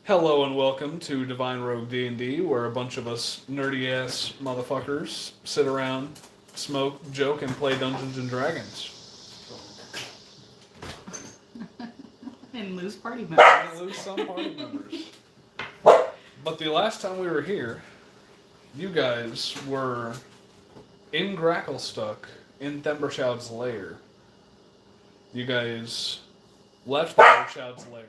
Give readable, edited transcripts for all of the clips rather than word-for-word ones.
Hello and welcome to DivineRogueDnD, where a bunch of us nerdy ass motherfuckers sit around, smoke, joke, and play Dungeons and Dragons. And lose party And members. lose some party members. But the last time we were here, you guys were in Gracklestuck in Thembershoud's lair. You guys left Thembershoud's lair,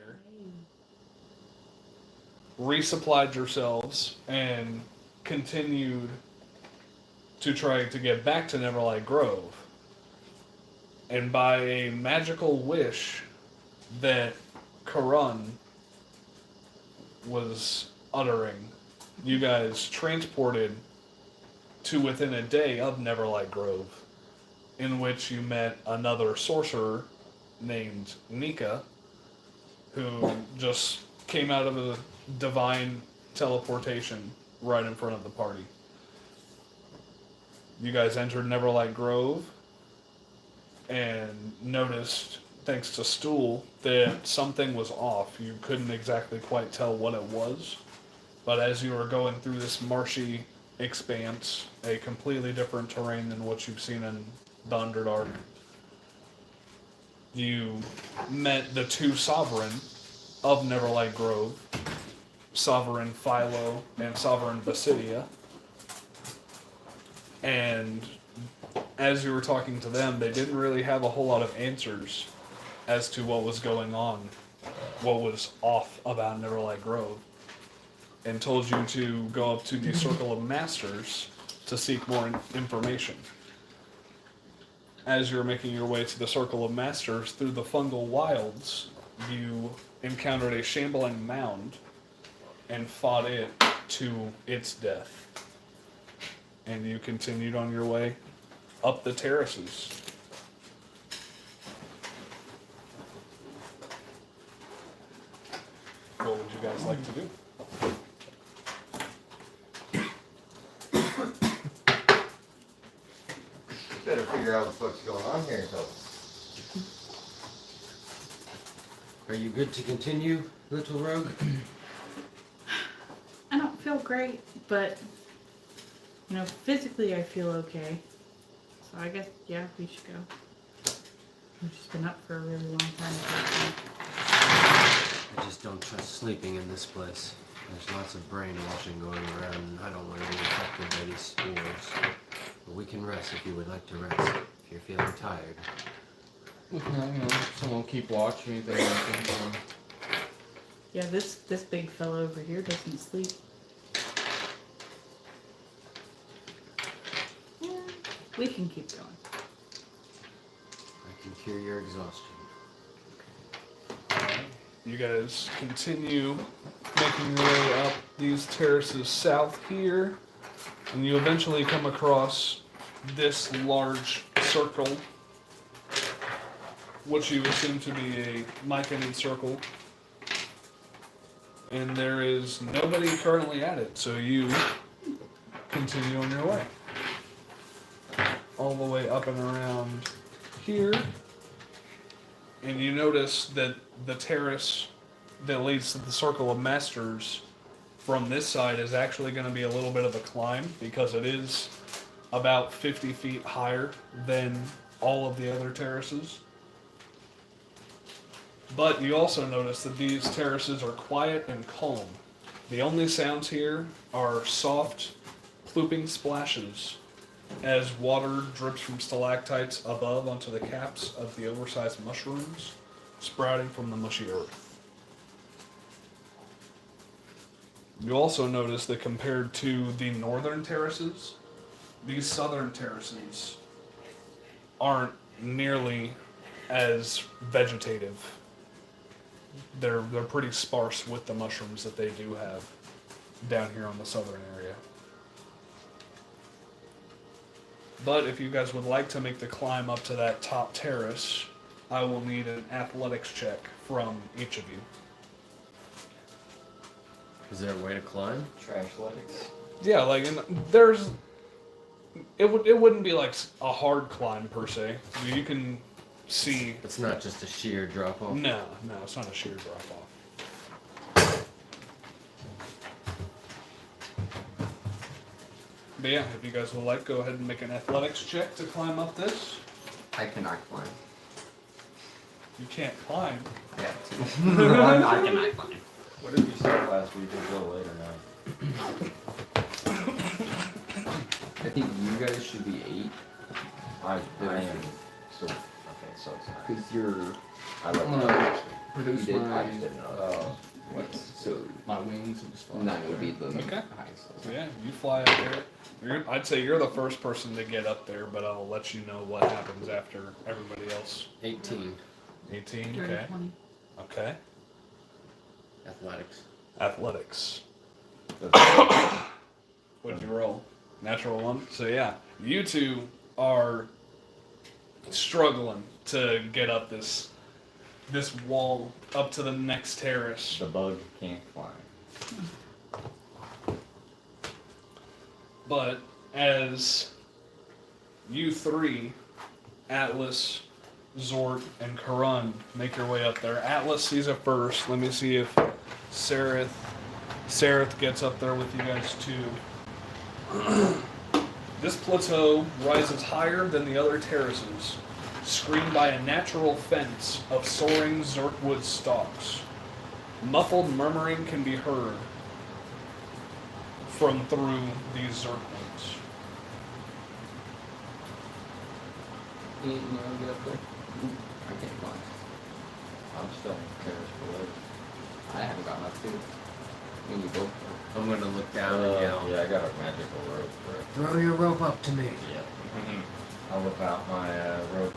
resupplied yourselves, and continued to try to get back to Neverlight Grove. And by a magical wish that Karun was uttering, you guys transported to within a day of Neverlight Grove, in which you met another sorcerer named Nika, who just came out of a divine teleportation right in front of the party. You guys entered Neverlight Grove and noticed, thanks to Stool, that something was off. You couldn't exactly quite tell what it was, but as you were going through this marshy expanse, a completely different terrain than what you've seen in the Underdark, you met the two Sovereign of Neverlight Grove, Sovereign Philo and Sovereign Basidia. And as you were talking to them, they didn't really have a whole lot of answers as to what was going on, what was off about Neverlight Grove, and told you to go up to the Circle of Masters to seek more information. As you were making your way to the Circle of Masters through the fungal wilds, you encountered a shambling mound and fought it to its death. And you continued on your way up the terraces. What would you guys like to do? Better figure out what the fuck's going on here, fellas. Are you good to continue, little rogue? I don't feel great, but physically I feel okay. So I guess we should go. I've just been up for a really long time. I just don't trust sleeping in this place. There's lots of brainwashing going around, and I don't want to be infected by these spores. But we can rest if you would like to rest, if you're feeling tired. Someone keep watch or anything like that. Yeah, this big fellow over here doesn't sleep. Yeah, we can keep going. I can cure your exhaustion. You guys continue making your way up these terraces south here, and you eventually come across this large circle, which you assume to be a Myconid circle. And there is nobody currently at it, so you continue on your way. All the way up and around here, and you notice that the terrace that leads to the Circle of Masters from this side is actually going to be a little bit of a climb, because it is about 50 feet higher than all of the other terraces. But you also notice that these terraces are quiet and calm. The only sounds here are soft, plooping splashes as water drips from stalactites above onto the caps of the oversized mushrooms sprouting from the mushy earth. You also notice that compared to the northern terraces, these southern terraces aren't nearly as vegetative. They're pretty sparse with the mushrooms that they do have down here on the southern area. But if you guys would like to make the climb up to that top terrace, I will need an athletics check from each of you. Is there a way to climb? Trash athletics. Yeah, it wouldn't be like a hard climb per se. You can see. It's not just a sheer drop off. No, it's not a sheer drop off. But yeah, if you guys would like, go ahead and make an athletics check to climb up this. I cannot climb. You can't climb. Yeah. I cannot climb. What did you start last week? It's a little later now. I think you guys should be 8. I am. So, okay, so it's not. Because you're. I like I'm gonna that. produce You did? I my. just didn't know. So My wings and just 9 would be the Okay. highest. So yeah, you fly up there. I'd say you're the first person to get up there, but I'll let you know what happens after everybody else. 18. 18, Dirty okay. 20. Okay. Athletics. Athletics. That's- What'd you roll? Natural 1? So yeah, you two are struggling to get up this wall up to the next terrace. The bug can't climb. But as you three, Atlas, Zort, and Karun, make your way up there, Atlas sees it first. Let me see if Sareth gets up there with you guys too. This plateau rises higher than the other terraces, screened by a natural fence of soaring Zerkwood stalks. Muffled murmuring can be heard from through these Zerkwoods. You know, get up there. I can't climb. I'm still terrace below. I haven't gotten up to it. Me and you both. I'm gonna look down and yell. Yeah, I got a magical rope for it. Throw your rope up to me. Yeah. I'll whip out my rope,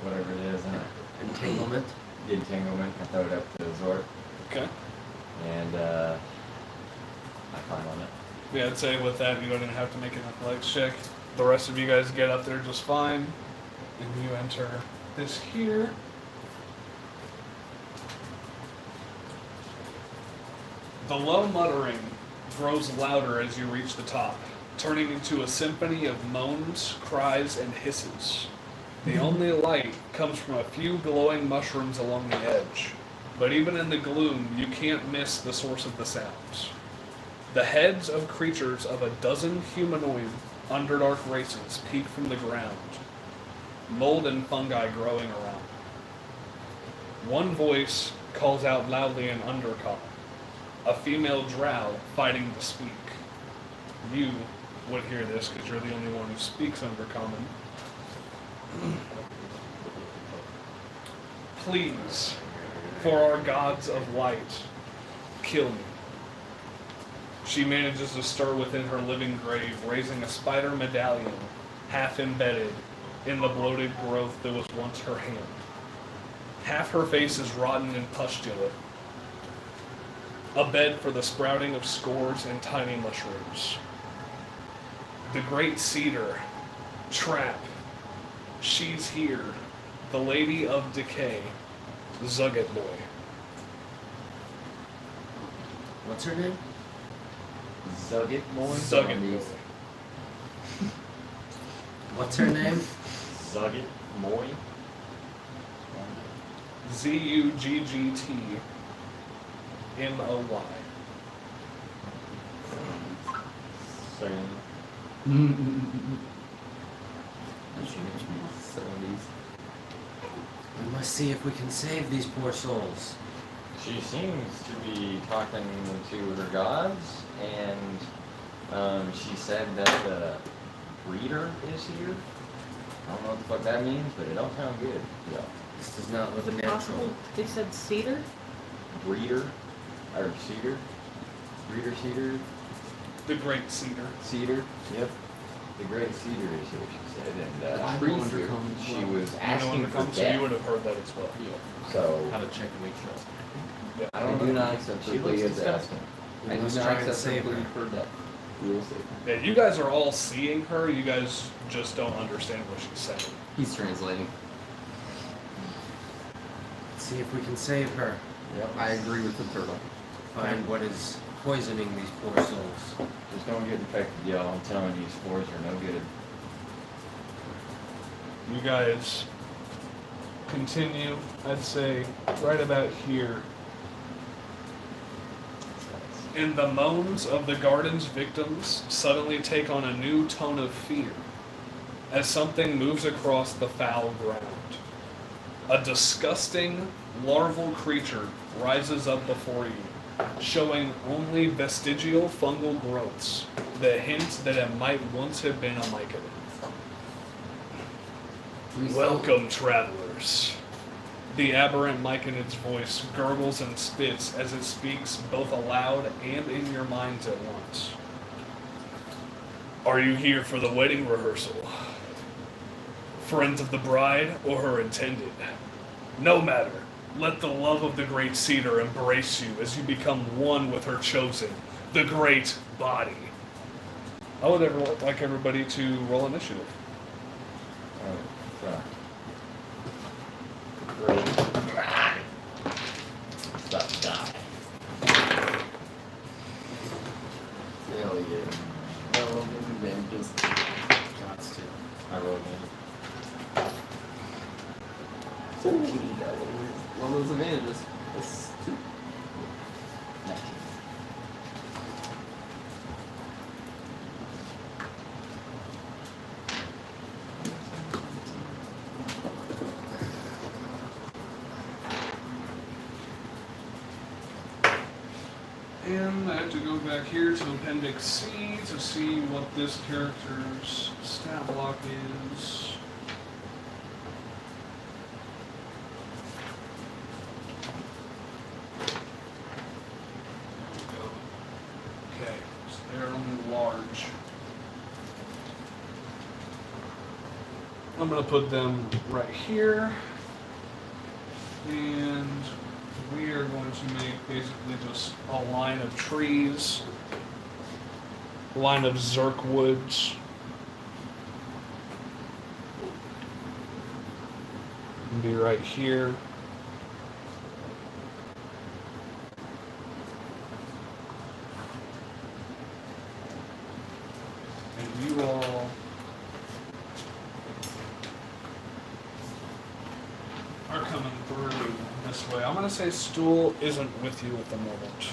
whatever it is, and Entanglement. the entanglement. I throw it up to Zort, Okay. and I climb on it. Yeah, I'd say with that, you don't even have to make an athletics check. The rest of you guys get up there just fine. And you enter this here. The low muttering grows louder as you reach the top, turning into a symphony of moans, cries, and hisses. The only light comes from a few glowing mushrooms along the edge, but even in the gloom, you can't miss the source of the sounds. The heads of creatures of a dozen humanoid Underdark races peek from the ground, mold and fungi growing around. One voice calls out loudly in Undercommon, a female drow fighting to speak. You would hear this because you're the only one who speaks Undercommon. Please, for our gods of light, kill me. She manages to stir within her living grave, raising a spider medallion, half embedded in the bloated growth that was once her hand. Half her face is rotten and pustulent, a bed for the sprouting of scores and tiny mushrooms. The great cedar, trap, she's here, the lady of decay, Zugget boy. What's her name? Zugget boy. Zugget boy. What's her name? Zugget boy. Zuggtmoy. Saying We must see if we can save these poor souls. she seems to be talking to her gods, and she said that the breeder is here. I don't know what the fuck that means, but it don't sound good. Yeah. This does not Was look it natural. possible they said cedar? Breeder, or cedar, breeder, cedar, The great cedar. cedar. Yep. The great cedar is here, she said, and I trees wonder here. comes She well. was You know, asking when it for comes to you death. would have heard that as well. So How to check and make sure. I don't do know. not accept She the looks plea of disgusting. I We do must not try and accept save the plea her. for death. We will save her. Yeah, you guys are all seeing her. You guys just don't understand what she's saying. He's translating. Let's see if we can save her. Yep. I agree with the turtle. Find what is poisoning these poor souls. Just don't get infected, y'all. I'm telling you, spores are no good. You guys continue, I'd say, right about here. and the moans of the garden's victims suddenly take on a new tone of fear as something moves across the foul ground. A disgusting, larval creature rises up before you, showing only vestigial fungal growths that hint that it might once have been a mycelium. Welcome, travelers. The aberrant myconid's voice gurgles and spits as it speaks both aloud and in your minds at once. Are you here for the wedding rehearsal? Friends of the bride or her intended? No matter. Let the love of the great cedar embrace you as you become one with her chosen, the great body. I would like everybody to roll initiative. Oh, fuck. Great. Stop, die. Hell yeah. Well, then just Gots to. I rolled in. so we got one of those advantages. That's 2. 19. And I have to go back here to Appendix C to see what this character's stat block is. There we go. Okay, so they're only large. I'm going to put them right here. And we are going to make basically just a line of trees, a line of zerk woods. And be right here. And you all are coming through this way. I'm going to say Stool isn't with you at the moment.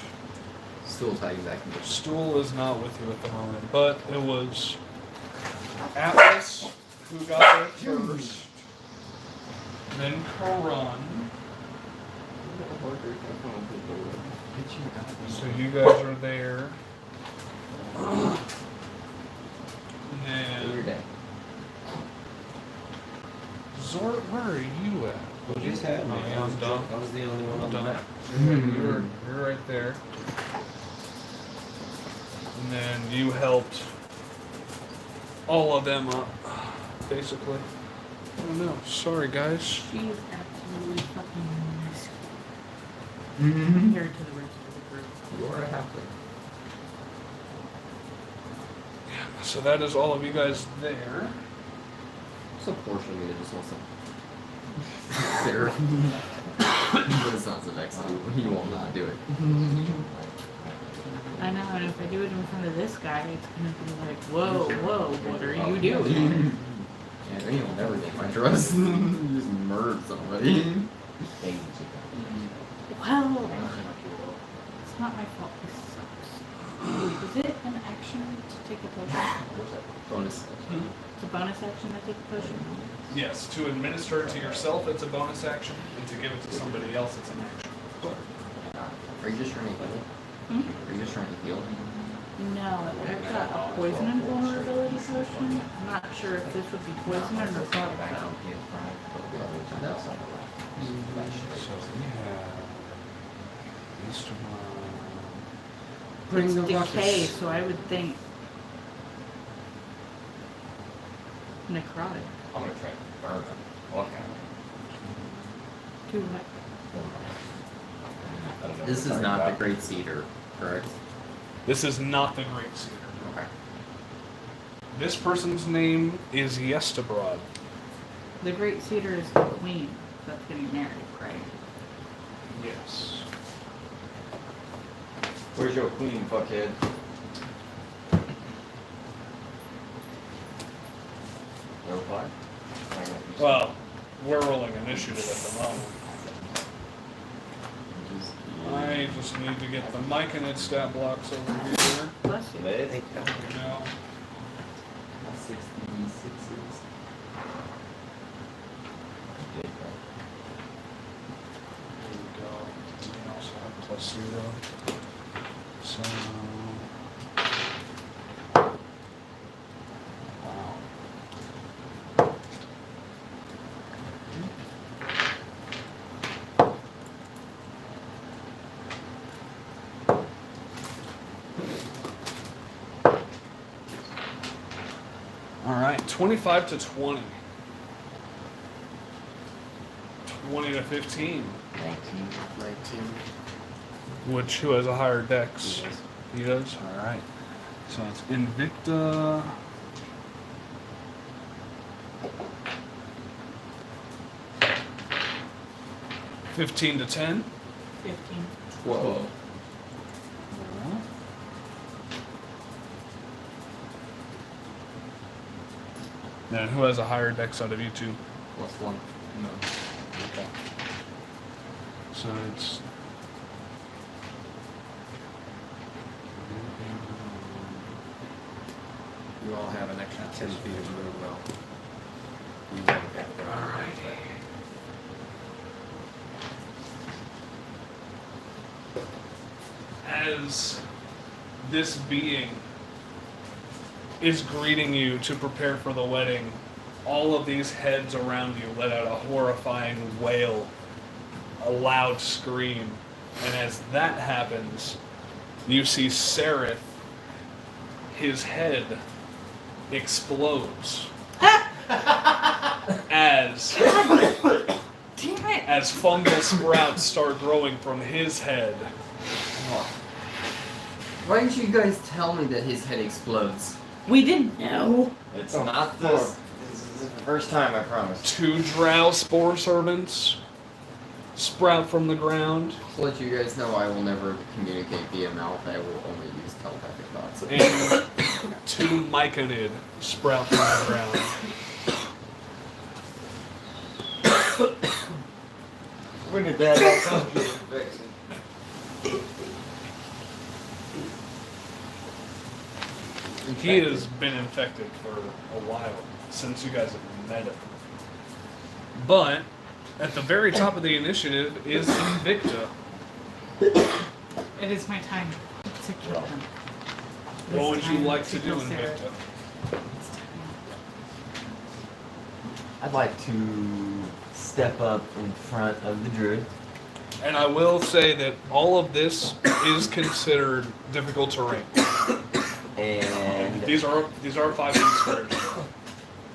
Still tagging back in. Stool is not with you at the moment, but it was Atlas who got there first, then Karan. So you guys are there. And Your then day. Zort, where are you at? You just had me. Oh, I'm done. I was the only one on the Done. map. You're right there. And then you helped all of them up, basically. Oh no, sorry guys. She is absolutely fucking minuscule compared to the rest of the group. You are a halfling. So that is all of you guys there. So portion of me that just wants to. There. But it's not so excellent. You will not do it. I know, and if I do it in front of this guy, it's gonna be like, whoa, whoa, what are you doing? Yeah, then you'll never get my trust. You just murdered somebody. Well, it's not my fault. This sucks. Is it an action to take a potion? Bonus. It's a bonus action to take a potion? Yes, to administer it to yourself, it's a bonus action, and to give it to somebody else, it's an action. Are you just trying to heal? Are you just trying to heal? No, I've got a poison and vulnerability potion. I'm not sure if this would be poison or necrotic though. So we have these two. Bring It's the decay, ruckus. so I would think necrotic. I'm gonna try to burn them. Look at them. Too what? I don't know This what is we're not the talking Great Cedar, correct? This is not the Great Cedar. Okay. This person's name is Yestabrod. The Great Cedar is the queen that's getting married, right? Yes. about. Where's your queen, fuckhead? No reply? Well, we're rolling initiative at the moment. I I just need to get the mic and its stat blocks over here. Bless you. There There we go. 66s. There we go. We also have +0. So. Wow. All right, 25 to 20. 20 to 15. 19. Which, who has a higher dex? He does. He does? All right. So it's Invicta. $15 to 10. 15. 12. Then who has a higher dex out of you two? +1. No. Okay. So it's. You all have an extra 10 feet of move well. As this being is greeting you to prepare for the wedding, all of these heads around you let out a horrifying wail, a loud scream, and as that happens, you see Sereth, his head explodes as Damn it! as fungal sprouts start growing from his head. Why didn't you guys tell me that his head explodes? We didn't know. It's not this. This is the first time, I promise. 2 drow spore servants sprout from the ground, To let you guys know, I will never communicate via mouth. I will only use telepathic thoughts. and 2 myconid sprout from the ground. When did that all come to? He has been infected for a while, since you guys have met him. But at the very top of the initiative is Invicta. It is my time to kill him. What would It's you time like to do, kill Sarah. Invicta? It's time. I'd like to step up in front of the druid. And I will say that all of this is considered difficult terrain. And These are 5 feet squares.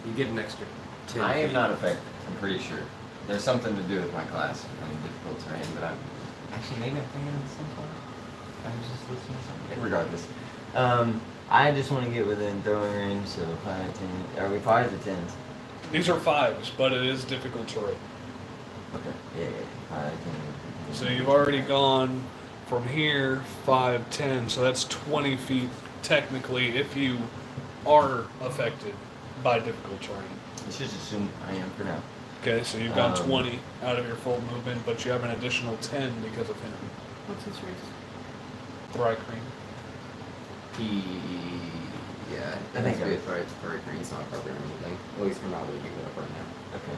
You get an extra 10 I am feet. not affected, I'm pretty sure. There's something to do with my class. I'm difficult terrain, but I'm actually maybe I'm thinking of some part. I was just listening to something. Regardless. I just want to get within throwing range, so 5, 10. Are we 5s or 10s? These are 5s, but it is difficult terrain. Okay. Yeah. 5, 10. So you've already gone from here 5, 10, so that's 20 feet technically if you are affected by difficult terrain. Let's just assume I am for now. Okay, so you've gone 20 20 out of your full movement, but you have an additional 10 because of him. What's his race? Thrycreen. Yeah, I think it's very green's not covering anything. At least for now, we can go up right now. Okay.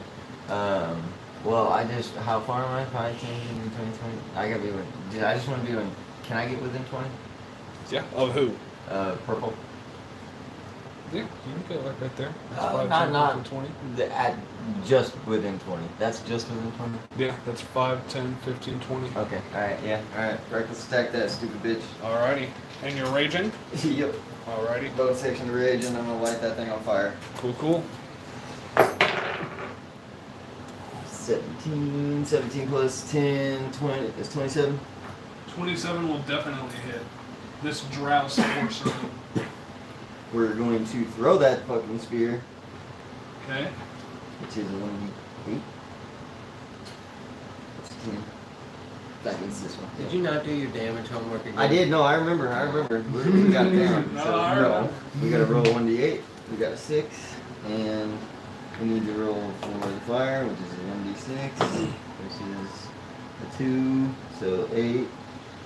Well, how far am I? 5, 10, 20, 20? I gotta be within, I just want to be within, can I get within 20? Yeah. Of who? Purple. Yeah, you can get like right there. That's Uh, 5, not- 10, not- 15, 20. Just within 20. That's just within 20? Yeah, that's 5, 10, 15, 20. Okay, alright, yeah, alright. Reckless attack that stupid bitch. Alrighty. And you're raging? Yep. Alrighty. Boat section to rage, and I'm gonna light that thing on fire. Cool, cool. 17 plus 10, 20, it's 27. 27 will definitely hit. This drow spore servant. We're going to throw that fucking spear, Okay. which is a 1d8. That's 10. That means this one. Did you not do your damage homework again? I did, no, I remember. We got it down. No, So, I remember. we gotta roll 1d8, we got a 6, and we need to roll for the fire, which is a 1d6, versus a 2, so 8,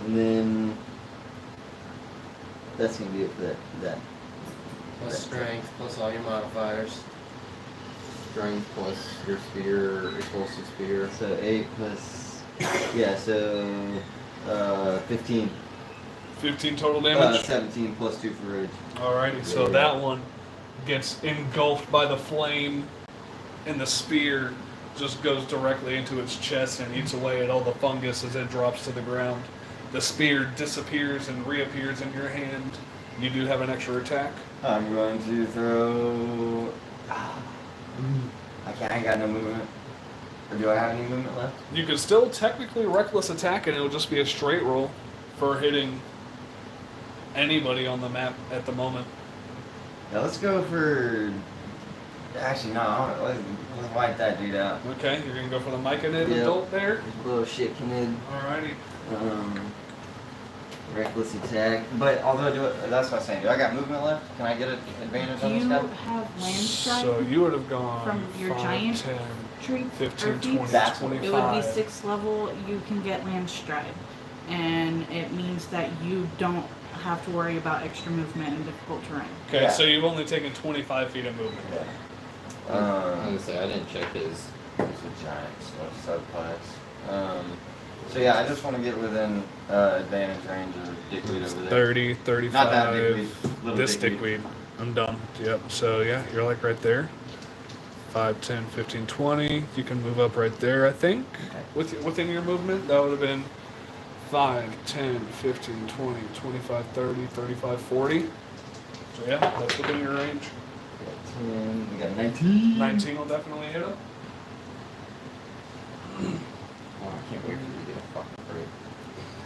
And then that's gonna be it for that. Plus strength, plus all your modifiers. Strength plus your spear equals to spear. So 8 plus, yeah, so 15. 15 total damage. 17 plus 2 for rage. Alrighty, so that one gets engulfed by the flame, and the spear just goes directly into its chest and eats away at all the fungus as it drops to the ground. The spear disappears and reappears in your hand. You do have an extra attack. I'm going to throw. I got no movement. Or do I have any movement left? You could still technically reckless attack, and it'll just be a straight roll for hitting anybody on the map at the moment. Yeah, let's go for. Actually, no. Let's wipe that dude out. Okay, you're gonna go for the Myconid Yep. adult there. Little shit kid. Alrighty. Reckless attack. But although that's what I'm saying. Do I got movement left? Can I get an advantage Do on this you guy? have land stride So you would have gone from your 5, giant 10, tree 15, or feats? 20, That's what- 25. It would be 6th level. You can get land stride, and it means that you don't have to worry about extra movement in difficult terrain. Okay, Yeah. so you've only taken 25 feet of movement. Yeah. I was gonna say I didn't check his. It's a giant subclass. So yeah, I just want to get within advantage range of dickweed over there. 30, Not that 35. dickweed. Little This dickweed. dickweed. I'm done. Yep. So yeah, you're like right there. 5, 10, 15, 20. You can move up right there, I think. Okay. Within your movement, that would have been 5, 10, 15, 20, 25, 30, 35, 40. So yeah, that's within your range. We got 10. We got 19. 19 will definitely hit him. Oh, I can't wait for you to get a fucking crit.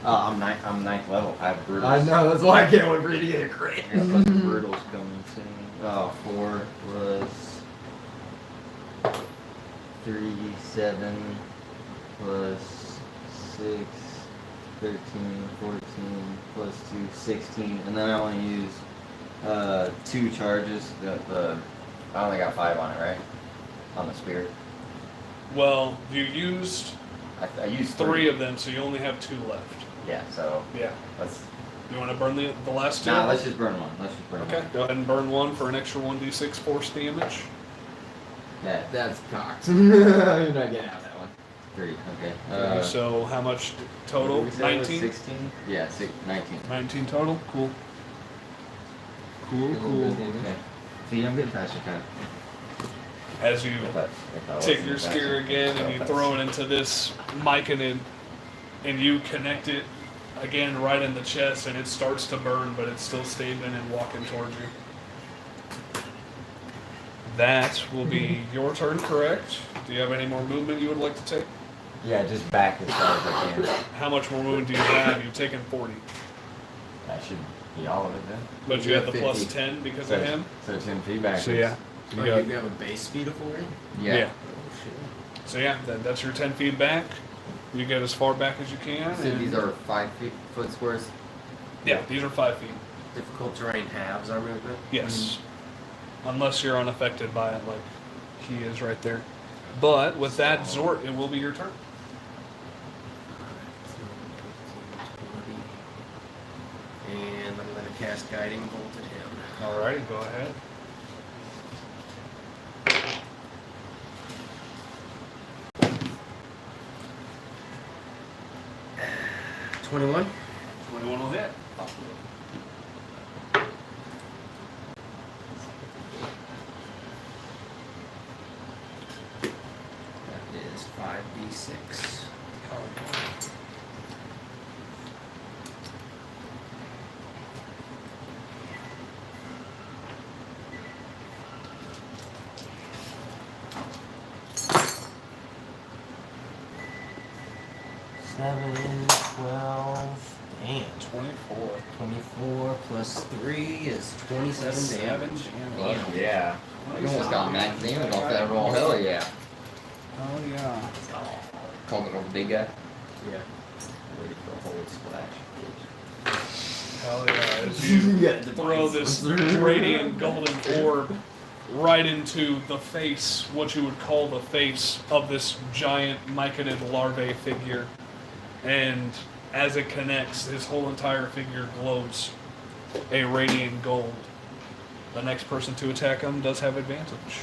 I'm 9th level. I have brutals. I know, that's why I can't wait for you to get a crit. I got fucking brutals coming soon. Oh, 4 plus 3, 7 plus 6, 13, 14 plus 2, 16. And then I want to use 2 charges. I only got 5 on it, right? On the spear. Well, you used I used 3 of them, so you only have 2 left. Yeah, so Yeah. let's. You want to burn the last 2? Nah, let's just burn one. Okay, go ahead and burn 1 for an extra 1d6 force damage. Yeah, That's cocked. You're not getting out of that one. 3. Okay. So how much total? What did we say it was 19? 16? Yeah, 19. 19 total? Cool. Cool, cool. Okay. See, I'm getting past your time. As you take your spear again and you throw it into this Myconid, and you connect it again right in the chest, and it starts to burn, but it's still stable and walking towards you. That will be your turn, correct? Do you have any more movement you would like to take? Yeah, just back as far as I can. How much more movement do you have? You've taken 40. That should be all of it then. But you have the plus 50. 10 because of him? So 10 feet back. So yeah. Oh, You got, you have a base speed of 40? yeah. Oh, shit. So yeah, that's your 10 feet back. You get as far back as you can. So and- these are 5 foot squares. Yeah, these are 5 feet. Difficult terrain halves our movement. Yes. Unless you're unaffected by it, like he is right there. But with that, Zort, it will be your turn. And I'm going to cast Guiding Bolt at him. Alrighty, go ahead. Uh, 21. 21 will hit. That is 5d6. Seven, 12, damn. 24. 24 plus 3 is 27 damage. Well, yeah. You almost got max damage off that roll. Hell yeah. Oh yeah. Called it a big guy. Yeah. Ready for a whole splash. Hell yeah. As you throw this radiant golden orb right into the face, what you would call the face of this giant Myconid larvae figure. And As it connects, his whole entire figure glows a radiant gold. The next person to attack him does have advantage.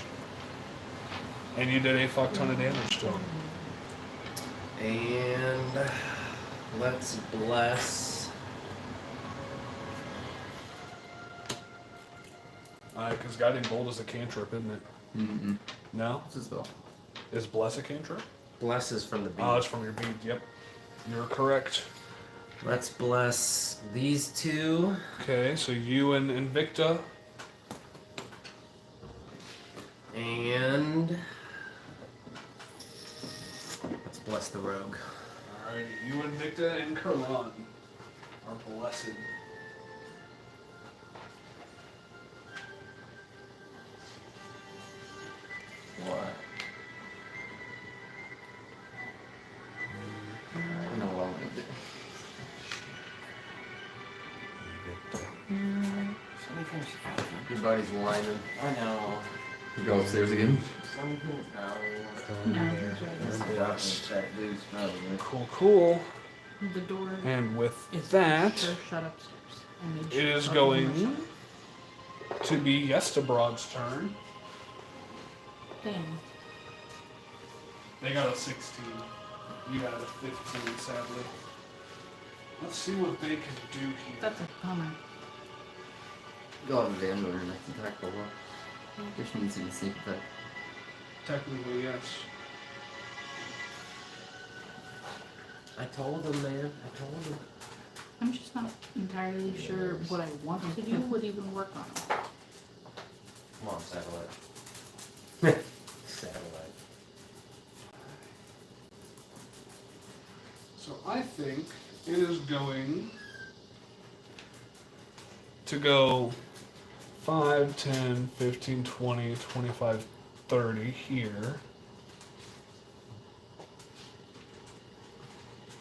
And you did a fuck ton of damage to him. And let's bless. Because Guiding Bolt is a cantrip, isn't it? Mm-mm. No? What's this spell? Is Bless a cantrip? Bless is from the bead. Oh, it's from your bead, yep. You're correct. Let's bless these two. Okay, so you and Invicta. And let's bless the rogue. Alright, you, Invicta, and Karan are blessed. What? No, well, Your buddy's whining. I know. You go upstairs again? Something's No, he's right. that loose probably. Cool, cool. The door And with is that, shut upstairs. I made it sure is of going to be Yestabrod's turn. Dang. They got a 16. You got a 15, sadly. Let's see what they can do here. That's a bummer. Go on the damn door and next attack for a while. Which means you can sneak attack. Technically, yes. I told him, man. I told him. I'm just not entirely sure what I want to do would even work on it. Come on, satellite. Satellite. So I think it is going to go 5, 10, 15, 20, 25, 30 here.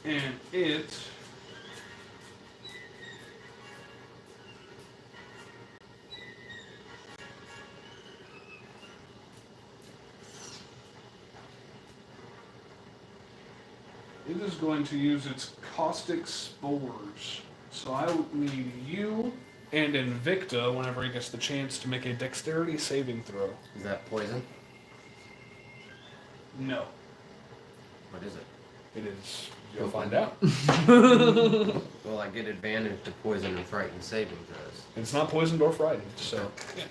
And it is going to use its caustic spores. So I would need you and Invicta, whenever he gets the chance, to make a dexterity saving throw. Is that poison? No, What is it? it is. You'll find out. Well, I get advantage to poison and frighten saving throws. It's not poisoned or frightened, so yeah.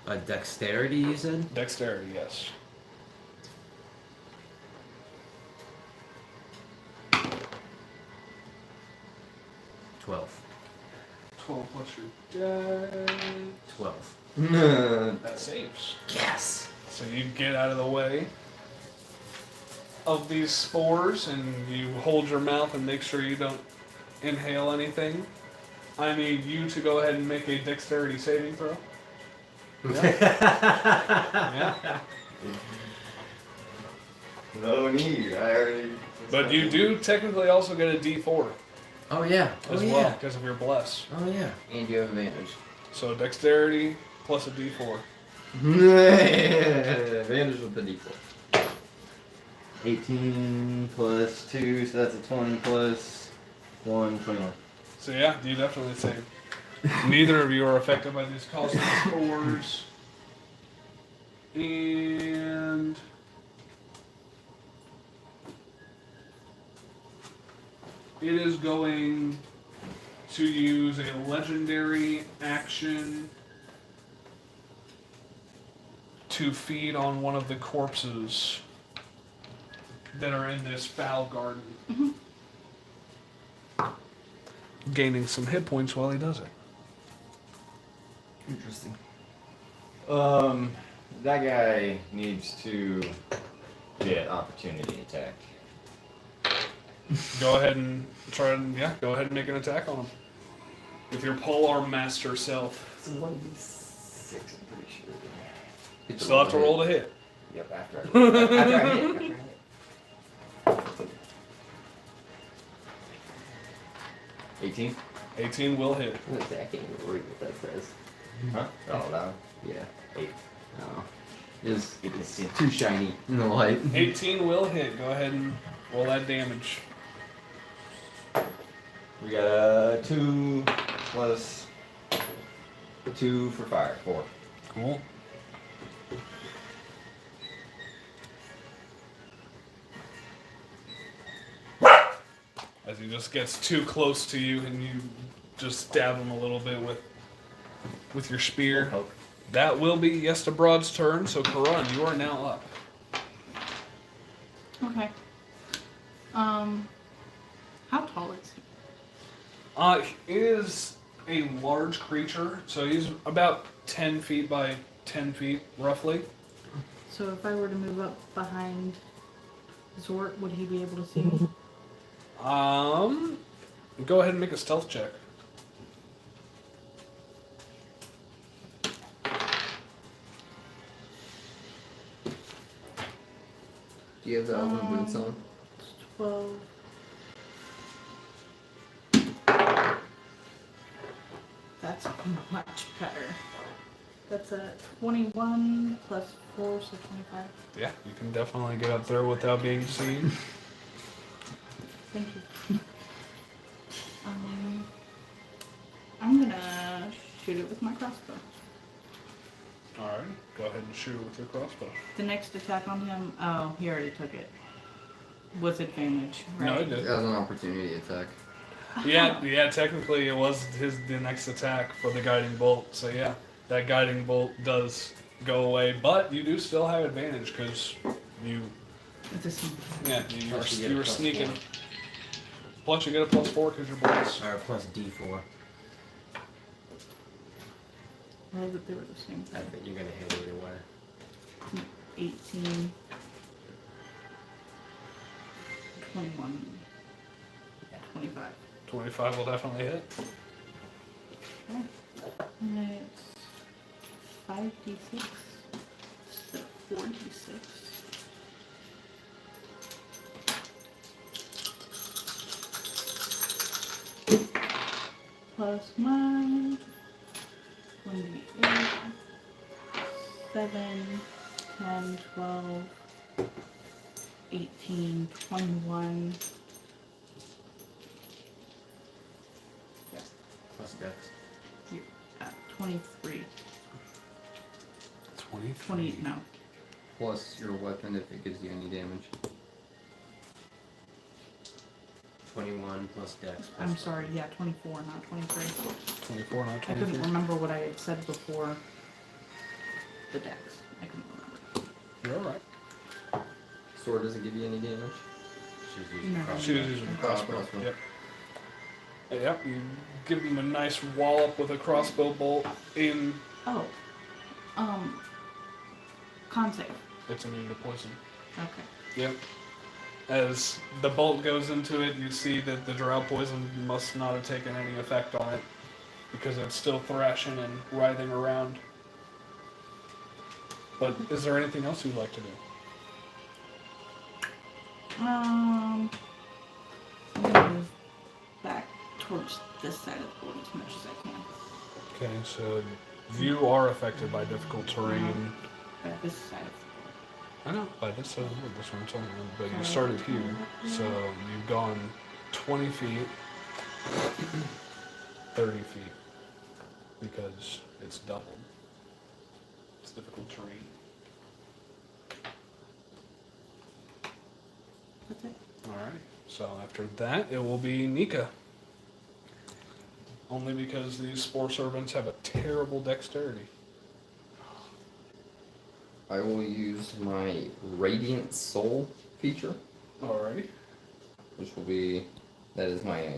A dexterity, you said? Dexterity, yes. $12. 12 plus your dex. 12. That saves. Yes! So you get out of the way of these spores and you hold your mouth and make sure you don't inhale anything. I need you to go ahead and make a dexterity saving throw. Yeah. No need. I already. But you do technically also get a D4 Oh, yeah. as Oh, well yeah. because of your bless. Oh, yeah. And you have advantage. So dexterity plus a D4. Advantage with the D4. 18 plus 2, so that's a 20 plus 1, 21. So yeah, you definitely save. Neither of you are affected by these caustic spores. And it is going to use a legendary action to feed on one of the corpses that are in this foul garden. Gaining some hit points while he does it. Interesting. That guy needs to get opportunity attack. Go ahead and try and go ahead and make an attack on him. With your polearm master self. It's a 1d6, I'm pretty sure. You still have to roll to hit. Yep, after I hit. 18? 18 will hit. I can't even read what that says. Huh? Oh, that one. Yeah. 8. No. It's too shiny in the light. 18 will hit. Go ahead and roll that damage. We got a 2 plus 2 for fire. 4. Cool. As he just gets too close to you and you just stab him a little bit with your spear. Poke. That will be Yesta Broad's turn, so Karan, you are now up. Okay. How tall is he? He is a large creature, so he's about 10 feet by 10 feet, roughly. So if I were to move up behind Zort, would he be able to see me? Go ahead and make a stealth check. Do you have the elven boots on? 12. That's much better. That's a 21 plus 4, so 25. Yeah, you can definitely get up there without being seen. Thank you. I'm gonna shoot it with my crossbow. Alright, go ahead and shoot it with your crossbow. The next attack on him, oh, he already took it. With advantage, right? No, it did. That was an opportunity attack. Yeah, technically it was the next attack for the guiding bolt. So yeah, that guiding bolt does go away, but you do still have advantage because you It's a sneak. Plus you get you a were plus sneaking. 4. Plus you get a +4 because you're bonus. Or plus D4. I love that they were the same I thing. bet you're gonna hit either way. 18. 21. 25. 25 will definitely hit. Okay. And it's 5d6. So 4d6. Plus my 1d8. 7, 10, 12, 18, 21. Plus dex. You're at 23. 23. 20, no. Plus your weapon if it gives you any damage. 21 plus dex. Plus I'm sorry, yeah, 24, not 23. 24, not I 23. couldn't remember what I had said before the dex. I couldn't remember. You're alright. Sword doesn't give you any damage. She's using No. crossbow. She was using a crossbow. Crossbow. Yep. Yep, you give him a nice wallop with a crossbow bolt in. Oh. Con save. It's immune to poison. Okay. Yep. As the bolt goes into it, you see that the drow poison must not have taken any effect on it because it's still thrashing and writhing around. But is there anything else you'd like to do? I'm gonna move back towards this side of the board as much as I can. Okay, so you are affected by difficult terrain. Back this side of the I know, by this side of the wood, that's what I'm talking about. But you started here, so you've gone 20 feet, 30 feet, because it's doubled. It's difficult terrain. That's it. Alright, so after that, it will be Nika. Only because these spore servants have a terrible dexterity. I will use my Radiant Soul feature, Alrighty. which will be, that is my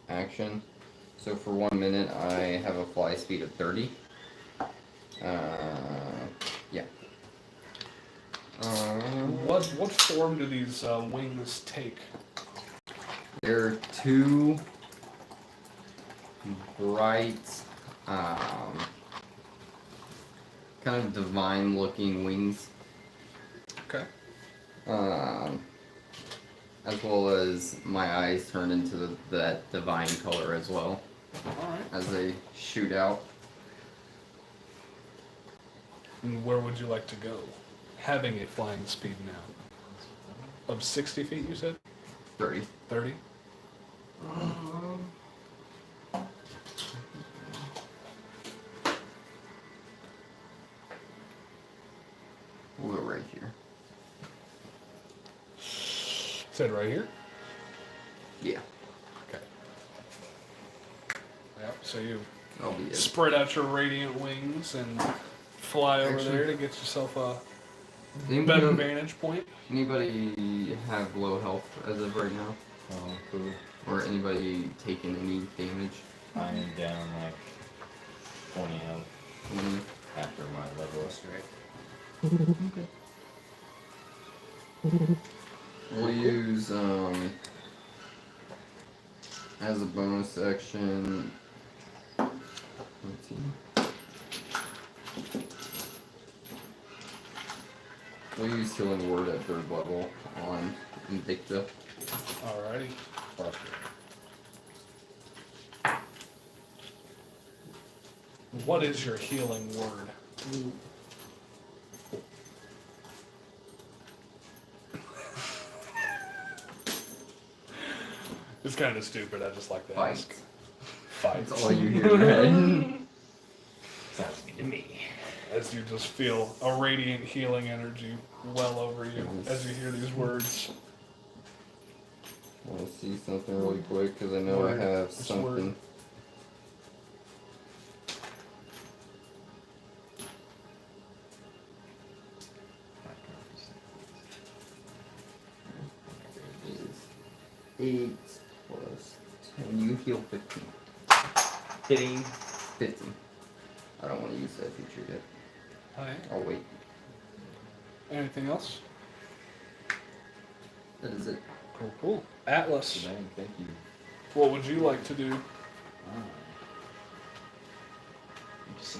action. So for 1 minute, I have a fly speed of 30. Yeah. What form do these wings take? There are two bright, kind of divine-looking wings, Okay. as well as my eyes turn into that divine color as well Alright. as they shoot out. And where would you like to go? Having a flying speed now. Of 60 feet, you said? 30. 30? Said right here. Yeah. Okay. Yep. So you I'll be it. spread out your radiant wings and fly over Actually- there to get yourself a Anybody, better vantage point. anybody have low health as of right now? Oh, cool. Or anybody taking any damage? I'm down like 20 health Mhm. after my level strike. We'll use as a bonus action. Let's see. We'll use Healing Word at 3rd level on Invicta. Alrighty. What is your healing word? It's kind of stupid. I just like to ask. Fight. Fight. That's all you hear in your head. Sounds good to me. As you just feel a radiant healing energy well over you as you hear these words. I want to see something really quick because I know Word. I have Which something. word? Is 8 plus 10. You heal 15. 15. I don't want to use that feature yet. Alright. I'll wait. Anything else? That is it. Cool, cool. Atlas, Man, thank you. what would you like to do? Just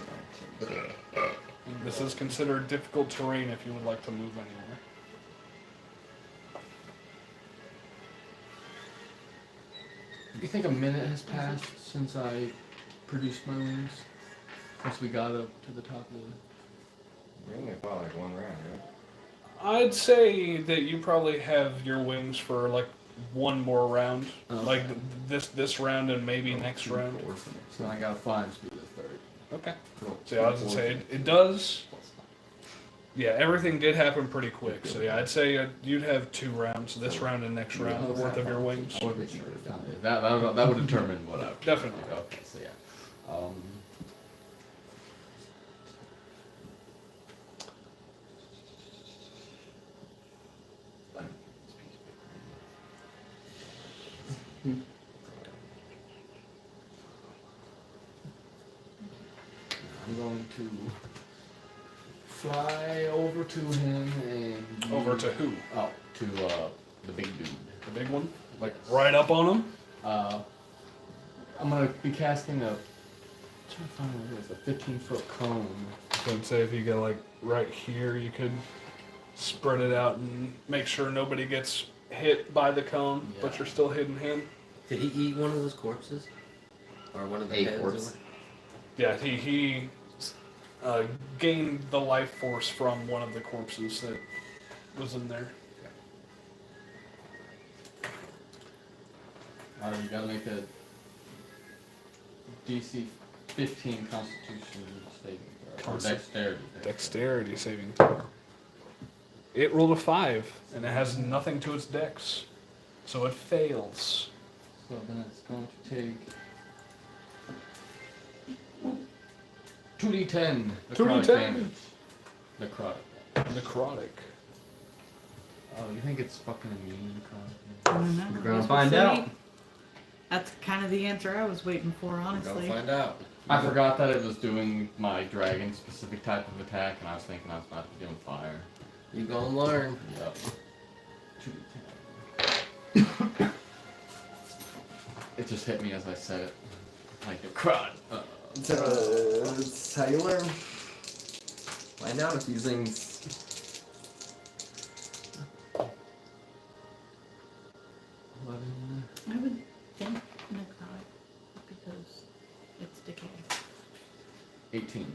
This is considered difficult terrain if you would like to move anywhere. You think a minute has passed since I produced my wings? Since we got up to the top of the... We only fought like one round, right? I'd say that you probably have your wings for like one more round, Oh, like okay. this round and maybe next round. So I got a 5 speed of 30. Okay. Cool. So yeah, I was gonna say it does. Yeah, everything did happen pretty quick. So yeah, I'd say you'd have 2 rounds, this round and next round, Okay. worth of your wings. I wasn't sure. That would determine what I... Definitely. Okay, so yeah. I'm going to fly over to him and... Over to who? Oh, to the big dude. The big one? Like right up on him? I'm gonna be casting a... I'm trying to find what it is, a 15-foot cone. So I'd say if you get like right here, you could spread it out and make sure nobody gets hit by the cone, but Yeah. you're still hitting him. Did he eat one of those corpses? Or one of the A heads? corpse. Yeah, he gained the life force from one of the corpses that was in there. Alright, you gotta make a DC 15 Constitution saving throw. Or Dexterity. Dexterity saving throw. It rolled a 5, and it has nothing to its dex, so it fails. So then it's going to take 2d10 necrotic 2d10. damage. Necrotic. Necrotic. Oh, you think it's fucking immune necrotic? I don't know. We're gonna Guess find we'll see. out. That's kind of the answer I was waiting for, We're gonna honestly. find out. I forgot that it was doing my dragon specific type of attack, and I was thinking I was about to be doing fire. You gonna learn. Yep. 2d10. It just hit me as I said it. Like a crud. That's how you learn. Find out if these things. 11. I would think necrotic because it's decay. 18.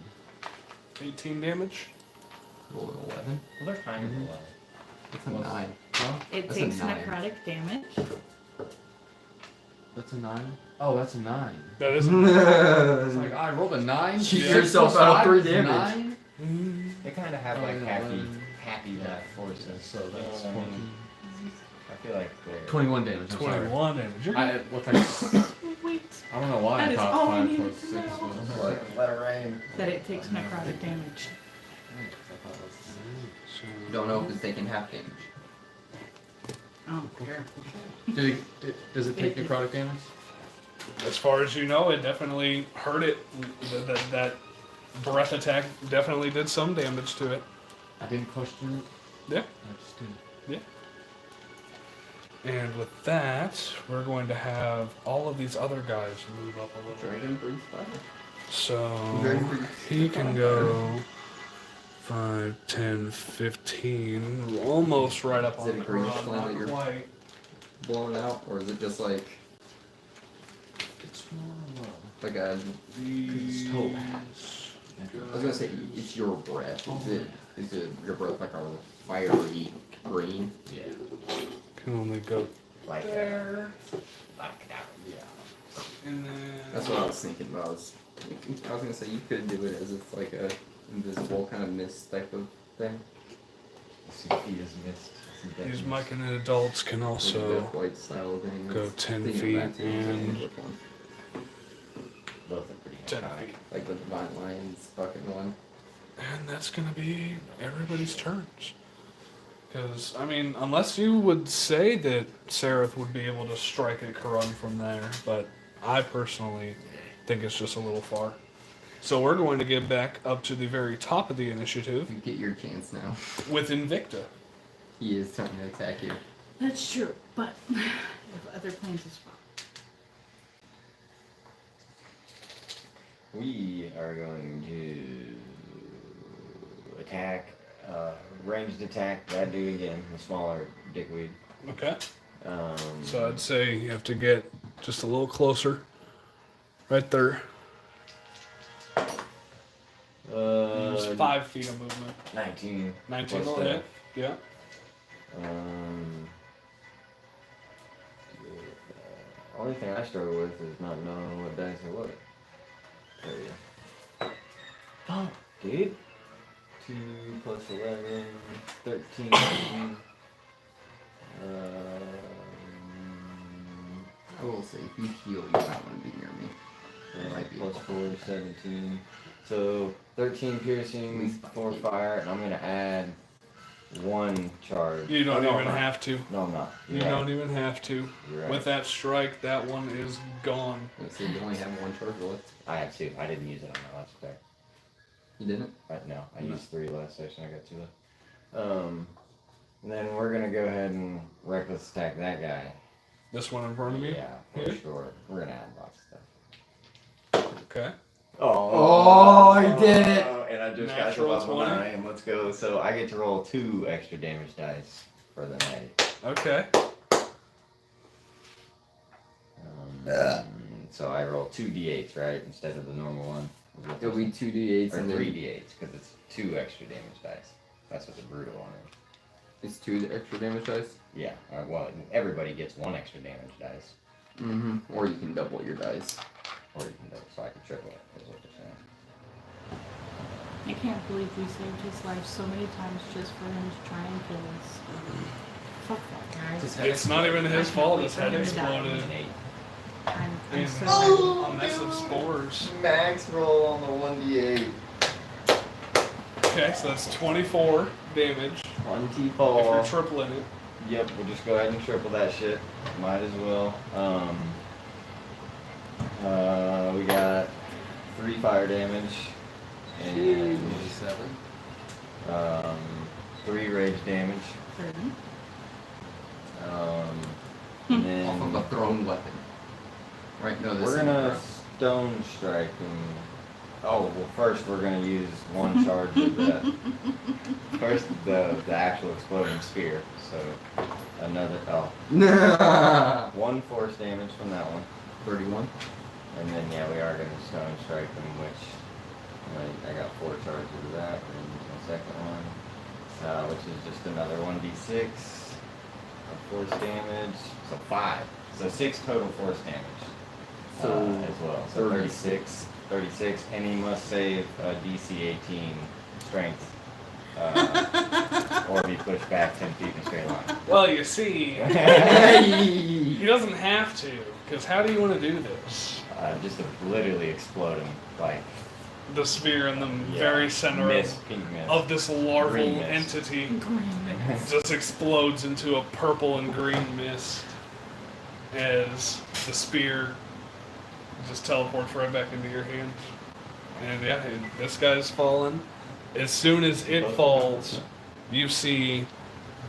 18 damage. Roll an 11. Well, they're kind of alive. That's a Well, 9. Huh? It That's a takes 9. necrotic damage. That's a 9? Oh, that's a 9. That is. It's like, I rolled a 9? Shoot Six yourself plus out of five 3 is damage. 9? They kind of have Oh, like yeah, happy yeah. life forces. So You know that's what I 14. mean? I feel like 21 damage. I'm sorry. 21 damage. You're I what's like? Wait. I don't know why That I is thought all we 5 needed plus to 6 know. was. Let it rain. That it takes necrotic damage. You don't know if it's taking half damage. I don't care. Does it take necrotic damage? As far as you know, it definitely hurt it. That breath attack definitely did some damage to it. I didn't question it. Yeah. I just did. And with that, we're going to have all of these other guys move up a little. Dragon breathes fire. So Dragon breathes he can go 5, 10, 15, almost right up Is on it a the greenish ground, flame that not you're- quite. Blown out, or is it just like It's more like a? These I was gonna say it's your breath. Is it your breath like a fiery green? yeah. can only go Like there. that. Yeah. And then That's what I was thinking about. I was gonna say you could do it as it's like a invisible kind of mist type of thing. See if he is missed. these Myconid adults can Like a also Death White style thing. go 10 Thinking of feet that too, I'm thinking and which one? Both are pretty 10 necrotic. feet. Like the Divine Lions fucking one. And that's gonna be everybody's turns. Because, I mean, unless you would say that Seraph would be able to strike at Karun from there, but I personally think it's just a little far. So we're going to get back up to the very top of the initiative You get your chance now. with Invicta. He is trying to attack you. That's true, but if other planes as well. We are going to attack, ranged attack that dude again, the smaller dickweed. Okay. Um, So I'd say you have to get just a little closer. Right there. Use 5 feet of movement. 19. 19 plus will that. hit. Yeah. Only thing I struggle with is not knowing what dice are what. There we go. Fuck, dude. 2 plus 11, 13. I will say, if you heal, you might want to be near me. Might be. Plus 4, 17. So 13 piercing, Least 4 5. fire, and I'm gonna add 1 charge. You don't Oh, no, even I'm not. have to. No, I'm not. You You're right. don't even have to. You're right. With that strike, that one is gone. So you only have 1 charge left. I have 2. I didn't use it on my last attack. You didn't? No, I No. used 3 last session. I got 2 left. And then we're gonna go ahead and reckless attack that guy. This one in front of me? Yeah, for Here? sure. We're gonna add lots of stuff. Okay. Oh, I did it! And I just Natural got to level 20. 9. Let's go. So I get to roll 2 extra damage dice for the night. Okay. So I roll 2 d8s, right, instead of the normal one. It'll be 2d8s or and 3 then d8s because it's 2 extra damage dice. That's what the brutal one is. it's 2 extra damage dice. Yeah. Well, everybody gets 1 extra damage dice, Mm-hmm. Or you can double your dice. or you can so I can triple it. Is what they're saying. I can't believe we saved his life so many times just for him to try and kill us. Fuck that guy. It's not even his fault. His head Wait for him to die. exploded. An 8. I'm In so a mess of spores. Max roll on the 1d8. Okay, so that's 24 damage. If you're 24. tripling it. Yep, we'll just go ahead and triple that shit. Might as well. We got 3 fire damage and 27. 3 rage damage. 30. And Off of then a thrown weapon. Right? No, this we're is gonna stone strike him. Oh, well, first we're gonna use 1 charge of the first the actual exploding spear. So another 1 force damage from that one. 31. And then, yeah, we are going to stone strike them, which I got 4 charges of that, and the second one, which is just another 1d6 of force damage. So 5. So 6 total force damage So, as well. So 36. 36, and he must save DC 18 strength. or be pushed back 10 feet in a straight line. Well, you see, he doesn't have to, because how do you want to do this? Just to literally explode him, like The sphere in the very center pink mist. of this larval Green mist. entity Green mist. just explodes into a purple and green mist as the spear just teleports right back into your hand. And yeah, this guy's fallen. As soon as it falls, you see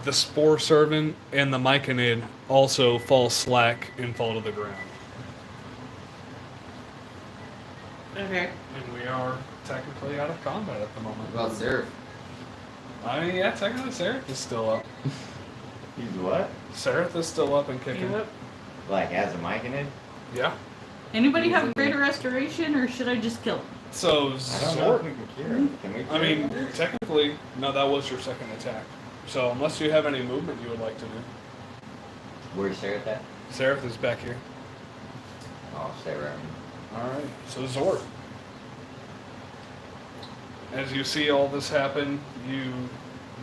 the Spore Servant and the Myconid also fall slack and fall to the ground. Okay. And we are technically out of combat at the moment. What about Seraph? I mean, yeah, technically Seraph is still up. He's what? Seraph is still up and kicking. Yep. Like as a Myconid? Yeah. Anybody have greater restoration, or should I just kill him? So I don't know if Zord. we can cure him. Can we I cure mean, him? technically, no, that was your second attack. So unless you have any movement you would like to do, Where's Sarah at? Seraph is back here. I'll stay around. All right. So Zord. As you see all this happen, you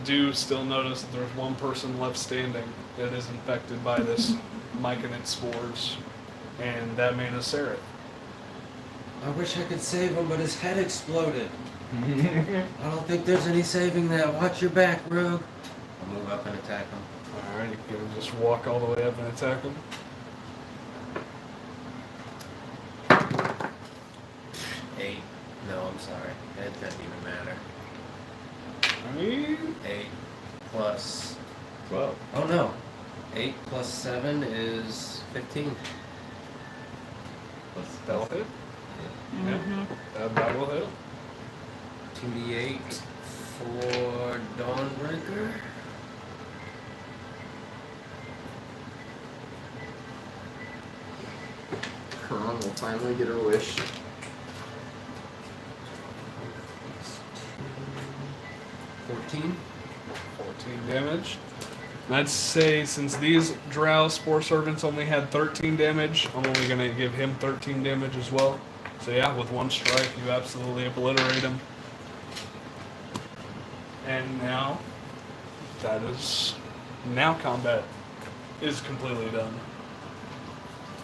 do still notice that there's one person left standing that is infected by this myconid spores, and that man is Seraph. I wish I could save him, but his head exploded. I don't think there's any saving that. Watch your back, Rogue. I'll move up and attack him. All right, you can just walk all the way up and attack him. 8. No, I'm sorry. It doesn't even matter. I mean, 8 plus... 12. Oh no. 8 plus 7 is 15. that'll hit. Mm-hmm. That will hit. 2d8 for Dawnbreaker. Kron will finally get her wish. 14. 14 damage. And I'd say since these Drow Spore Servants only had 13 damage, I'm only going to give him 13 damage as well. So yeah, with one strike, you absolutely obliterate him. And now, now combat is completely done.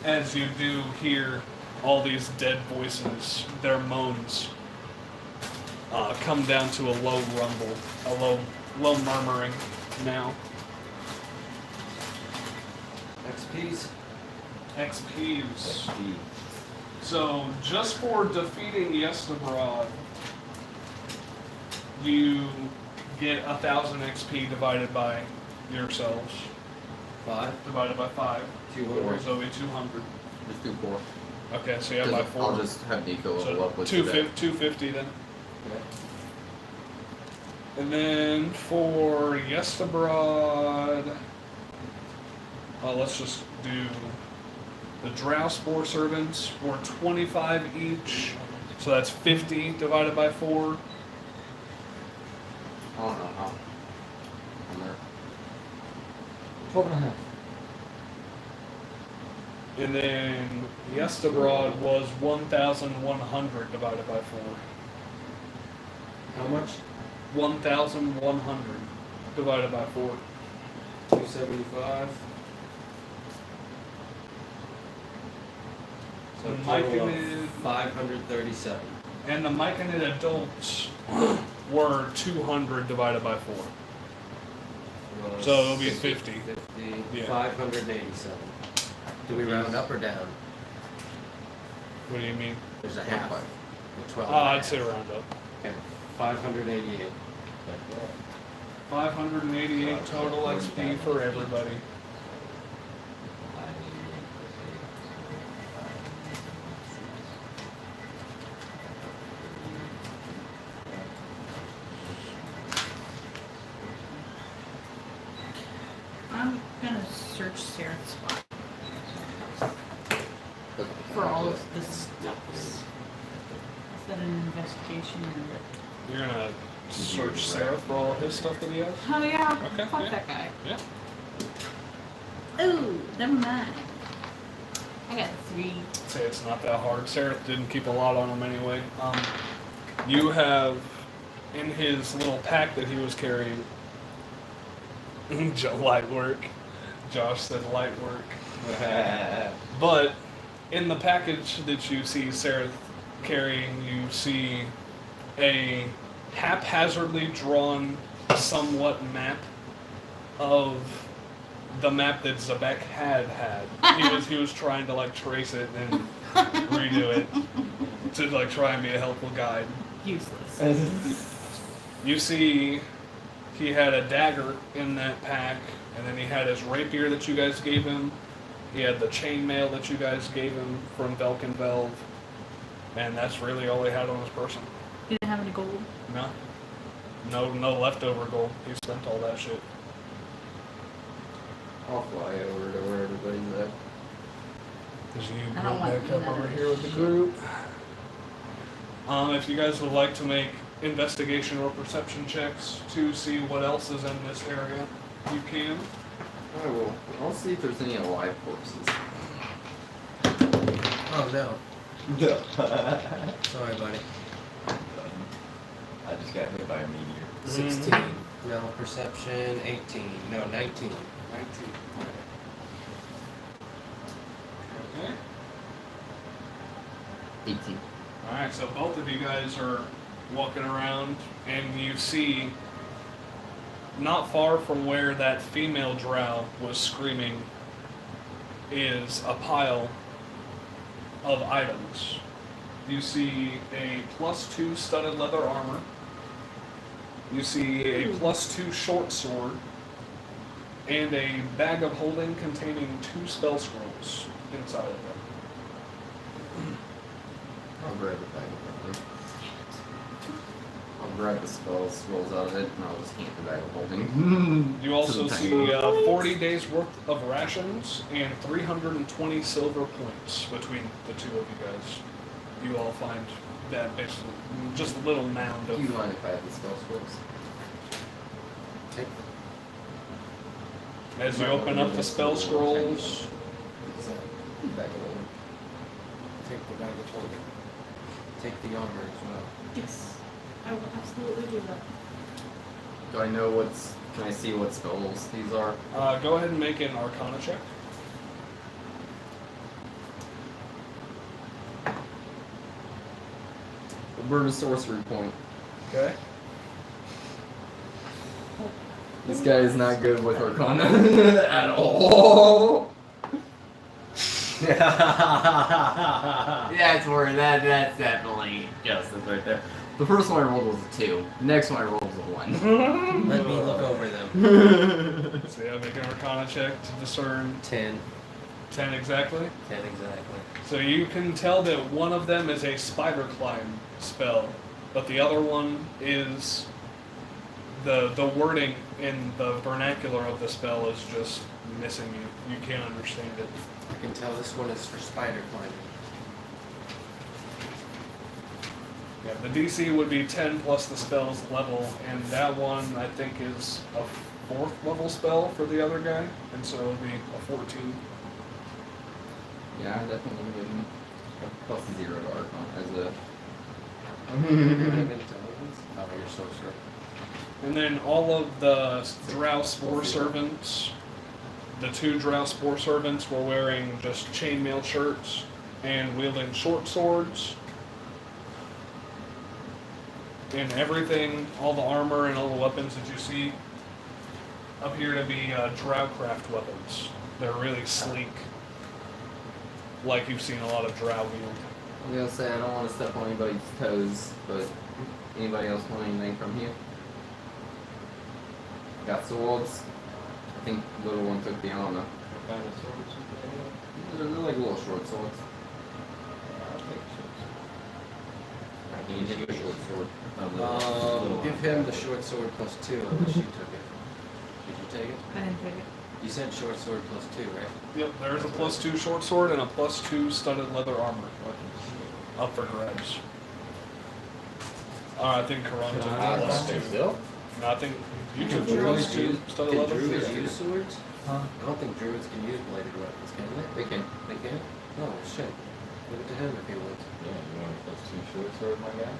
As you do hear all these dead voices, their moans, come down to a low rumble, a low murmuring now. XPs. XPs. XP. So, just for defeating Yestabrod, you get 1,000 XP divided by yourselves. 5. Divided by 5. 200. So it'll be 200. Just do 4. Okay, so yeah, by 4. I'll just have Nico level up with 250 then. Okay. And then for Yestabrod, let's just do the Drow Spore Servants for 25 each. So that's 50 divided by 4. I don't know how. I'm there. 12 and a half. And then Yestabrod was 1,100 divided by 4. How much? 1,100 divided by 4. 275. So The total of Myconid 537. and the Myconid adults were 200 divided by 4. Was So it'll be 50. 50. Yeah. 587. Do we round up or down? What do you mean? There's a half. 12. I'd say round up. Okay. 588. 588 total XP for everybody. I'm gonna search Sarah's spot for all of the stuffs. Is that an investigation or? You're gonna search Sarah for all of his stuff that he has? Oh yeah, Okay, fuck yeah. that guy. Yeah. Ooh, never mind. I got 3. I'd say it's not that hard. Sarah didn't keep a lot on him anyway. You have in his little pack that he was carrying, Light work. Josh said light work. But in the package that you see Sarah carrying, you see a haphazardly drawn, somewhat map of the map that Zebek had. He was trying to like trace it and redo it to like try and be a helpful guide. Useless. You see, he had a dagger in that pack, and then he had his rapier that you guys gave him. He had the chainmail that you guys gave him from Velk and Velv, and that's really all he had on his person. He didn't have any gold. No leftover gold. He spent all that shit. I'll fly over to where everybody's at. As you I go don't want back up that. over here with the group. If you guys would like to make investigation or perception checks to see what else is in this area, you can. I will. I'll see if there's any alive corpses. Oh no. Sorry, buddy. I just got hit by a meteor. 16. No, perception 18. No, 19. 19. Okay. 18. Alright, so both of you guys are walking around and you see not far from where that female drow was screaming is a pile of items. You see a +2 studded leather armor. You see a +2 short sword. And a bag of holding containing 2 spell scrolls inside of it. I'll grab the bag of holding. I'll grab the spells, rolls out of it, and I'll just hand the bag of holding. You also To the see tiny 40 days worth of rations and 320 silver points between the two of you guys. You all find that basically just a little mound Do of. you mind if I have the spell scrolls? Take, As you open up the spell scrolls, Bag of holding. take the bag of holding. Take the armor as well. Yes. I will absolutely do that. Do I know what's... Can I see what spells these are? go ahead and make an Arcana check. Burn a sorcery point. Okay. This guy is not good with Arcana at all. That's where that's definitely justice right there. The first one I rolled was a 2. The next one I rolled was a 1. Let me look over them. So yeah, make an Arcana check to discern 10. 10 exactly. 10 exactly. So you can tell that one of them is a spider climb spell, but the other one is the wording in the vernacular of the spell is just missing you. You can't understand it. I can tell this one is for spider climbing. Yeah, the DC would be 10 plus the spell's level, and that one I think is a 4th level spell for the other guy, and so it would be a 14. Yeah, I definitely give him a +0 to Arcana as a... Intelligence? Oh, you're so sure. And then all of the drow spore servants, the 2 drow spore servants were wearing just chainmail shirts and wielding short swords. And everything, all the armor and all the weapons that you see appear to be drowcraft weapons. They're really sleek, like you've seen a lot of drow wield. I was gonna say, I don't want to step on anybody's toes, but anybody else want anything from you? Got swords? I think the little one took the armor. What kind of swords? They're like little short swords. I'll take swords. You can take a short sword. Give him the short sword +2 unless you took it. Did you take it? I didn't take it. You said short sword +2, right? Yep, there's a +2 short sword and a +2 studded leather armor up for grabs. I think Karan took the +2. Still? No, I think you took the Druids +2 use- studded Can leather. druids use swords? Huh? I don't think druids can use bladed weapons, can they? They can. They can? Oh, shit. Give it to him if he wants. Yeah, you want a +2 short sword, my guy?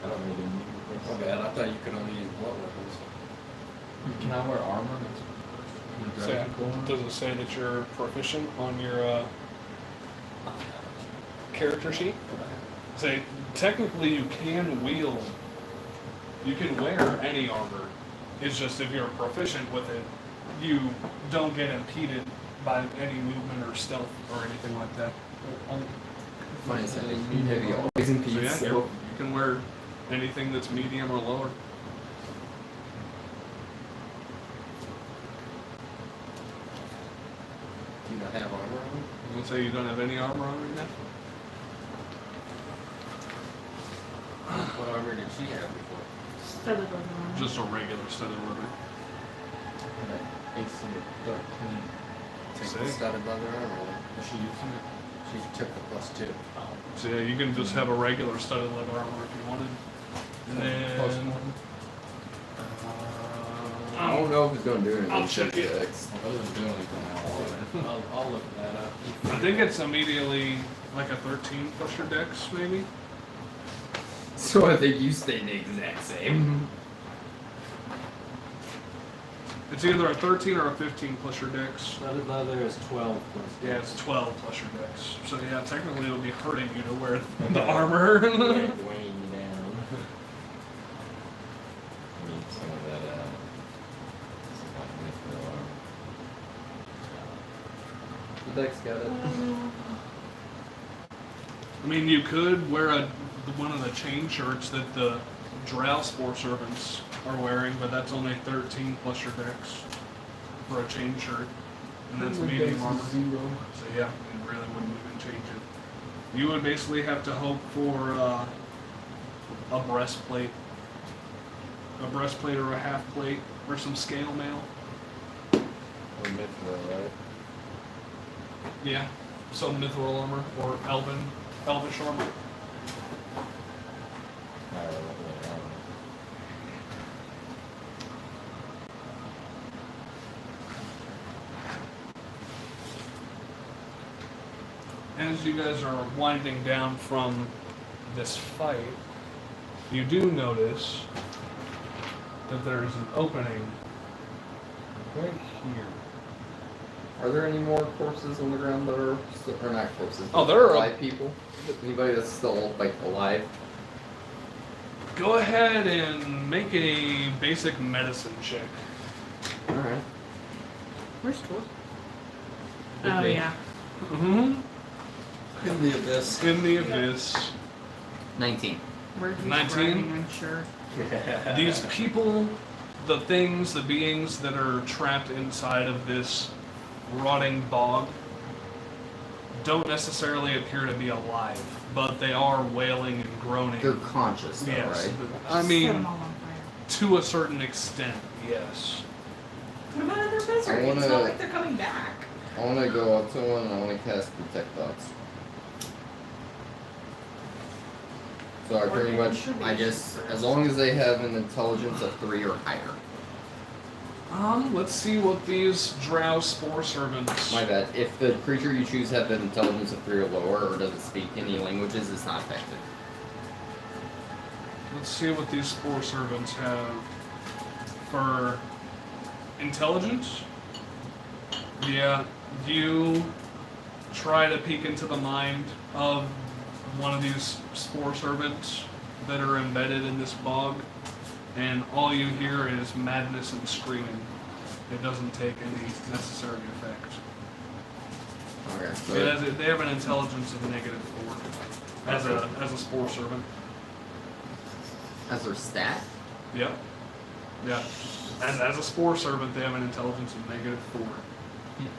I don't need a My bad, I thought you could only use blunt weapons. Can I wear armor? That's Say, does it say that you're proficient on your character sheet? Say, technically you can wield, you can wear any armor. It's just if you're proficient with it, you don't get impeded by any movement or stealth or anything like that. Funny something. You heavy always in So peace. yeah, you can wear anything that's medium or lower. Do you not have armor on? You would say you don't have any armor on right now? What armor did she have before? Studded leather armor. Just a regular studded leather. AC 13. Take Sick. the studded leather armor. Is she using it? She took the +2. So yeah, you can just have a regular studded leather armor if you wanted. And Plus then one. I don't know if it's gonna do anything. I'll check it. Six. Well, it doesn't do anything. I'll look that up. I think it's immediately like a 13 plus your dex, maybe. So I think you stayed the exact same. It's either a 13 or a 15 plus your dex. Studded leather is 12 plus. Yeah, it's 12 plus your dex. So yeah, technically it'll be hurting you to wear the armor. Weighing you down. Need some of that, The deck's got it. I mean, you could wear one of the chain shirts that the Drow Spore Servants are wearing, but that's only 13 plus your dex for a chain shirt. And that's medium armor. So yeah, you really wouldn't even change it. You would basically have to hope for a breastplate. A breastplate or a half plate or some scale mail. or mithril, right? Yeah, some mithril armor or elvish armor. As you guys are winding down from this fight, you do notice that there's an opening right here. Are there any more corpses on the ground that are still, or not corpses? Oh, there are- alive people. Anybody that's still like alive? Go ahead and make a basic medicine check. All right. Where's Tor? With Oh, me. yeah. Mm-hmm. In the abyss. In the abyss. 19. Where's he 19? riding, I'm sure. These people, the things, the beings that are trapped inside of this rotting bog don't necessarily appear to be alive, but they are wailing and groaning. They're conscious, though, Yes. right? I Set 'em mean, all on fire. to a certain extent, yes. Put them out of their misery. I It's wanna- not like they're coming back. I want to go up to one and I want to cast Detect Thoughts. So I pretty much, I guess, as long as they have an intelligence of 3 or higher. Let's see what these drow spore servants. My bad. If the creature you choose have an intelligence of 3 or lower or doesn't speak any languages, it's not affected. Let's see what these spore servants have for intelligence. Yeah, you try to peek into the mind of one of these spore servants that are embedded in this bog, and all you hear is madness and screaming. It doesn't take any necessary effect. Okay. So They have an intelligence of -4 as a spore servant. as their stat? Yep. Yeah. And as a spore servant, they have an intelligence of -4.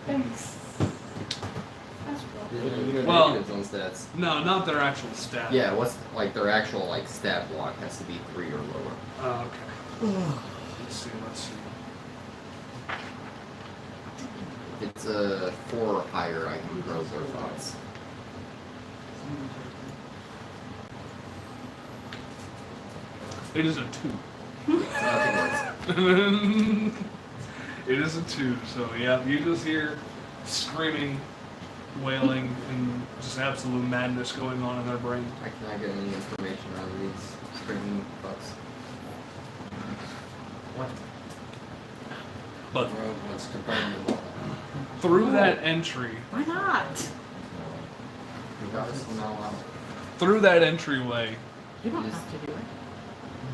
Thanks. That's cool. You know, Well- negatives on stats. No, not their actual stat. Yeah, what's like their actual like stat block has to be 3 or lower. Oh, okay. Let's see. If it's a 4 or higher, I can grow their thoughts. It is a 2. Nothing worse. It is a 2, so yeah, you just hear screaming, wailing, and just absolute madness going on in their brain. I cannot get any information out of these screaming fucks. What? But Rogue wants to burn them all. through that entry, Why not? Regardless, I'm not allowed. through that entryway, You don't have to do it.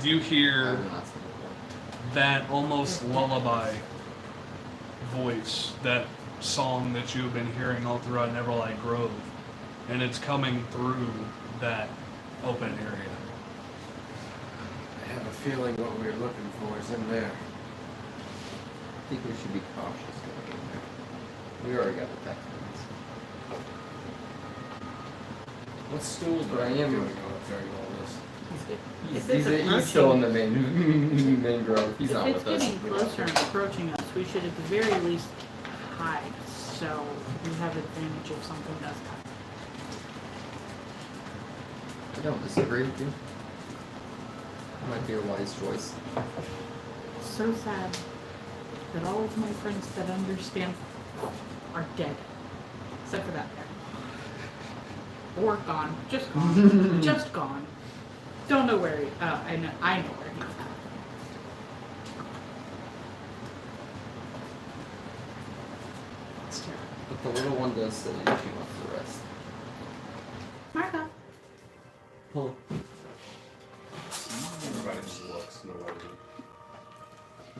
do you hear I'm not saying that almost lullaby voice, that song that you've been hearing all throughout Neverlight Grove, and it's coming through that open area. I have a feeling what we were looking for is in there. I think we should be cautious going in there. We already got the text ones. What stools But I are you am- doing up during all this? He's still in the main grove. He's If not it's with us. getting closer and approaching us, we should at the very least hide, so we have advantage if something does happen. I don't disagree with you. Might be a wise choice. It's so sad that all of my friends that understand are dead, except for that guy. Or gone, just gone, just gone. Don't know where he. I know where he's at. It's terrible. But the little one does say she wants to rest. Martha. Everybody just looks. Nobody.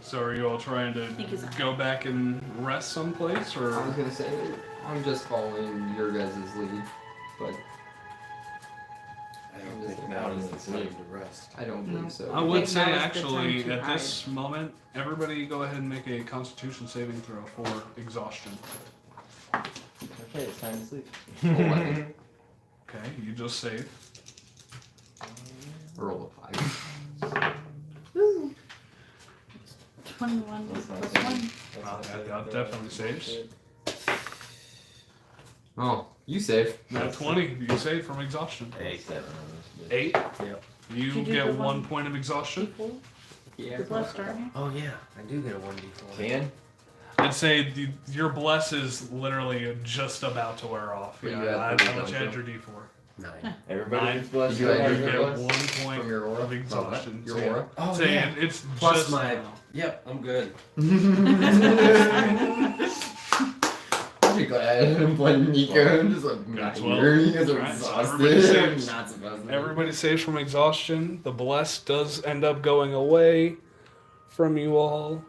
So are you all trying to Because go back and rest someplace, or? I was gonna say, I'm just following your guys' lead, but I don't think now is the time to rest. I don't No. believe so. I would Now say is the actually time to at this moment, everybody go ahead and make a Constitution saving throw for exhaustion. Okay, it's time to sleep. 11. Okay, you just save. Roll a 5. Ooh. 21 That's not plus 1. saving. That definitely saves. Oh, you save. Not 20, you save from exhaustion. 7. 8, Yep. you Did you get do 1 one? point of exhaustion. D4? Yeah. You're blessed, aren't you? Oh yeah, I do get a 1d4. Can? I'd say your bless is literally just about to wear off. But Yeah, you had I'd three, let you don't add you? your D4. 9. Everybody Nine. is blessed. You had You your get bless 1 point from your aura? of exhaustion. Your So, yeah, aura? Oh saying yeah. it's Plus just my. now. Yep, I'm good. I'd be glad I'm playing Nico. I'm just like, not Well, here. You guys are alright, so exhausted. everybody I'm saves. not supposed to. Everybody saves from exhaustion. The bless does end up going away from you all.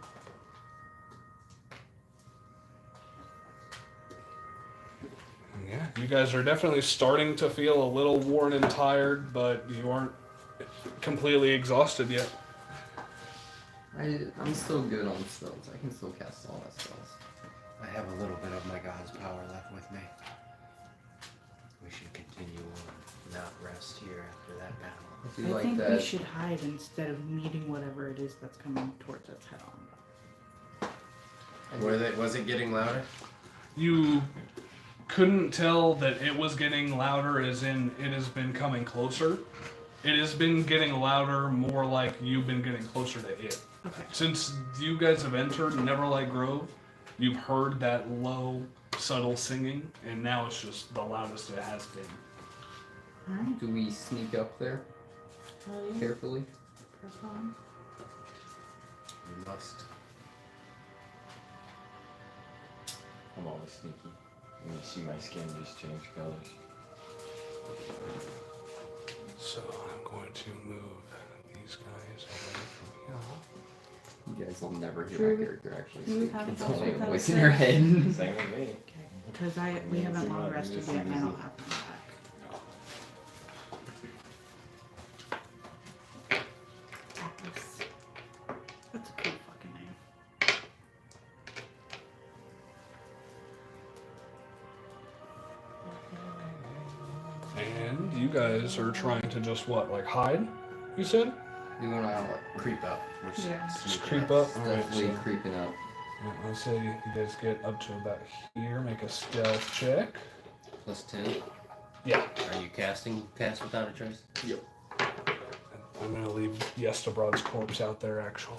Yeah, you guys are definitely starting to feel a little worn and tired, but you aren't completely exhausted yet. I'm still good on spells. I can still cast all my spells. I have a little bit of my God's power left with me. We should continue on, not rest here after that battle. I do I like think that. we should hide instead of meeting whatever it is that's coming towards us head on. Was it getting louder? You couldn't tell that it was getting louder, as in it has been coming closer. It has been getting louder, more like you've been getting closer to it. Okay. Since you guys have entered Neverlight Grove, you've heard that low, subtle singing, and now it's just the loudest it has been. Alright. Do we sneak up there Hell yeah. carefully? Press on. We must. I'm always sneaky. And you see my skin just change colors. So I'm going to move these guys away from here. You guys will never hear Drew, my character actually you speak. have It's a only a without voice a in your trace? head. Same with me. Okay. Because we haven't long rested yet and I don't have them back. Atlas. That's a cool fucking name. And you guys are trying to just what, like hide? You said? You wanna like, Creep up. We're s- Yeah. Just sneaking creep up. up. Alright, definitely so creeping up. let's say you guys get up to about here. Make a stealth check. Plus 10. Yeah. Are you cast without a trace? I'm gonna leave Yestabrod's corpse out there actually.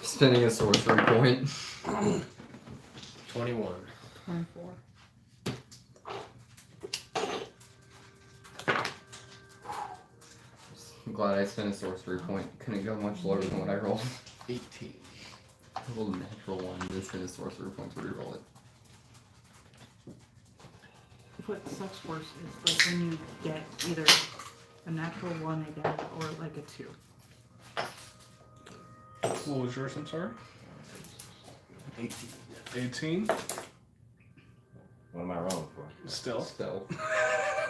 Spending a sorcery point. 21. 24. I'm glad I spent a sorcery point. Couldn't go much lower than what I rolled. 18. rolled a natural one. This thing is sorcerer point to reroll it. What sucks worse is like when you get either a natural 1 again or like a 2. What was yours, I'm sorry? 18. 18? What am I rolling for? Still. Stealth.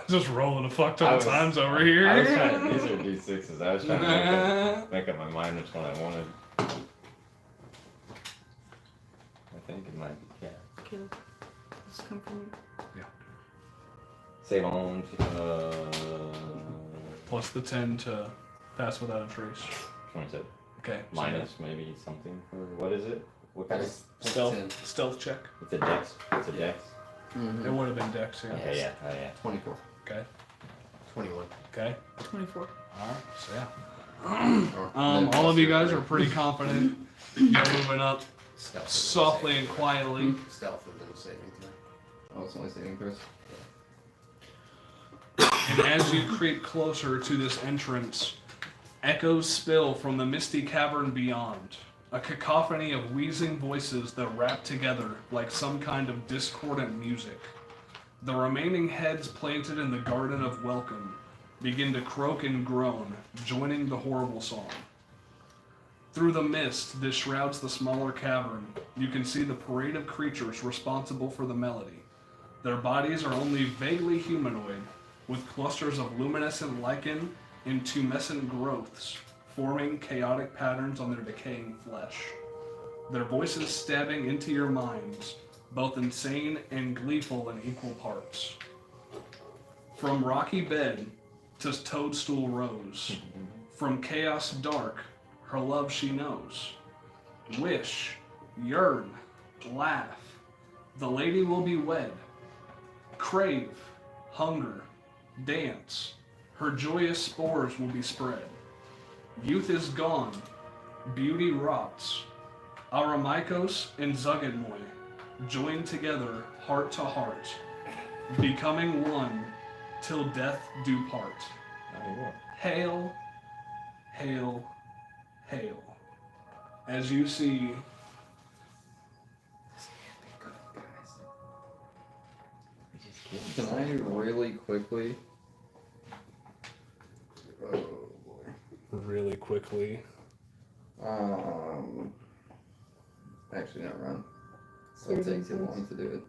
Just rolling a fuck ton I of was- times over here. I was trying. These are D6s. I was trying to make up my mind which one I wanted. I think it might be cat. Caleb, this come from you. Save on. Plus the 10 to pass without a trace. 27. Okay. so Minus maybe something. Or what is it? What kind of? That's Stealth, 10. stealth check. It's a dex. It's a dex. Mhm. It would have been dex, yeah. Okay, yeah. Oh, yeah. 24. Okay. 21. Okay. 24. Alright, so yeah. Or All plus of you your guys three. are pretty confident. You're moving up Stealth. softly and quietly. Stealth and then saving throw. Oh, it's only saving throws. And as you creep closer to this entrance, echoes spill from the misty cavern beyond. A cacophony of wheezing voices that rap together like some kind of discordant music. The remaining heads planted in the Garden of Welcome begin to croak and groan, joining the horrible song. Through the mist that shrouds the smaller cavern, you can see the parade of creatures responsible for the melody. Their bodies are only vaguely humanoid, with clusters of luminescent lichen and tumescent growths forming chaotic patterns on their decaying flesh. Their voices stabbing into your minds, both insane and gleeful in equal parts. From rocky bed to toadstool rose, from chaos dark, her love she knows. Wish, yearn, laugh, the lady will be wed. Crave, hunger, dance, her joyous spores will be spread. Youth is gone, beauty rots. Aramikos and Zuggedmoy join together heart to heart, becoming one till death do part. Hail, hail, hail. As you see Can I really quickly? Oh boy. really quickly. Actually, not run. So it'll take too long to do it.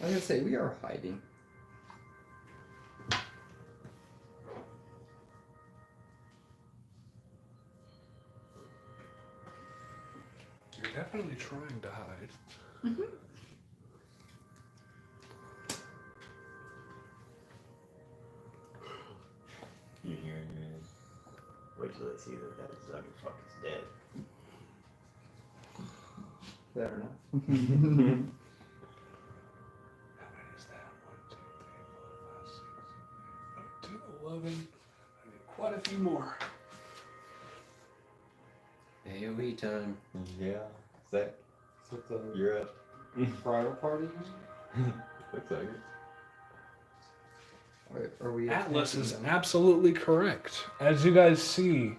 I was gonna say we are hiding. You're definitely trying to hide. You hear it? Wait till they see that Zuggy fuck is dead. Better not. How many is that? 1, 2, 3, 4, 5, 6, 7, 8, 9, 10, 11. I need quite a few more. AoE time. Yeah. Zach, you're up. Bridal party? Looks like it. Wait, are we? Atlas attacking is them? absolutely correct. As you guys see,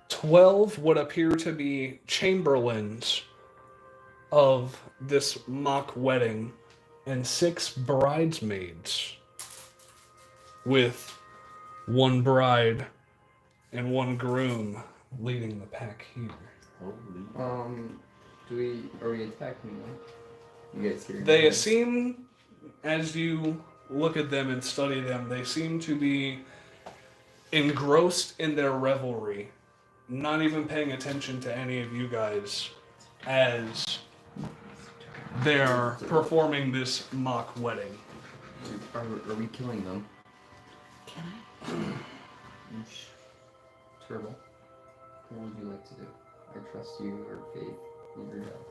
12 what appear to be chamberlains of this mock wedding and 6 bridesmaids, with 1 bride and 1 groom leading the pack here. Holy. Are we attacking them? You guys hear? They seem, as you look at them and study them, they seem to be engrossed in their revelry, not even paying attention to any of you guys as they're performing this mock wedding. Are we killing them? Can I? Turtle. What would you like to do? I trust you or faith in your job.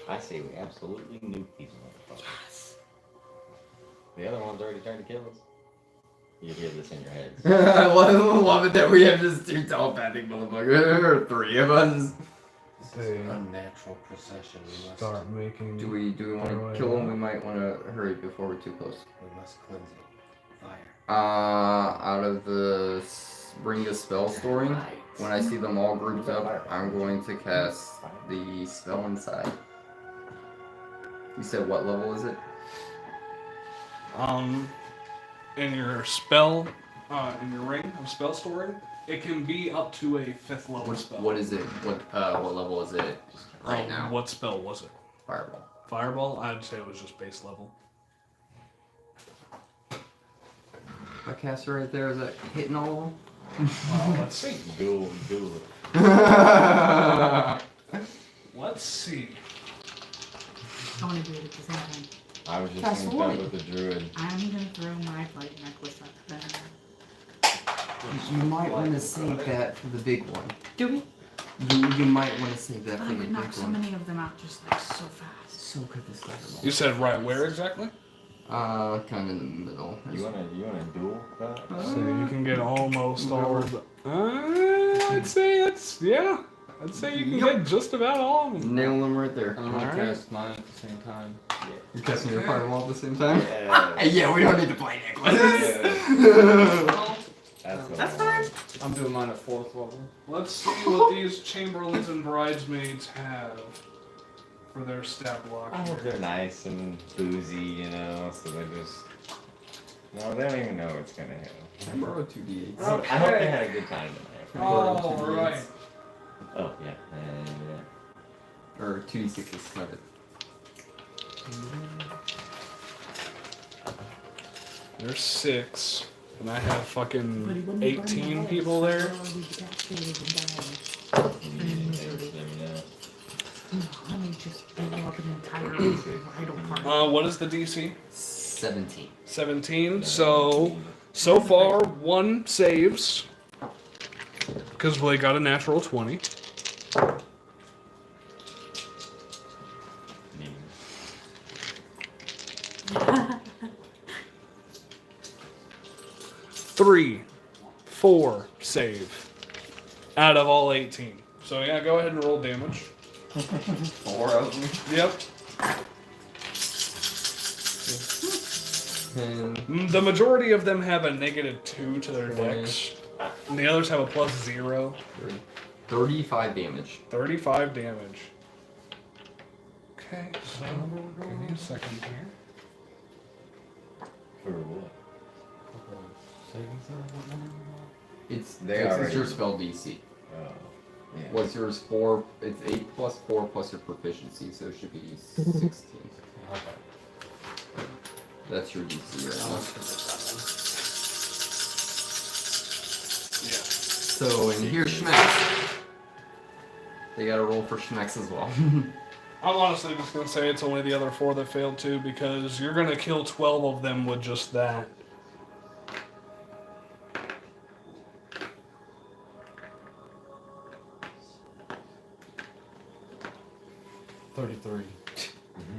I say we absolutely nuke these motherfuckers. The other one's already trying to kill us. You hear this in your heads. I love it that we have just 2 telepathic motherfuckers, or 3 of us. they Unnatural procession. We must, start making. Do we want to kill him? We might want to hurry before we're too close. we must cleanse it. Fire. Out of the bring the spell storing, when I see them all grouped up, I'm going to cast the spell inside. You said what level is it? In your spell, in your ring of spell storing, it can be up to a 5th level spell. What is it? What level is it right now? What spell was it? Fireball. Fireball? I'd say it was just base level. My caster right there, is that hitting all Let's see. Do it. of them? Let's see. I want to do it at the same time. I was just Fast thinking forward. that with the druid. I'm gonna throw my light necklace at them. You might want to save that for the big one. Do we? You might want to save that But for I the could big knock so one. many of them out just like so fast. So good this fireball. You said right where exactly? Kind of in the middle. You wanna duel that? So you can get almost all of the. I'd say it's yeah. I'd say you can get just about all of them. Nail them right there. I'm gonna Alright. cast mine at the same time. You're casting your fireball at the same time? Yeah. Yeah, we don't need to play necklaces. That's fine. I'm doing mine at 4th level. Let's see what these chamberlains and bridesmaids have for their stat block. I hope they're nice and boozy, you know, so they just. No, they don't even know what's gonna happen. I borrowed 2d8s. I hope they had a good time tonight. All right. Oh, yeah. Or 2d6s, not it. There's 6, and I have fucking But he wouldn't burn 18 the people lights, there. so they'll be decapitated and dying. Let me just blow up an entire bridal party. What is the DC? 17. 17. So far, 1 saves because they got a natural 20. Three, 4 save out of all 18. So yeah, go ahead and roll damage. 4 of them. Yep. 10. The majority of them have a -2 to their 20. dex, and the others have a +0. 35 damage. 35 damage. Okay, so give me a second here. For what? It's They your already- spell DC. Oh. Yeah. What's yours? 4. It's 8 plus 4 plus your proficiency, so it should be 16. That's your DC right now. Yeah. So, and here's Schmecks. They gotta roll for Schmecks as well. I'm honestly just gonna say it's only the other 4 that failed too, because you're gonna kill 12 of them with just that.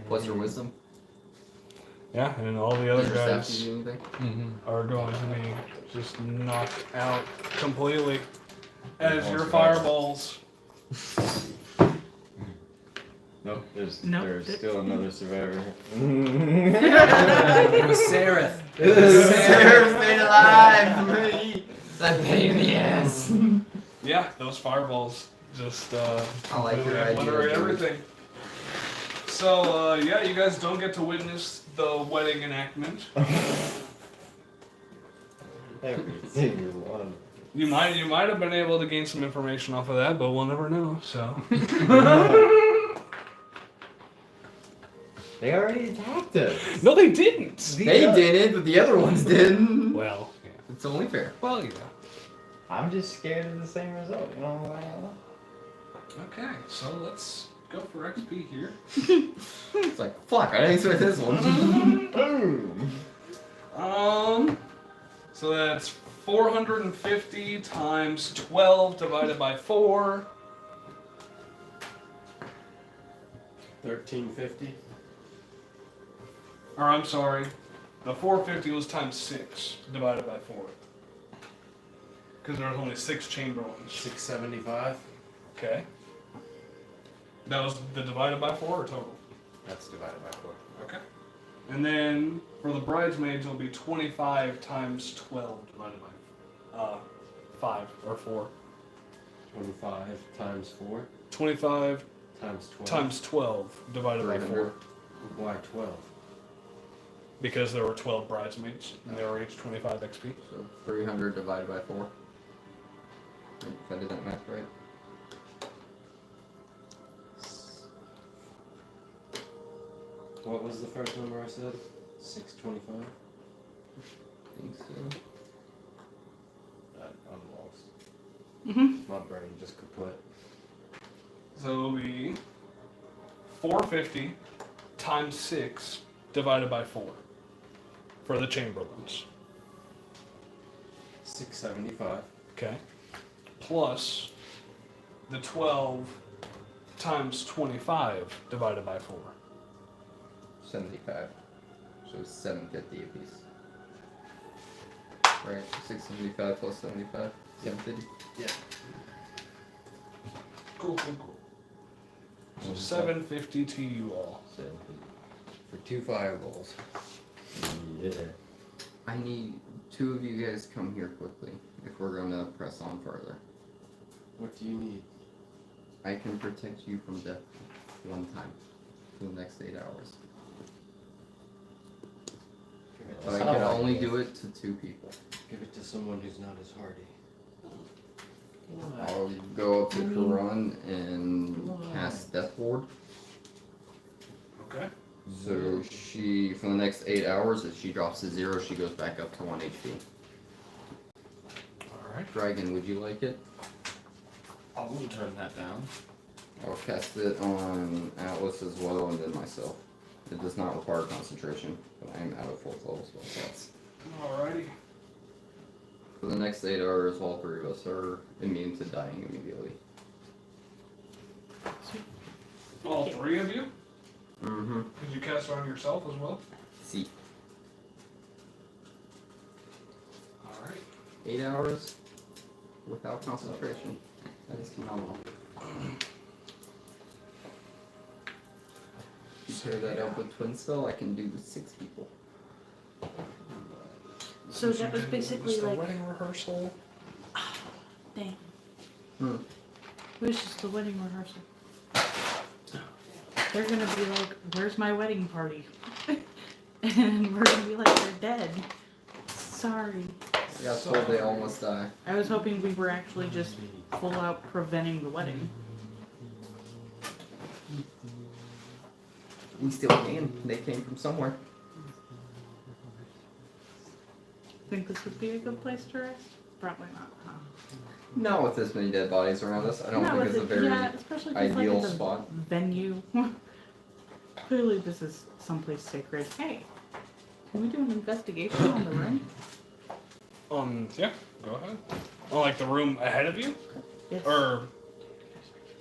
What's your wisdom? Yeah, and all the other Does your staff guys do anything? are going to be just knocked out completely. As your Also- fireballs. Nope, there's Nope. still another survivor. It was Seraph. Sarah stayed alive! That pain in the ass! Yeah, those fireballs just I like your idea, obliterate George. everything. So yeah, you guys don't get to witness the wedding enactment. Every single one. You might have been able to gain some information off of that, but we'll never know. So They already attacked us. no, they didn't. They didn't, but the other ones didn't. Well, yeah. It's only fair. Well, yeah. I'm just scared of the same result. You know what I mean? Okay, so let's go for XP here. It's like, fuck, I didn't expect this one. Boom. So that's 450 times 12 divided by 4. 1350. Or I'm sorry, the 450 was times 6 divided by 4. Because there was only 6 chamberlains. 675. Okay. That was the divided by 4 or total? That's divided by 4. Okay. And then for the bridesmaids, it'll be 25 times 12 divided by 5 or 4. 25 times 4 25 times 12. times 12 divided by 4. 300. Why 12? Because there were 12 bridesmaids and they were each 25 XP. So 300 divided by 4. If I did that math right. What was the first number I said? 625? I think so. I'm lost. Mm-hmm. My brain just kaput. So it'll be 450 times 6 divided by 4 for the Chamberlains. 675. Okay. Plus the 12 times 25 divided by 4. 75. So 750 apiece. Right, 675 plus 75. 750. Yeah. Cool. So 750 to you all. 750. For 2 fireballs. Yeah. I need 2 of you guys come here quickly if we're gonna press on further. What do you need? I can protect you from death one time for the next 8 hours. Give it, But to, I can only do it to 2 people. give it to someone who's not as hardy. I'll go up to Karan and cast Death Ward. Okay. So she, for the next 8 hours, if she drops to 0, she goes back up to 1 HP. Alright. Dragon, would you like it? I'll turn that down. I'll cast it on Atlas as well, and then myself. It does not require concentration, but I am out of 4th level spell slots. Alrighty. For the next 8 hours, all 3 of us are immune to dying immediately. All 3 of you? Mm-hmm. Did you cast it on yourself as well? See. Alright. 8 hours without concentration. That is phenomenal. You pair that up with Twin Spell, I can do with 6 people. So that was basically Just a like, wedding rehearsal. dang. Hmm. It was just a wedding rehearsal. They're gonna be like, where's my wedding party? And we're gonna be like, they're dead. Sorry. I got told they almost die. I was hoping we were actually just full out preventing the wedding. We still can. They came from somewhere. Think this would be a good place to rest? Probably not, huh? Not with this many dead bodies around us. I don't Not think with it's a it- very yeah, especially 'cause, ideal like, it's a spot. venue. Clearly this is someplace sacred. Hey, can we do an investigation on the room? Yeah, go ahead. Oh, like the room ahead of you? Yes. Or,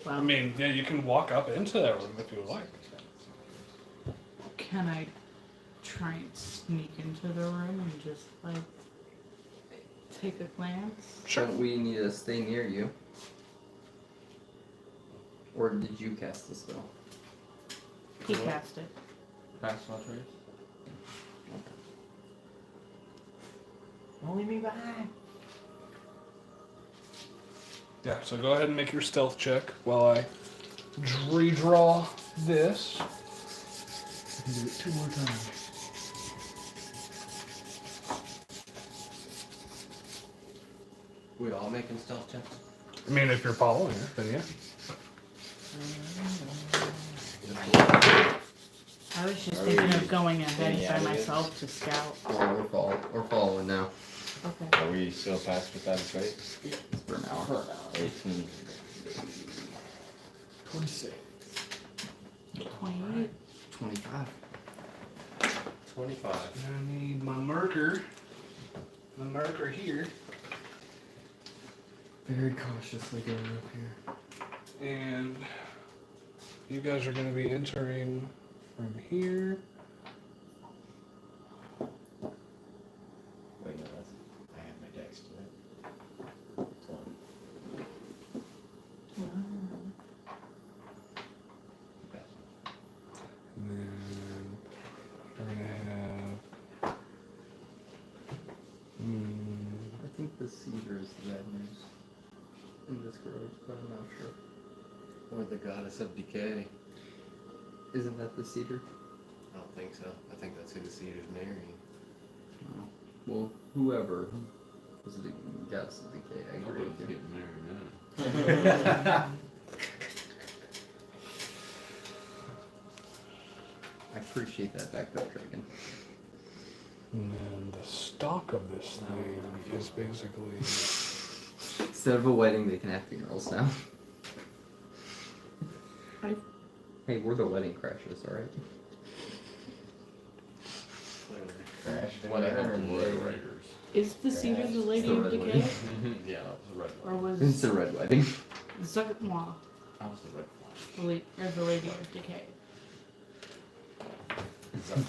Well, I mean, yeah, you can walk up into that room if you would like. can I try and sneak into the room and just, like, take a glance? Don't we need to stay near you? Or did you cast the spell? He cast it. Pass my trace. Only me behind. Yeah, so go ahead and make your stealth check while I redraw this. I can do it 2 more times. We all making stealth checks? I mean, if you're following it, then yeah. I was just thinking of going ahead Yeah, by we did. myself to scout. Or we're following now. Okay. Are we still past without a trace? For now. 18. 26. 28. 25. 25. I need my marker. My marker here. Very cautiously going up here. And you guys are going to be entering from here. Wait, no, that's. I have my dex to it. the cedar is the bad news in this grove, but I'm not sure. Or the goddess of decay. Isn't that the cedar? I don't think so. I think that's who the cedar's marrying. Oh. Well, whoever was the goddess of decay, I agree with you. Getting married now. I appreciate that backup, Dragon. And the stock of this thing is basically... Instead of a wedding, they can have funerals now. Hey, we're the wedding crashers, alright? Crashed in Whatever. there and Road they- Raiders. Is the cedar the lady the of red decay? Yeah, that was the red Or one. It's was a red wedding. Zugmwa That was the red one. the lady of decay?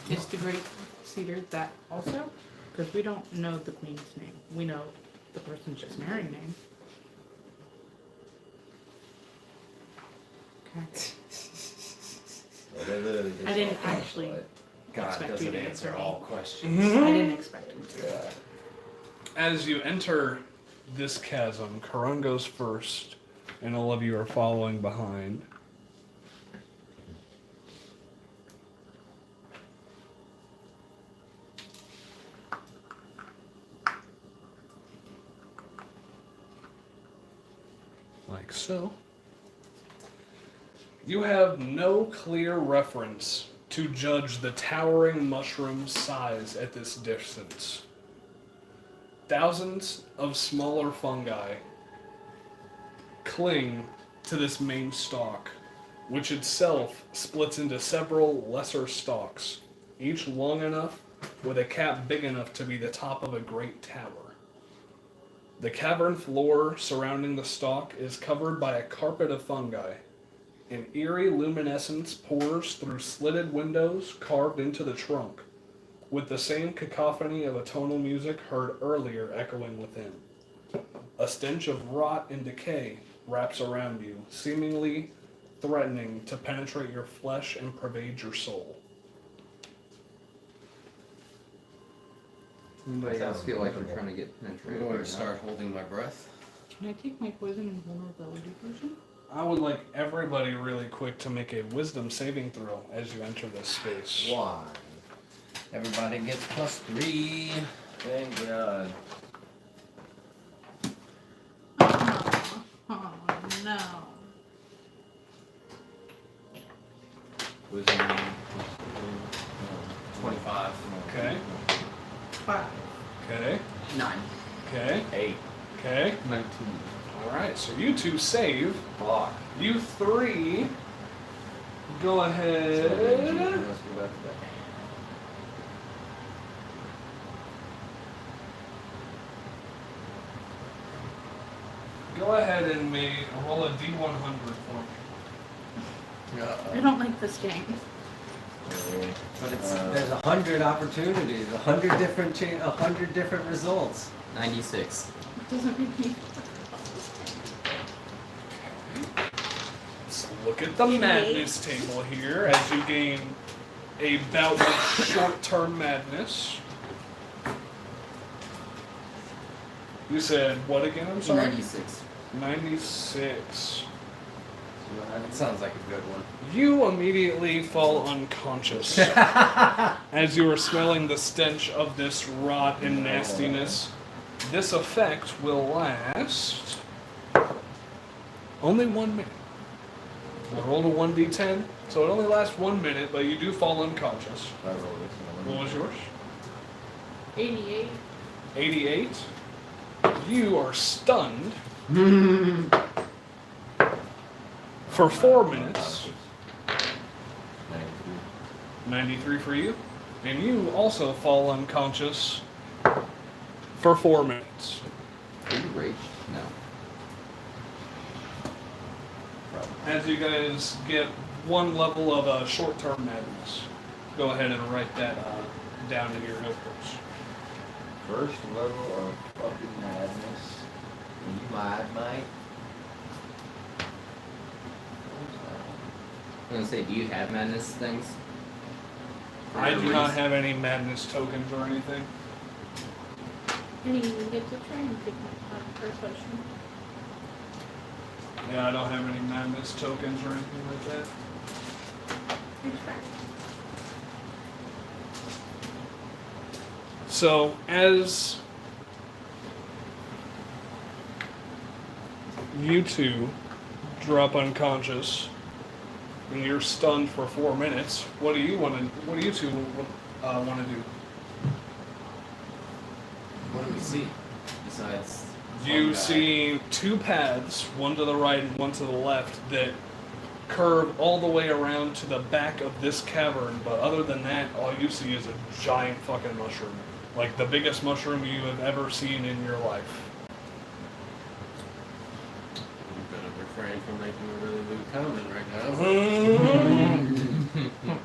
Is the great cedar that also? Because we don't know the queen's name. We know the person she's marrying name. Okay. I didn't actually God expect you doesn't to answer answer all me. questions. I didn't expect him to. Yeah. As you enter this chasm, Karun goes first, and all of you are following behind. Like so. You have no clear reference to judge the towering mushroom's size at this distance. Thousands of smaller fungi cling to this main stalk, which itself splits into several lesser stalks, each long enough with a cap big enough to be the top of a great tower. The cavern floor surrounding the stalk is covered by a carpet of fungi. An eerie luminescence pours through slitted windows carved into the trunk, with the same cacophony of atonal music heard earlier echoing within. A stench of rot and decay wraps around you, seemingly threatening to penetrate your flesh and pervade your soul. Anybody else feel like they're trying to get I'm penetrated? going right to now? start holding my breath. Can I take my poison and vulnerability potion? I would like everybody really quick to make a wisdom saving throw as you enter this space. One. Everybody gets +3. Thank God. Oh no. Was 25. Okay, 5. okay, 9. okay, 8. okay. 19. Alright, so you two save. Fuck. You three go ahead. Let's go back to that. Go ahead and roll a D100 for me. I don't like this game. But it's there's 100 opportunities, 100 different 100 different results. 96. It doesn't make me. Let's look at the madness table here as you gain a bout of short-term madness. You said what again? I'm sorry. 96. 96. It sounds like a good one. You immediately fall unconscious as you are smelling the stench of this rot and nastiness. This effect will last only 1 minute. I rolled a 1d10, so it only lasts 1 minute, but you do fall unconscious. I rolled this What was yours? 88. 88. You are stunned for 4 minutes. 93 for you. And you also fall unconscious for 4 minutes. Are you raged? No. As you guys get 1 level of short-term madness. Go ahead and write that down in your notebooks. First level of fucking madness. You mad, mate? I was gonna say, do you have madness things? I do not have any madness tokens or anything. And you get to try and pick my first potion. Yeah, I don't have any madness tokens or anything like that. So, as you two drop unconscious and you're stunned for 4 minutes, what do you want to? What do you two want to do? What do we see besides? You one guy? see two paths, one to the right and one to the left, that curve all the way around to the back of this cavern, but other than that, all you see is a giant fucking mushroom. Like the biggest mushroom you have ever seen in your life. I'm gonna refrain from making a really lewd comment right now.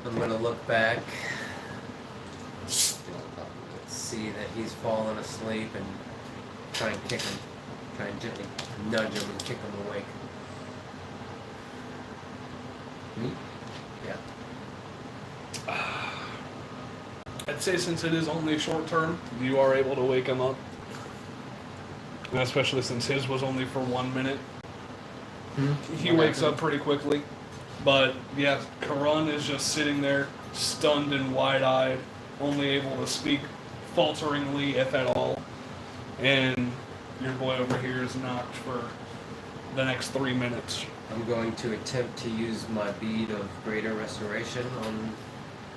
I'm gonna look back, see that he's fallen asleep, and try and kick him. Try and gently nudge him and kick him awake. Me? Yeah. I'd say since it is only short term, you are able to wake him up. And especially since his was only for 1 minute. He wakes up pretty quickly. But yeah, Karan is just sitting there, stunned and wide-eyed, only able to speak falteringly, if at all. And your boy over here is knocked for the next 3 minutes. I'm going to attempt to use my bead of greater restoration on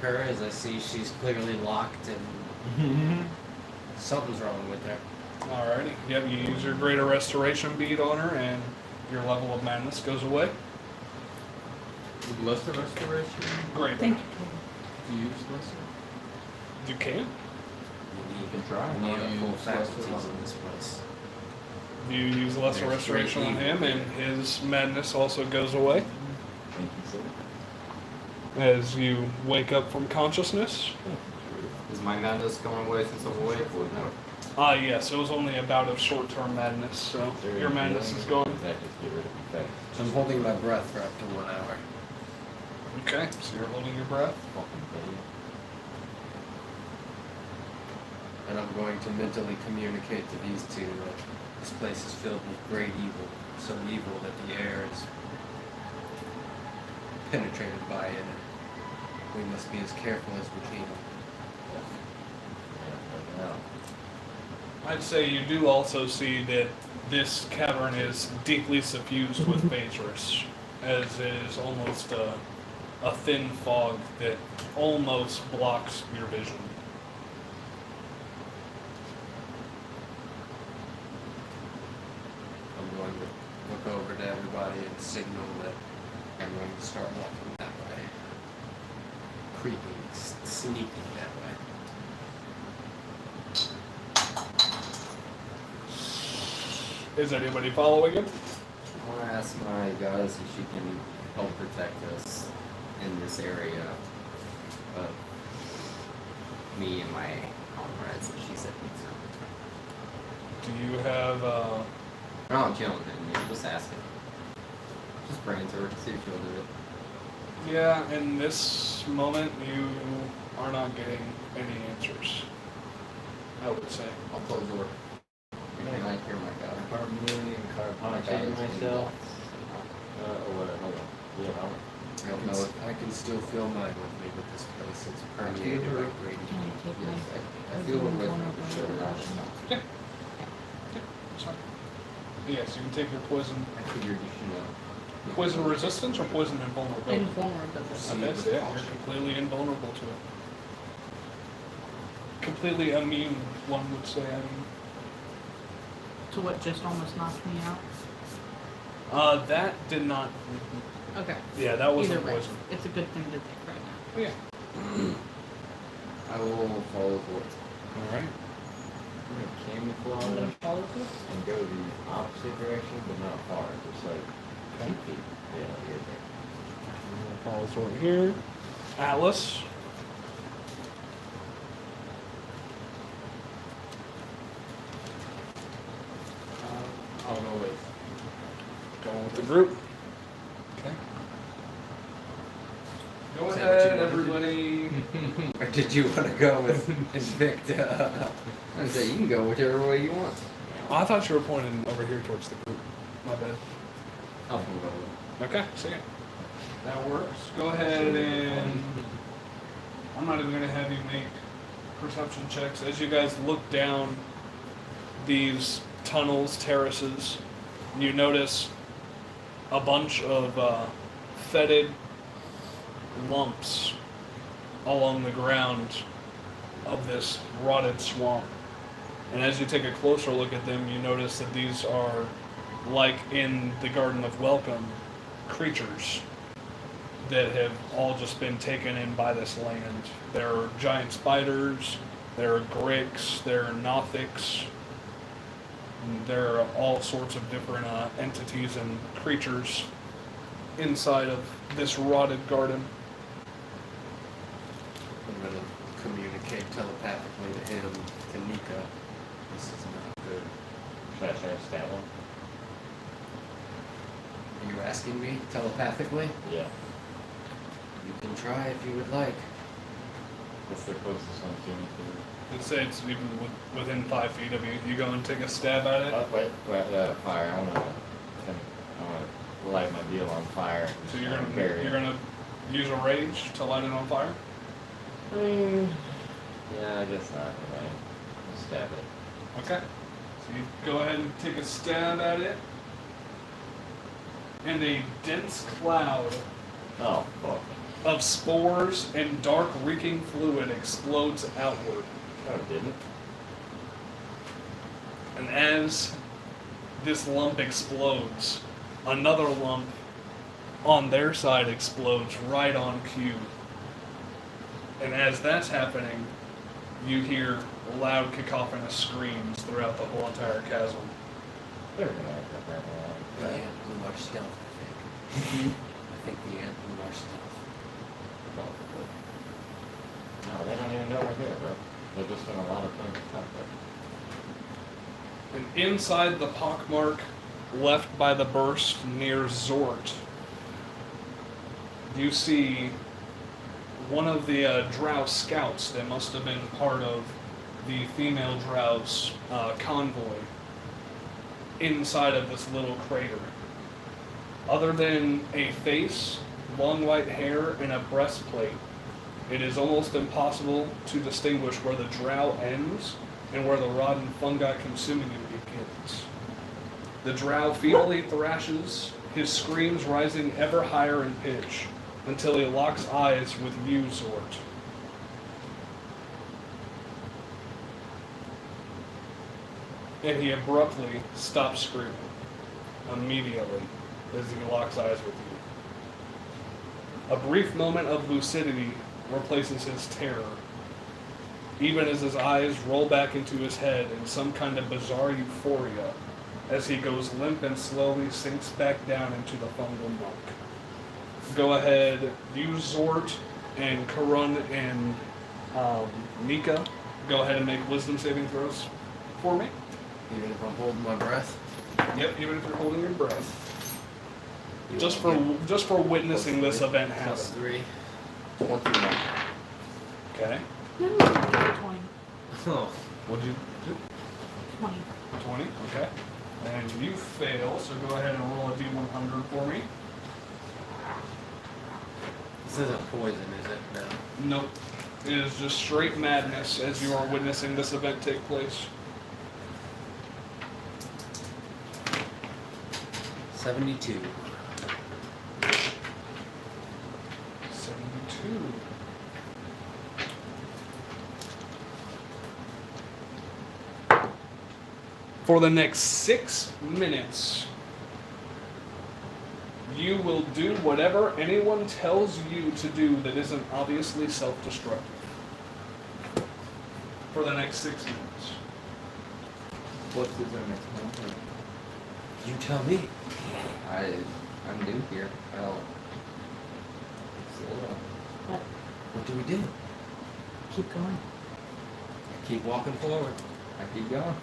her, as I see she's clearly locked and something's wrong with her. Alrighty. Yep, you use your greater restoration bead on her, and your level of madness goes away. Lesser restoration? Great. Thank you. Do you use lesser? You can. You can try. We need I'll a full use faculties lesser. in this place. You use lesser There's restoration great on him, and his madness also goes away Thank you, sir. as you wake up from consciousness. Is my madness going away since I'm awake or no? Yes, it was only a bout of short-term madness, so your madness is gone. That just get rid of effect. So I'm holding my breath for up to 1 hour. Okay, so you're holding your breath. Fucking baby. And I'm going to mentally communicate to these two that this place is filled with great evil. So evil that the air is penetrated by it. And we must be as careful as we can. Yeah, I'd say you do also see that this cavern is deeply suffused with Phaedrus, as it is almost a thin fog that almost blocks your vision. I'm going to look over to everybody and signal that I'm going to start walking that way. Creeping, sneaking that way. Is anybody following him? I want to ask my goddess if she can help protect us in this area of me and my comrades that she said needs to. Do you have, I'm chilling with him, just ask him. Just bring it to her, see if she'll do it. Yeah, in this moment, you are not getting any answers, I would say. I'll close the door. Good night, here, my god. Carbonating, carbonating myself. Or whatever. Hold on. Yeah, I don't know if I can still feel mine with me, but this place is permeated by great Can I evil. take yes, my I feel it with vulnerable sure. restoration? Sorry. Yes, you can take your poison. I figured you should know. Poison resistance or poison invulnerability? Invulnerability. Okay, so yeah, you're completely invulnerable to it. Completely immune, one would say. I mean, To what just almost knocked me out? that did not. Okay. Yeah, that wasn't Either way, poison. it's a good thing to take right now. Yeah. I will follow the voice. All right. I'm gonna camouflage I'm gonna follow this. and go the opposite direction, but not far. Just like 2 feet. Yeah, you're there. Falls over here. Atlas. I'll go with. Going with the group. Okay. Go Is that what you ahead, wanted to do? everybody. I did you want to go with Invicta? I say you can go whichever way you want. Oh, I thought you were pointing over here towards the group. My bad. I'll move over. Okay, see ya. That works. Go ahead and I'm not even gonna have you make perception checks as you guys look down these tunnels, terraces. You notice a bunch of fetid lumps along the ground of this rotted swamp. And as you take a closer look at them, you notice that these are, like in the Garden of Welcome, creatures that have all just been taken in by this land. There are giant spiders, there are gricks, there are nothics, and there are all sorts of different entities and creatures inside of this rotted garden. I'm gonna communicate telepathically to him, to Nika. This is not good. Should I try to stab him? Are you asking me telepathically? Yeah. You can try if you would like. What's the closest one to me? I'd say it's even within 5 feet of you. You go and take a stab at it. Wait, fire. I wanna light my deal on fire. So you're bury it. gonna use a rage to light it on fire. Yeah, I guess not. Right. Stab it. Okay. So you go ahead and take a stab at it, and a dense cloud Oh, fuck. of spores and dark reeking fluid explodes outward. No, it didn't. And as this lump explodes, another lump on their side explodes right on cue. And as that's happening, you hear loud cacophonous screams throughout the whole entire chasm. They're gonna act up right now. The ant blew our stealth, I think. I think the ant blew our stealth. No, they don't even know we're here, bro. They're just in a lot of things. And inside the pockmark left by the burst near Zort, you see one of the Drow scouts that must have been part of the female Drow's convoy inside of this little crater. Other than a face, long white hair, and a breastplate, it is almost impossible to distinguish where the Drow ends and where the rotten fungi consuming him begins. The Drow feebly thrashes, his screams rising ever higher in pitch, until he locks eyes with you, Zort. And he abruptly stops screaming, immediately, as he locks eyes with you. A brief moment of lucidity replaces his terror, even as his eyes roll back into his head in some kind of bizarre euphoria, as he goes limp and slowly sinks back down into the fungal muck. Go ahead, you, Zort, and Karun and Nika, go ahead and make wisdom saving throws for me. Even if I'm holding my breath? Yep, even if you're holding your breath. You Just wanna for witnessing this event get happen. +3. 21. Okay. No, 20. Oh. What'd you do? 20. 20. Okay. And you fail, so go ahead and roll a d100 for me. This isn't poison, is it? No. Nope. It is just straight madness as you are witnessing this event take place. 72. 72. For the next 6 minutes, you will do whatever anyone tells you to do that isn't obviously self-destructive. For the next 6 minutes. What's his next one? You tell me. I'm new here. I'll slow down. But What do we do? keep going. Keep walking forward. I keep going.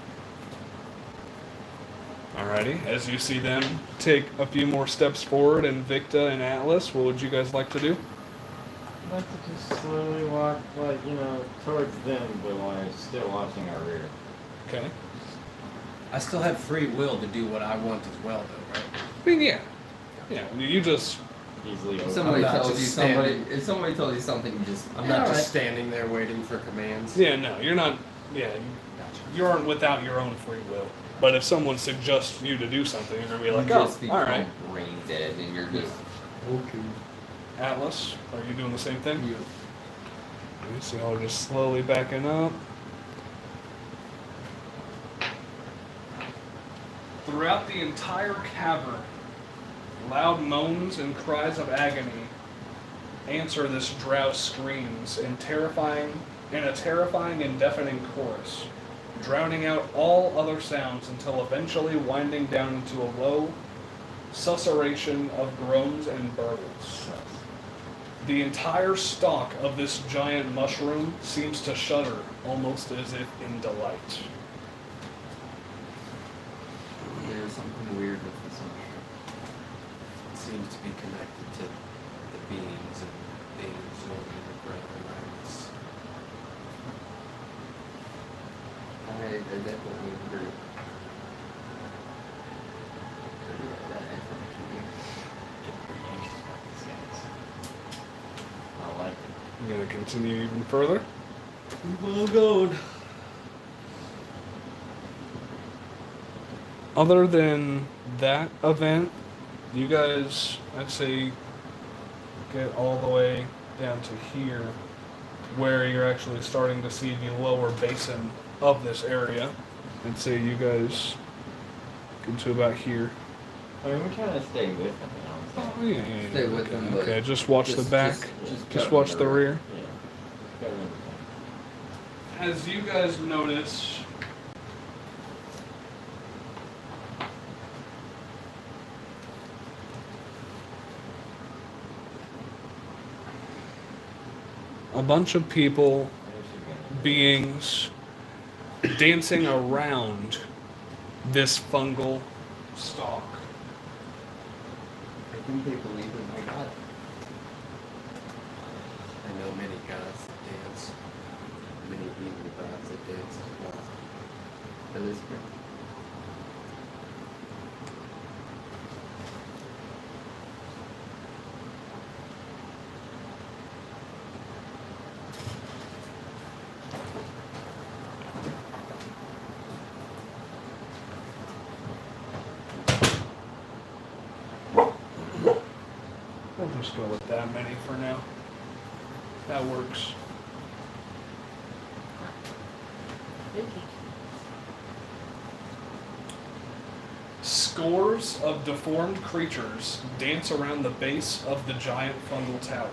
Alrighty, as you see them take a few more steps forward, and Victa and Atlas, what would you guys like to do? like to just slowly walk, like, towards them, but while still watching our rear. Okay. I still have free will to do what I want as well, though, right? I mean, yeah. Yeah, you just... Easily If over. somebody I'm not tells you just somebody, standing. if somebody tells you something, you just. I'm "Yeah, not just alright." standing there waiting for commands. Yeah, no, you're not... Yeah, Gotcha. you aren't without your own free will. But if someone suggests you to do something, you're going to be You like, just oh, become alright. brain dead, and you're just. Okay. Atlas, are you doing the same thing? Yeah. Okay, so y'all are just slowly backing up. Throughout the entire cavern, loud moans and cries of agony answer this drow's screams in a terrifying and deafening chorus, drowning out all other sounds until eventually winding down into a low susurration of groans and burbles. The entire stalk of this giant mushroom seems to shudder, almost as if in delight. There's something weird with this one. It seems to be connected to the beings and things over the ground around us. I definitely agree. I like it. I'm going to continue even further. Well, good. Other than that event, you guys, I'd say, get all the way down to here, where you're actually starting to see the lower basin of this area. I'd say you guys get to about here. I mean, we're trying to stay with them, Oh, yeah. Stay with them, but Okay, just watch the just- back. just Just cover watch the the rear. rear. Yeah. Just go with them. As you guys notice, a bunch of people, beings, dancing around this fungal stalk. I think they believe in my God. I know many gods that dance. Many evil gods that dance as well. That is great. We'll just go with that many for now. That works. Scores of deformed creatures dance around the base of the giant fungal tower.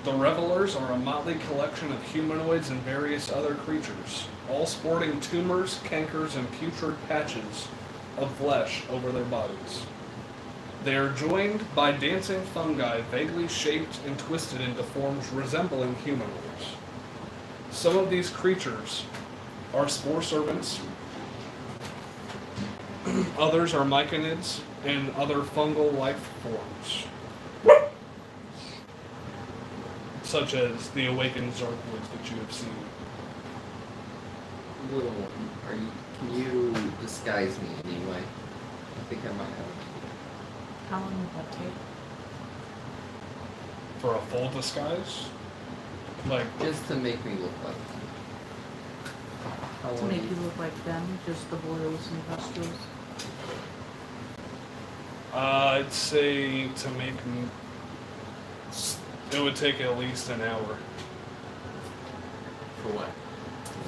The revelers are a motley collection of humanoids and various other creatures, all sporting tumors, cankers, and putrid patches of flesh over their bodies. They are joined by dancing fungi vaguely shaped and twisted into forms resembling humanoids. Some of these creatures are spore servants, others are myconids, and other fungal life forms, such as the awakened Zarkoids that you have seen. Little one, can you disguise me in any way? I think I might have. How long would that take? For a full disguise? Like, Just to make me look like them. How To long make do you look like them, just the boils and pustules? I'd say to make me, it would take at least an hour For what?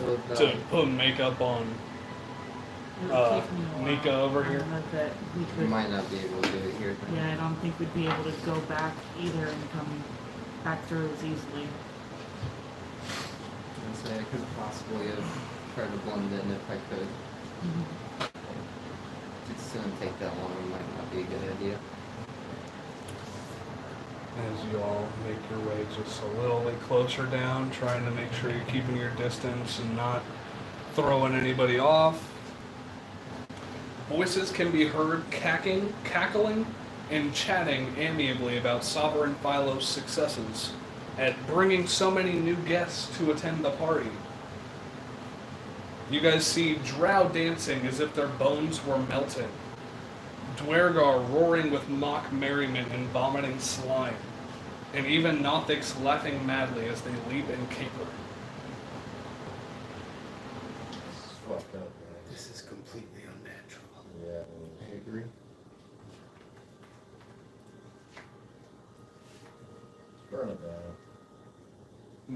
Well, to put makeup on It would take me a while. Nika over I here. don't know that we We could. might not be able to do it here. Then. Yeah, I don't think we'd be able to go back either and come back through as easily. I'd say I could possibly have tried to blend in if I could. If it's gonna take that long, it might not be a good idea. As you all make your way just a little bit closer down, trying to make sure you're keeping your distance and not throwing anybody off. Voices can be heard cackling, and chatting amiably about Sovereign Philo's successes at bringing so many new guests to attend the party. You guys see drow dancing as if their bones were melted. Dwergar roaring with mock merriment and vomiting slime. And even Nothics laughing madly as they leap and caper. It's fucked up, man. This is completely unnatural. Yeah. I agree. Burn it down.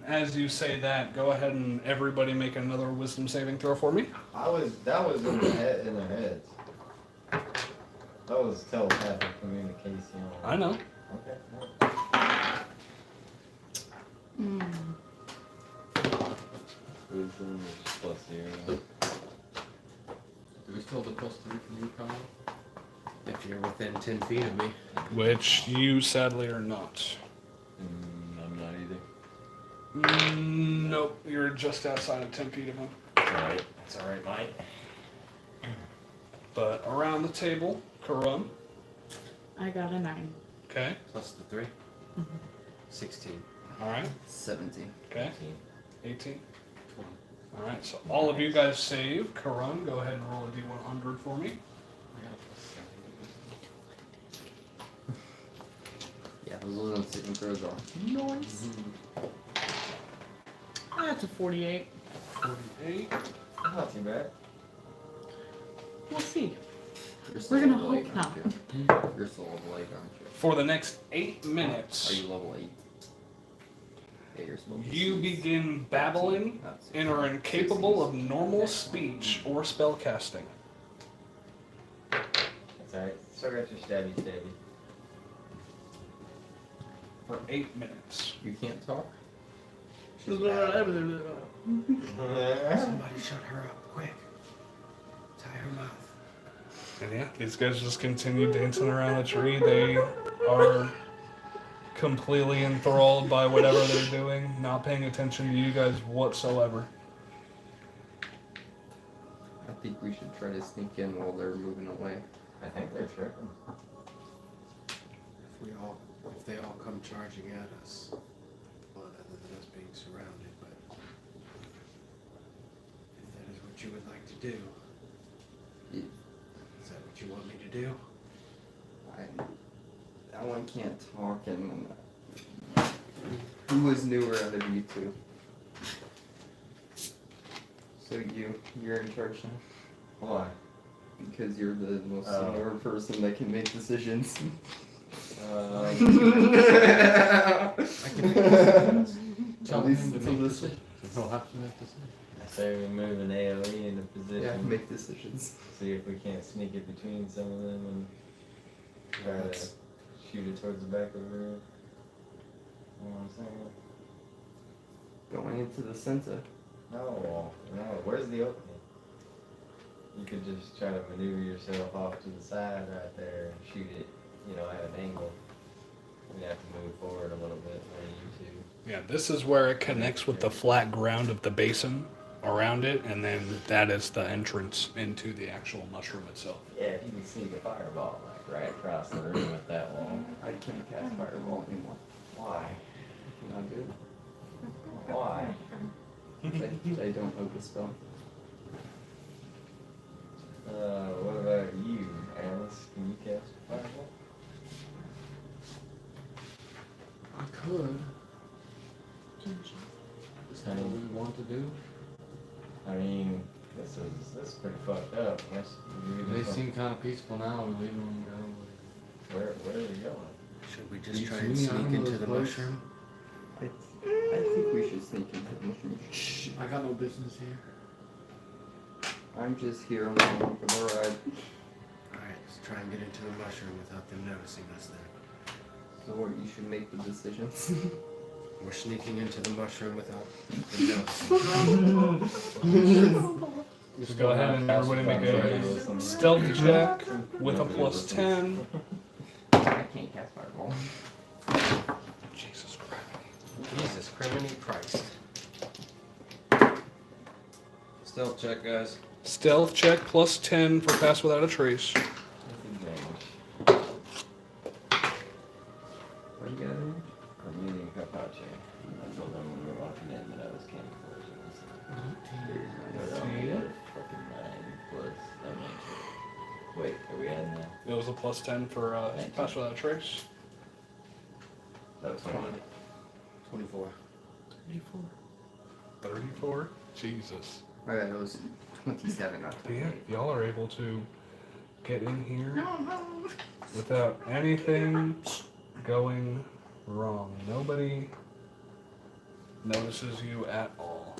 As you say that, go ahead and everybody make another wisdom saving throw for me. That was in their heads. That was telepathic communication. I know. Okay. Wisdom is plus 0. Do we still have the +3 from you, Kyle? If you're within 10 feet of me. Which you sadly are not. I'm not either. Nope, you're just outside of 10 feet of him. Alright. That's alright, Mike. But around the table, Karum. I got a 9. Okay. Plus the 3. 16. Alright. 17. Okay. 18. Alright, so all of you guys save. Karum, go ahead and roll a d100 for me. Yeah, those wisdom saving throws are nice. That's a 48. 48. Not too bad. We'll see. You're still We're gonna level 8, hope not. aren't you? You're still level 8, aren't you? For the next 8 Are minutes, you level 8? Yeah, you're supposed to be you 6. begin babbling Not 6. and are incapable of normal speech or spellcasting. That's alright. Still got your stabby. For 8 minutes. You can't talk? Somebody shut her up, quick. Tie her mouth. And yeah, these guys just continue dancing around the tree. They are completely enthralled by whatever they're doing, not paying attention to you guys whatsoever. I think we should try to sneak in while they're moving away. I think they're tripping. If they all come charging at us, well, other than us being surrounded, but if that is what you would like to do, Yeah. is that what you want me to do? That one can't talk, and who was newer out of you two? So you're in charge now? Why? Because you're the most Oh. senior person that can make decisions. I can tell At least him to until make this decisions. He'll have to make decisions. I say we move an AoE into position. Yeah, make decisions. See if we can't sneak it between some of them and try to shoot it towards the back of the room. You know what I'm saying? Going into the center. No. Where's the opening? You could just try to maneuver yourself off to the side right there and shoot it, at an angle. We'd have to move forward a little bit, maybe you two. Yeah, this is where it connects with the flat ground of the basin around it, and then that is the entrance into the actual mushroom itself. Yeah, if you can sneak a fireball right across the room at that wall. I can't cast fireball anymore. Why? Can I do it? Why? I don't know the spell. What about you, Alice? Can you cast a fireball? I could. Is that what we want to do? I mean, this is pretty fucked up. They seem kind of peaceful now. We leave them go. Where are we going? Should we just You try see and me? I sneak don't know into this the place. mushroom? I think we should sneak into the mushroom. Shh, I got no business here. I'm just here along for the ride. Alright, let's try and get into the mushroom without them noticing us then. So what, you should make the decisions. We're sneaking into the mushroom without them noticing. Just go ahead and everybody make a stealth check with a plus 10. I can't cast fireball. Jesus Christ. Jesus, criminy Christ. Stealth check, guys. Stealth check plus 10 for pass without a trace. What do you got in? I'm using Capace. was a plus 10 for Pass Without a Trace. That was 20. 24. 34. 34? Jesus. Okay, it was 27, not Yeah, 28. y'all are able to get in here No, no. without anything going wrong. Nobody notices you at all.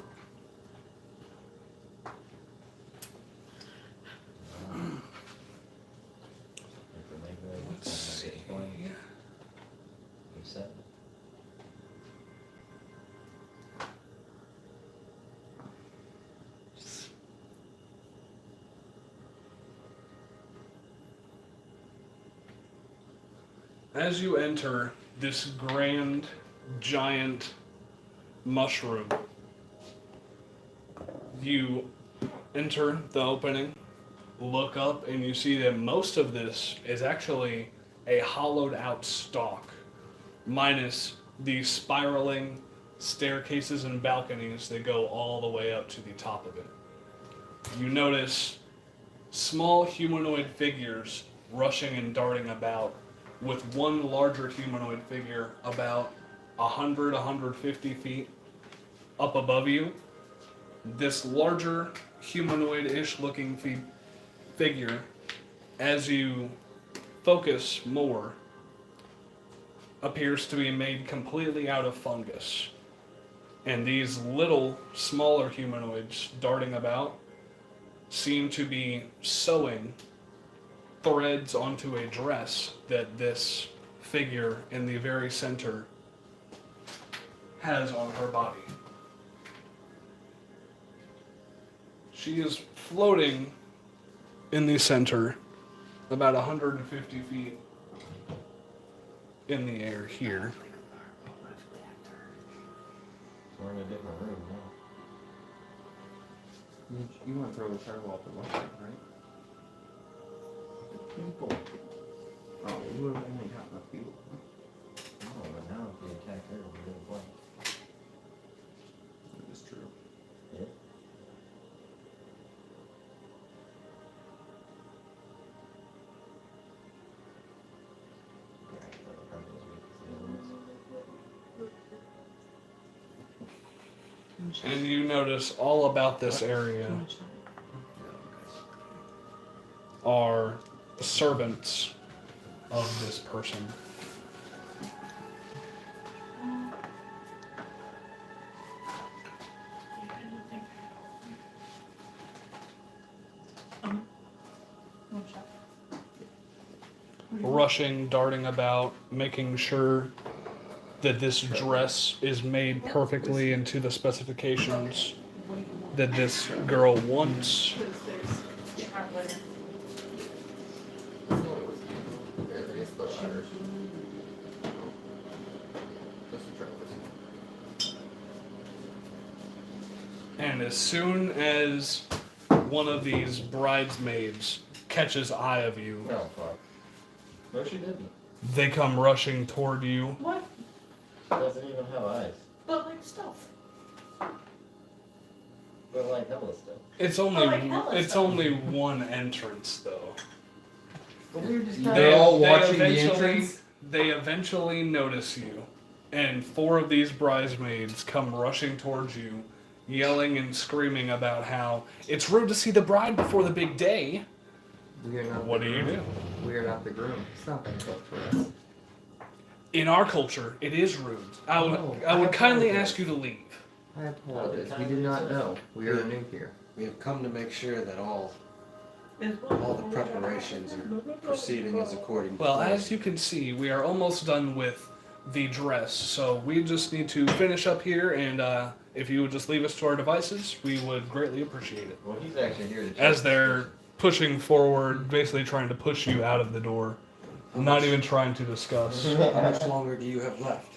Let's see. Set. As you enter this grand, giant mushroom, you enter the opening, look up, and you see that most of this is actually a hollowed out stalk, minus the spiraling staircases and balconies that go all the way up to the top of it. You notice small humanoid figures rushing and darting about, with one larger humanoid figure about 100, 150 feet up above you. This larger humanoid-ish looking figure, as you focus more, appears to be made completely out of fungus. And these little, smaller humanoids darting about seem to be sewing threads onto a dress that this figure in the very center has on her body. She is floating in the center, about 150 feet in the air here. We're in a different room now. You want to throw the turtle off the wall, right? People. Oh, you would have only got enough people. Oh, but now if we attack her, we're gonna play. That is true. Yeah. And you notice all about this area are servants of this person. Rushing, darting about, making sure that this dress is made perfectly into the specifications that this girl wants. And as soon as one of these bridesmaids catches eye of you, No, fuck. No, she didn't. they come rushing toward you. What? She doesn't even have eyes. But like stealth. But like hella stuff. It's only Oh, like hell is it's that? only one entrance though. But we were just They- all they watching the eventually- entrance. They eventually notice you, and 4 of these bridesmaids come rushing towards you, yelling and screaming about how it's rude to see the bride before the big day. We are not What the do you groom. do? We are not the groom. It's not that tough for us. In our culture, it is rude. I would No, I would I kindly apologize. ask you to leave. I apologize. We did not know. We are new here. We have come to make sure that all the preparations are proceeding as according to Well, plan. as you can see, we are almost done with the dress, so we just need to finish up here, and if you would just leave us to our devices, we would greatly appreciate it. Well, he's actually here to check. As they're pushing forward, basically trying to push you out of the door, not even trying to discuss. How much longer do you have left?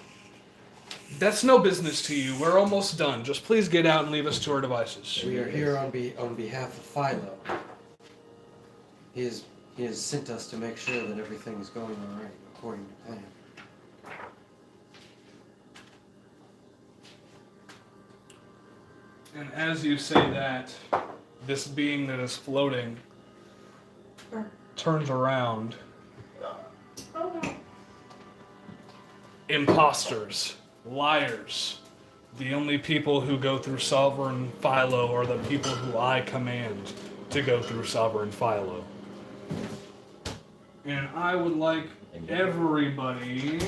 That's no business to you. We're almost done. Just please get out and leave us to our devices. We are here on behalf of Philo. He has sent us to make sure that everything is going all right according to plan. And as you say that, this being that is floating turns around imposters, liars. The only people who go through Sovereign Philo are the people who I command to go through Sovereign Philo. And I would like everybody...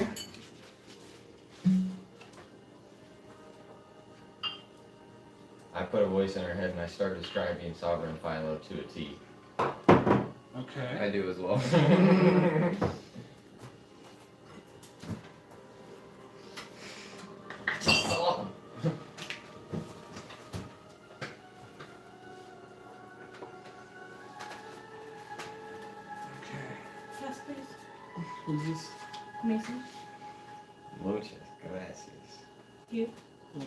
I put a voice in her head and I started describing Sovereign Philo to a T. Okay. I do as well. Yes, please. Who's this? Mason. Muchas gracias. You. You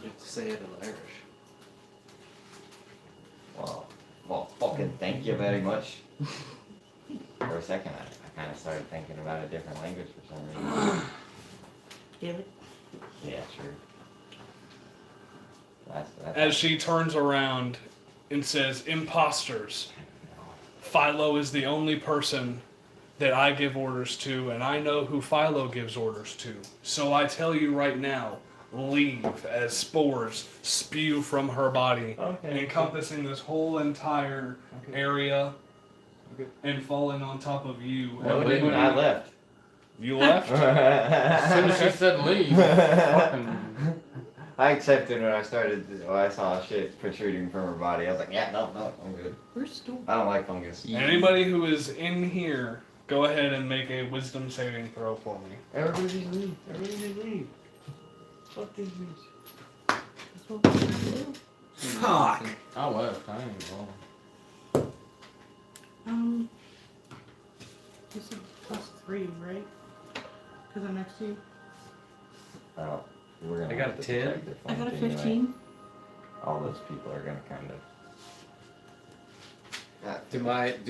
have to say it in Irish. Well, fucking thank you very much. For a second, I kind of started thinking about a different language for some reason. David. Yeah, sure. That's As she turns around and says, imposters. Philo is the only person that I give orders to, and I know who Philo gives orders to. So I tell you right now, leave as spores spew from her body, encompassing this whole entire area and falling on top of you. No, it didn't. I left. You left? As soon as she said leave, fucking. I accepted when I saw shit protruding from her body. I was like, yeah, no, I'm good. Where's Storm? I don't like fungus. Anybody who is in here, go ahead and make a wisdom saving throw for me. Everybody just leave. Everybody just leave. Fuck these bitches. That's what we're trying to do. Fuck! I left. I ain't going. You said +3, right? Because I'm next to you. Oh, we're gonna I got have a to 10. protect their I got a flank anyway. 15. All those people are gonna kind of. Do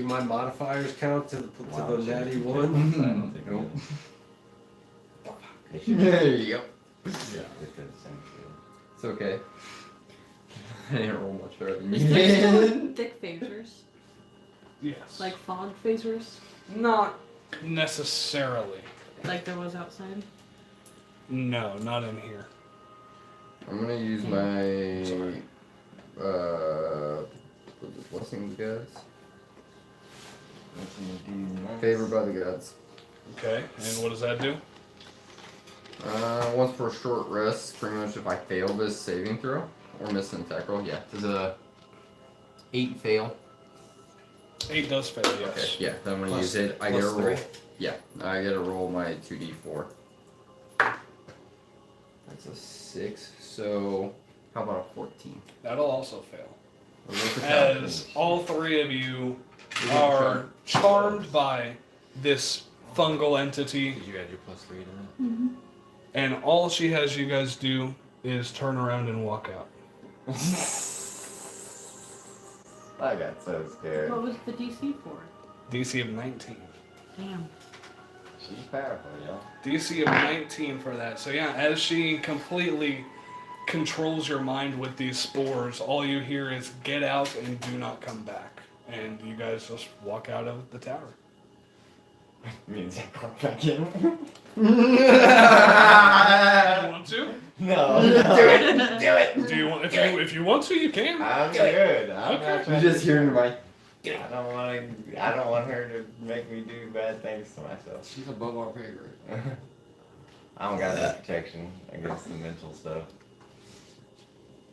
my modifiers count to the Wow, natty shit. one? I don't think Nope. they should. Yep. Yeah. They should send you. It's okay. I didn't roll much better than Is you there still did. thick phasers? Yes. Like fog phasers? Not necessarily. Like there was outside? No, not in here. I'm gonna use my blessing of the gods. Favored by the gods. Okay, and what does that do? Once for a short rest, pretty much if I fail this saving throw or miss an attack roll, yeah. Does a 8 fail? 8 does fail, yes. Okay, yeah, then I'm gonna Plus- use it. I get a plus roll. 3. Yeah, I get to roll my 2d4. That's a 6, so how about a 14? That'll also fail. What's the As all three of you are charmed by this fungal entity, Did you add your +3 to that? Mm-hmm. and all she has you guys do is turn around and walk out. I got so scared. What was the DC for? DC of 19. Damn. She's powerful, yo. DC of 19 for that. So yeah, as she completely controls your mind with these spores, all you hear is get out and do not come back. And you guys just walk out of the tower. Means I come back in. You want to? No. Do it! Do it! Do you want? If you want to, you can. I'm good. I'm Okay. not You trying just hear my. I don't want her to make me do bad things to myself. She's above our pay grade. I don't got that protection against the mental stuff.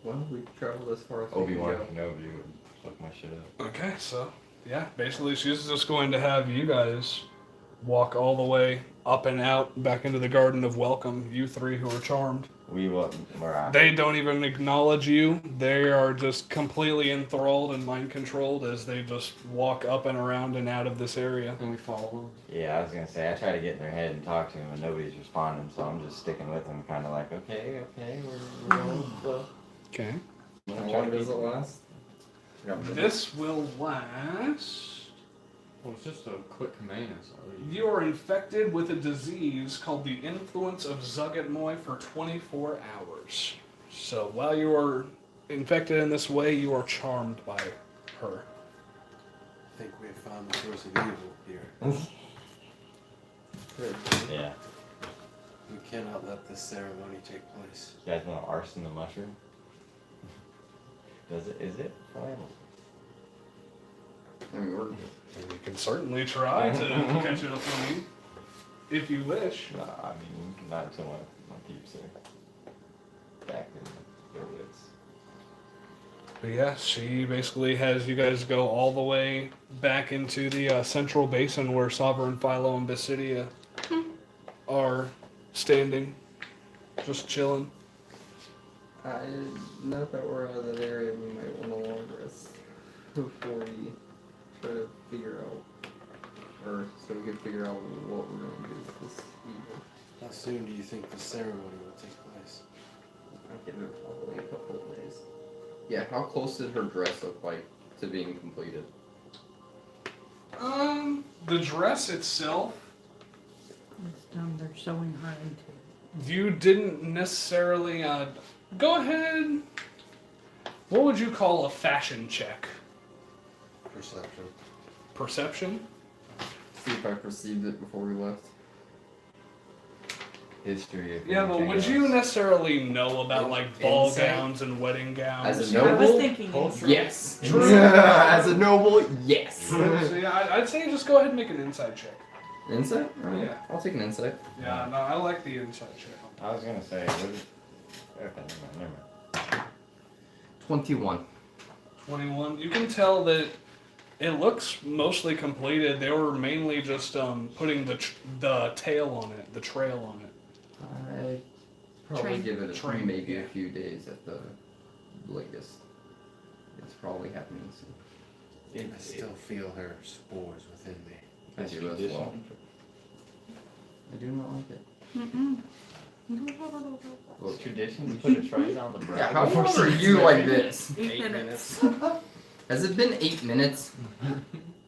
Well, we traveled as far as we Obi-Wan can go. Kenobi would fuck my shit up. Okay, so yeah, basically she's just going to have you guys walk all the way up and out back into the Garden of Welcome. You three who are charmed. We wasn't where I. They don't even acknowledge you. They are just completely enthralled and mind controlled as they just walk up and around and out of this area. And we follow them. Yeah, I was gonna say I try to get in their head and talk to them, and nobody's responding, so I'm just sticking with them, kind of like, okay, we're going with the flow. Okay. How long does it last? This will last. Well, it's just a quick command, so You are infected with a disease called the influence of Zugatmoy for 24 hours. So while you are infected in this way, you are charmed by her. I think we have found the source of evil here. Yeah. We cannot let this ceremony take place. You guys want to arson the mushroom? Is it flammable? I mean, we're And you can certainly try to catch it aflame if you wish. No, I mean, not until my peeps are back in their wits. But yeah, she basically has you guys go all the way back into the central basin where Sovereign Philo and Basidia are standing, just chilling. Now that we're out of that area, we might want to long rest before we try to figure out, or so we can figure out what we're going to do with this evil. How soon do you think the ceremony will take place? I'll give it probably a couple of days. Yeah, how close did her dress look like to being completed? The dress itself, It's done. They're sewing her into. you didn't necessarily. Go ahead. What would you call a fashion check? Perception. Perception? See if I perceived it before we left. History of Yeah, but anything would you else. necessarily know about like ball Insight? gowns and wedding gowns? As a I was noble? thinking insight. Yes. True. As a noble, yes. So yeah, I'd say just go ahead and make an insight check. Insight? Alright, Yeah. I'll take an insight. Yeah, no, I like the insight check. I was gonna say, what is... Okay, never mind. 21. 21. You can tell that it looks mostly completed. They were mainly just putting the tail on it, the trail on it. I'd probably Train. give it Train, maybe yeah. a few days at the latest. It's probably happening soon. I still feel her spores within me. I do as well. I do not like it. Mm-mm. It's tradition to put a tray on the bread. Yeah, how long are you like this? 8 minutes. Has it been 8 minutes?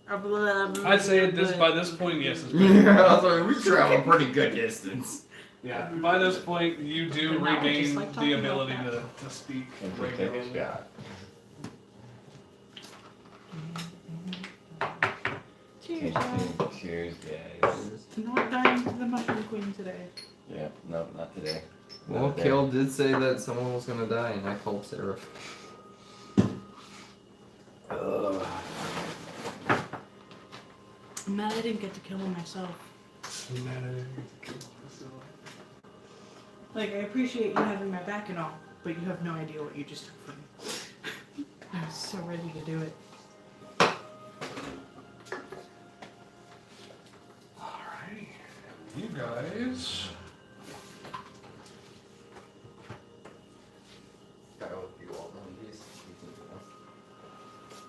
I'd say by this point, yes. It's been Yeah, so we travel pretty good distance. Yeah, by this point, you do And now I just regain like the talking about ability that. to speak And to take a regularly. shot. Cheers, Cheers, guys. cheers, guys. Not dying to the Mushroom Queen today. Yeah, no, not today. Well, Not today. Kale did say that someone was gonna die, and I called Sarah. I'm mad I didn't get to kill him myself. Like, I appreciate you having my back and all, but you have no idea what you just took from me. I was so ready to do it. Alrighty. You guys.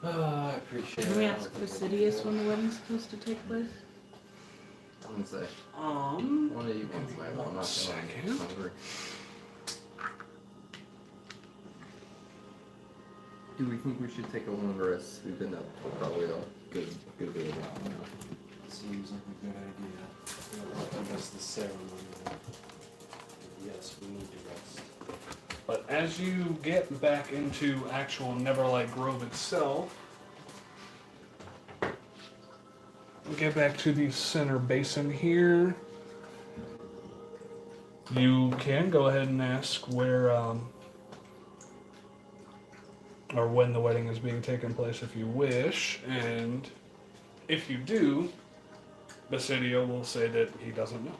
I appreciate Can we it. ask Fastidious when the wedding's supposed to take place? I wouldn't say. One of you can say, I'm not Second. feeling hungry. Do we think we should take a long rest? We've been up for probably a good bit of a while now. Seems like a good idea. We'll have to rest the ceremony. Yes, we need to rest. But as you get back into actual Neverlight Grove itself, we get back to the center basin here. You can go ahead and ask where, or when the wedding is being taken place if you wish, and if you do, Basidio will say that he doesn't know.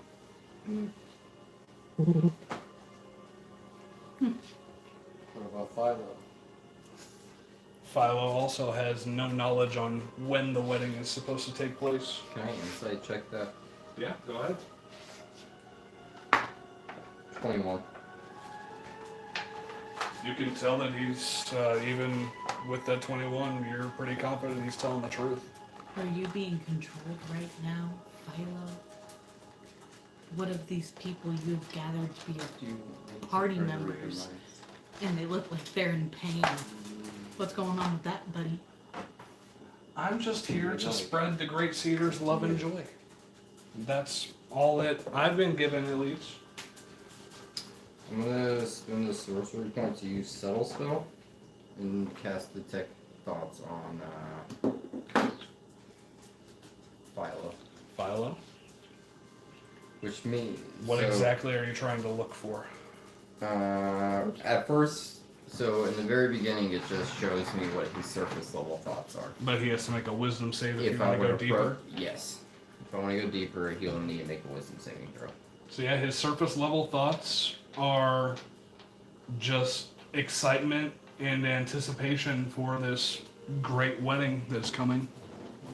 What about Philo? Philo also has no knowledge on when the wedding is supposed to take place. Can I insight check that? Yeah, go ahead. 21. You can tell that he's, even with that 21, you're pretty confident he's telling the truth. Are you being controlled right now, Philo? What of these people you've gathered to be your party members? And they look like they're in pain. What's going on with that, buddy? I'm just here to spread the Great Cedar's love and joy. That's all that I've been given, at least. I'm gonna spend the sorcery point to use Subtle Spell and cast Detect Thoughts on Philo. Philo. Which means... What exactly are you trying to look for? At first, so in the very beginning, it just shows me what his surface level thoughts are. But he has to make a wisdom save if you I want to go were to deeper. yes. If I want to go deeper, he'll need to make a wisdom saving throw. So yeah, his surface level thoughts are just excitement and anticipation for this great wedding that's coming.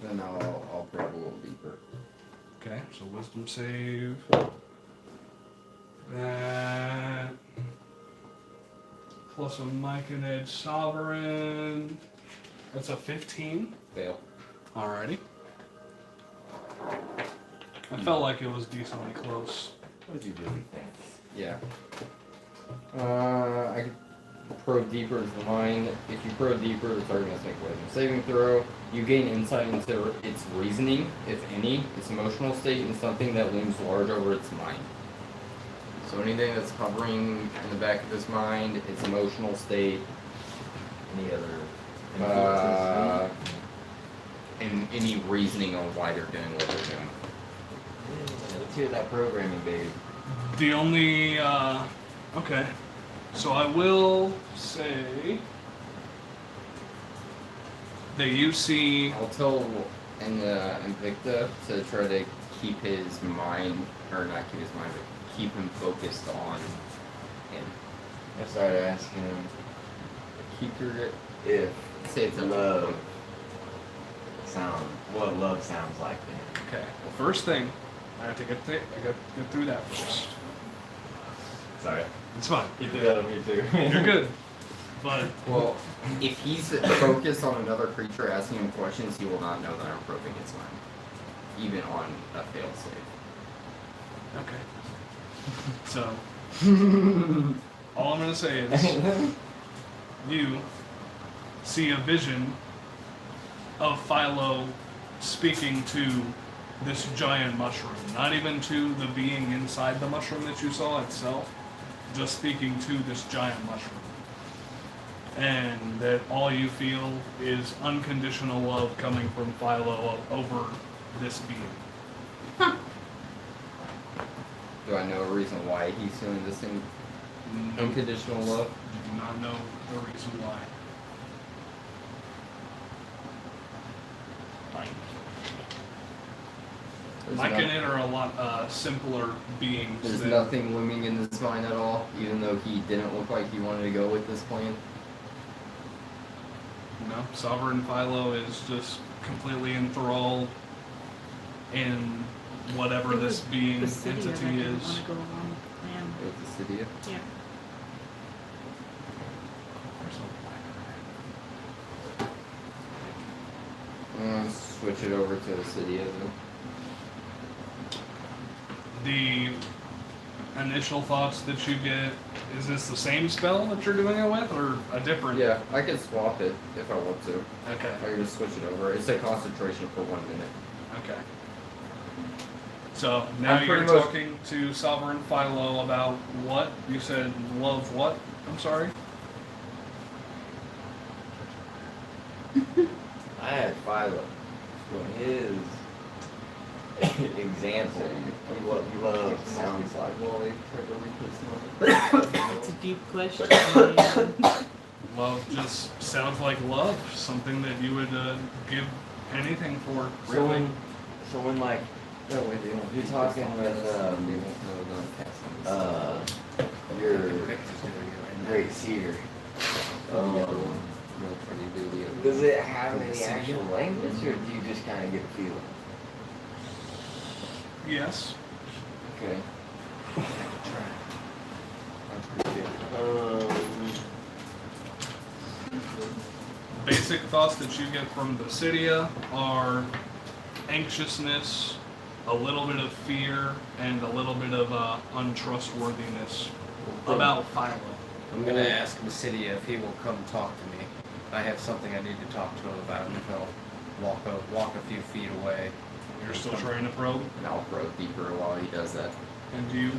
Then I'll probe a little deeper. Okay, so wisdom save. That plus a Mike and Edge Sovereign. That's a 15. Fail. Alrighty. I felt like it was decently close. What did you really think? Yeah. I could probe deeper into the mind. If you probe deeper, the target must make a wisdom saving throw. You gain insight into its reasoning, if any, its emotional state, and something that looms large over its mind. So anything that's hovering in the back of his mind, its emotional state, Any other uh, influences? and any reasoning on why they're doing what they're doing. Yeah, let's hear that programming, baby. The only, okay. So I will say that you see, I'll tell Invicta to try to keep his mind, or not keep his mind, but keep him focused on him. I started asking him Keep your if say it's a love what love sounds like to him. okay, well, first thing, I have to get through that first. Sorry. It's fine. You threw that on me too. You're good. But Well, if he's focused on another creature asking him questions, he will not know that I'm probing his mind, even on a failed save. okay. So all I'm gonna say is you see a vision of Philo speaking to this giant mushroom, not even to the being inside the mushroom that you saw itself, just speaking to this giant mushroom. And that all you feel is unconditional love coming from Philo over this being. Do I know a reason why he's feeling this unconditional love? You do not know the reason why. Mike and it are a lot simpler beings. There's than- nothing looming in his mind at all, even though he didn't look like he wanted to go with this plan. No, Sovereign Philo is just completely enthralled in whatever this being The city entity that didn't is. want to go along with the plan. With the city. Yeah. Switch it over to the city as well. The initial thoughts that you get, is this the same spell that you're doing it with, or a different? Yeah, I could swap it if I want to. Okay. I can just switch it over. It's a concentration for 1 minute. Okay. So now I'm you're pretty much- talking to Sovereign Philo about what? You said love what? I'm sorry? I had Philo. So his example of what love sounds like. It's a deep question. Man. Love just sounds like love. Something that you would give anything for, So really. when like you're talking with your great seer, does it have any actual language, or do you just kind of get a feeling? Yes. Okay. Basic thoughts that you get from the Basidia are anxiousness, a little bit of fear, and a little bit of untrustworthiness about Philo. I'm gonna ask Basidia if he will come talk to me. I have something I need to talk to him about, and he'll walk a few feet away. You're still trying to probe, And I'll probe deeper while he does that. and you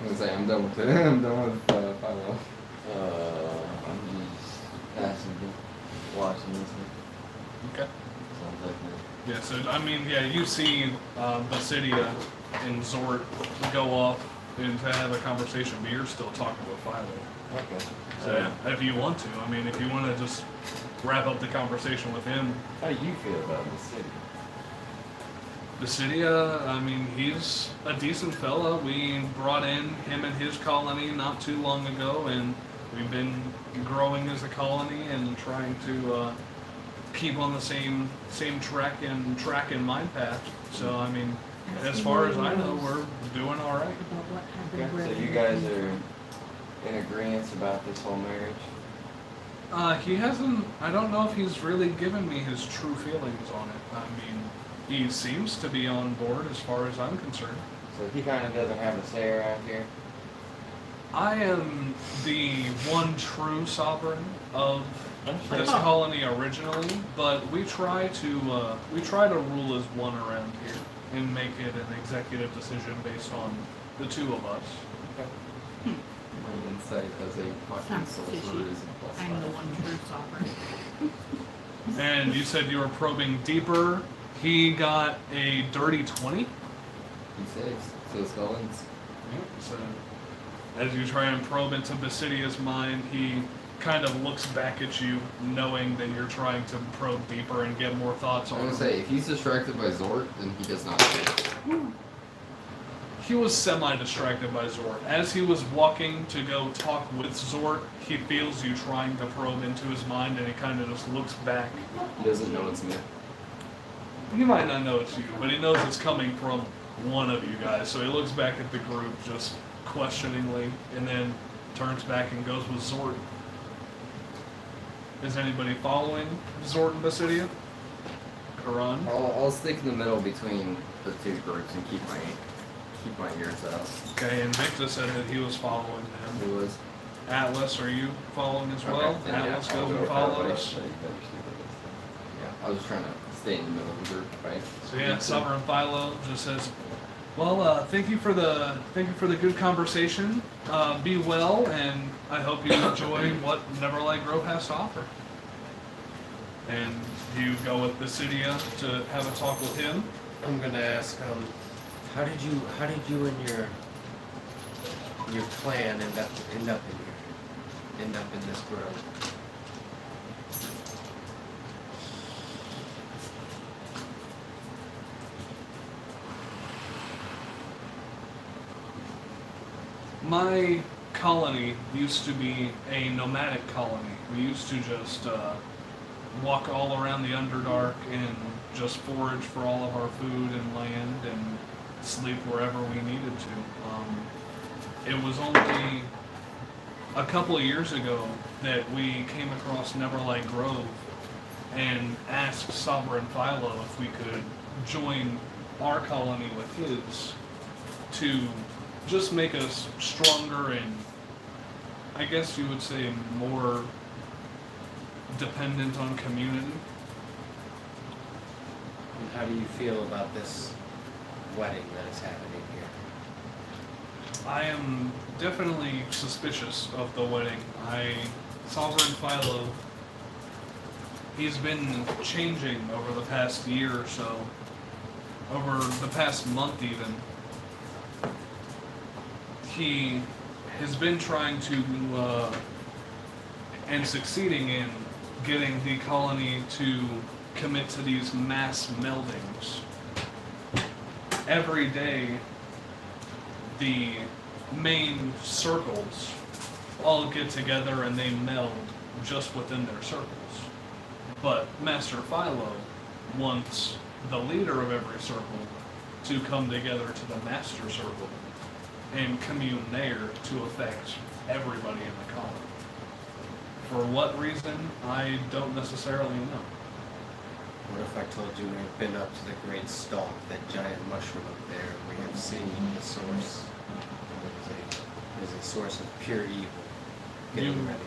I'm gonna say I'm done with it. I'm done with Philo. I'm just passing, watching this. okay? Sounds like Yeah, so I mean, yeah, you see Basidia and Zort go off and to have a conversation, but you're still talking with Philo. Okay. So if you want to, I mean, if you want to just wrap up the conversation with him, How do you feel about the city? Basidia, I mean, he's a decent fella. We brought in him and his colony not too long ago, and we've been growing as a colony and trying to keep on the same track and mind path. So I mean, as far as I know, we're doing all right. About what Okay. happened So where you they- guys are in agreement about this whole marriage? He hasn't. I don't know if he's really given me his true feelings on it. I mean, he seems to be on board as far as I'm concerned. So he kind of doesn't have a say around here? I am the one true sovereign of this Oh. colony originally, but we try to rule as one around here and make it an executive decision based on the two of us. My insight as a fucking Sounds sorcerer fishy. is a plus I'm the 5. one true sovereign. And you said you were probing deeper. He got a dirty 20. He saves. So Scullins. So as you try and probe into Basidia's mind, he kind of looks back at you, knowing that you're trying to probe deeper and get more thoughts I'm on gonna him. say, if he's distracted by Zort, then he does not save. He was semi-distracted by Zort. As he was walking to go talk with Zort, he feels you trying to probe into his mind, and he kind of just looks back. He doesn't know it's me. He might not know it's you, but he knows it's coming from one of you guys. So he looks back at the group just questioningly, and then turns back and goes with Zort. Is anybody following Zort and Basidia? Karan? I'll stick in the middle between the two groups and keep my ears out. Okay, and Victor said that he was following them. Who was? Atlas, are you following as well? Okay, then yeah, Atlas I'll goes go and with that way. follows. Yeah, I was trying to stay in the middle of the group, right? So yeah, Sovereign Philo just says, "Well, thank you for the good conversation. Be well, and I hope you enjoy what Neverlight Grove has to offer." And you go with Basidia to have a talk with him. I'm gonna ask, how did you and your clan end up in this grove? My colony used to be a nomadic colony. We used to just walk all around the Underdark and just forage for all of our food and land and sleep wherever we needed to. It was only a couple of years ago that we came across Neverlight Grove and asked Sovereign Philo if we could join our colony with his to just make us stronger and, I guess you would say, more dependent on community. And how do you feel about this wedding that is happening here? I am definitely suspicious of the wedding. Sovereign Philo, he's been changing over the past year or so, over the past month even. He has been trying to, and succeeding in, getting the colony to commit to these mass meldings. Every day, the main circles all get together and they meld just within their circles. But Master Philo wants the leader of every circle to come together to the Master Circle and commune there to affect everybody in the colony. For what reason, I don't necessarily know. What if I told you we've been up to the great stalk, that giant mushroom up there, and we have seen the source? It is a source of pure evil. Getting ready.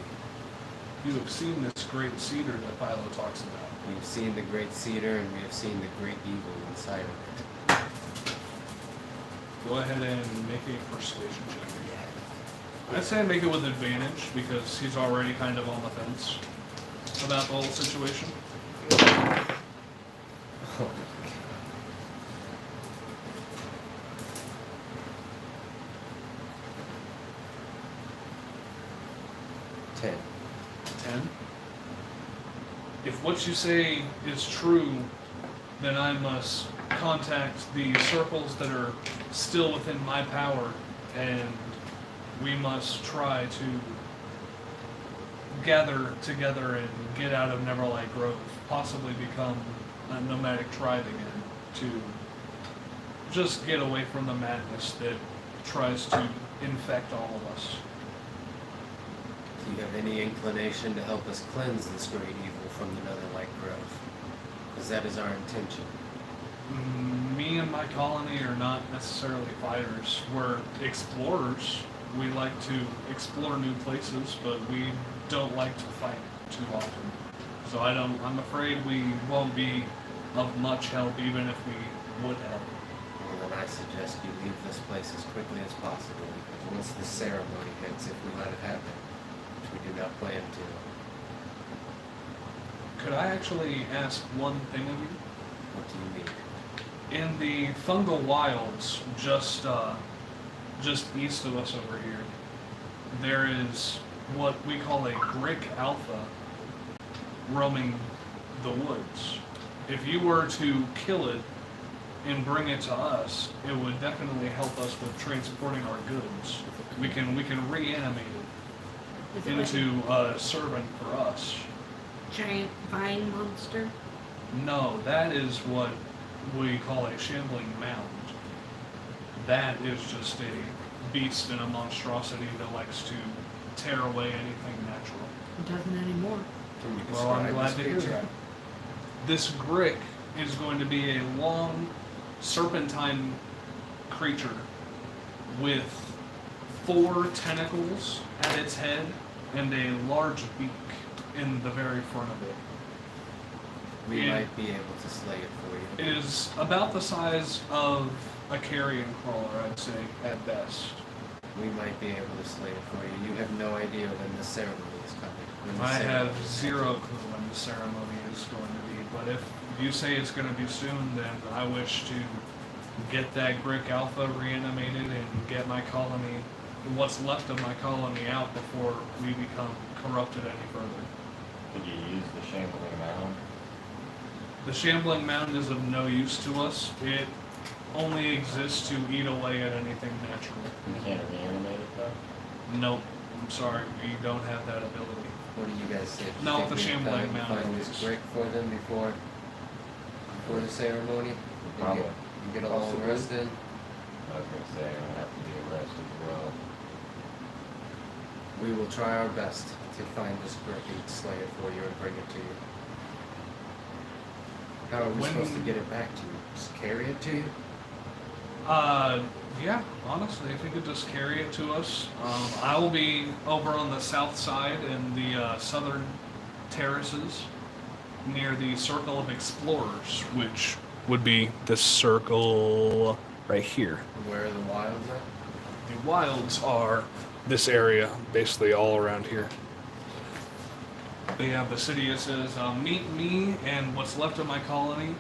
You have seen this great cedar that Philo talks about. We've seen the great cedar, and we have seen the great evil inside of it. Go ahead and make a persuasion check. I'd say make it with advantage because he's already kind of on the fence about the whole situation. $10. 10. If what you say is true, then I must contact the circles that are still within my power, and we must try to gather together and get out of Neverlight Grove, possibly become a nomadic tribe again, to just get away from the madness that tries to infect all of us. Do you have any inclination to help us cleanse this great evil from the Netherlight Grove? Because that is our intention. Me and my colony are not necessarily fighters. We're explorers. We like to explore new places, but we don't like to fight too often. So I'm afraid we won't be of much help even if we would help. Well, then I suggest you leave this place as quickly as possible, because once the ceremony hits, if we let it happen, which we do not plan to. Could I actually ask one thing of you? What do you mean? In the fungal wilds, just east of us over here, there is what we call a Grick Alpha roaming the woods. If you were to kill it and bring it to us, it would definitely help us with transporting our goods. We can reanimate Is it it like into a servant for us. a giant vine monster? No, that is what we call a shambling mound. That is just a beast and a monstrosity that likes to tear away anything natural. It doesn't anymore. Can you Well, I'm describe glad this to hear creature? that. This Grick is going to be a long serpentine creature with 4 tentacles at its head and a large beak in the very front of it. We Yeah. might be able to slay it for you. It is about the size of a carrion crawler, I'd say, at best. We might be able to slay it for you. You have no idea when the ceremony is coming. When the I have ceremony is zero coming. clue when the ceremony is going to be, but if you say it's going to be soon, then I wish to get that Grick Alpha reanimated and get my colony, what's left of my colony, out before we become corrupted any further. Could you use the shambling mound? The shambling mound is of no use to us. It only exists to eat away at anything natural. You can't reanimate it though? Nope, I'm sorry, we don't have that ability. What do you guys say? Do you No, think the we have shambling time to mound find is- this brick for them before the ceremony? And Probably. get a long Possibly. rest in? I was gonna say, I'm gonna have to do a rest as well. We will try our best to find this brick and slay it for you and bring it to you. How are we When- supposed to get it back to you? Just carry it to you? Yeah, honestly, if you could just carry it to us. I will be over on the south side in the southern terraces near the Circle of Explorers, which would be this circle right here. And where are the wilds at? The wilds are this area, basically all around here. They have the city that says, meet me and what's left of my colony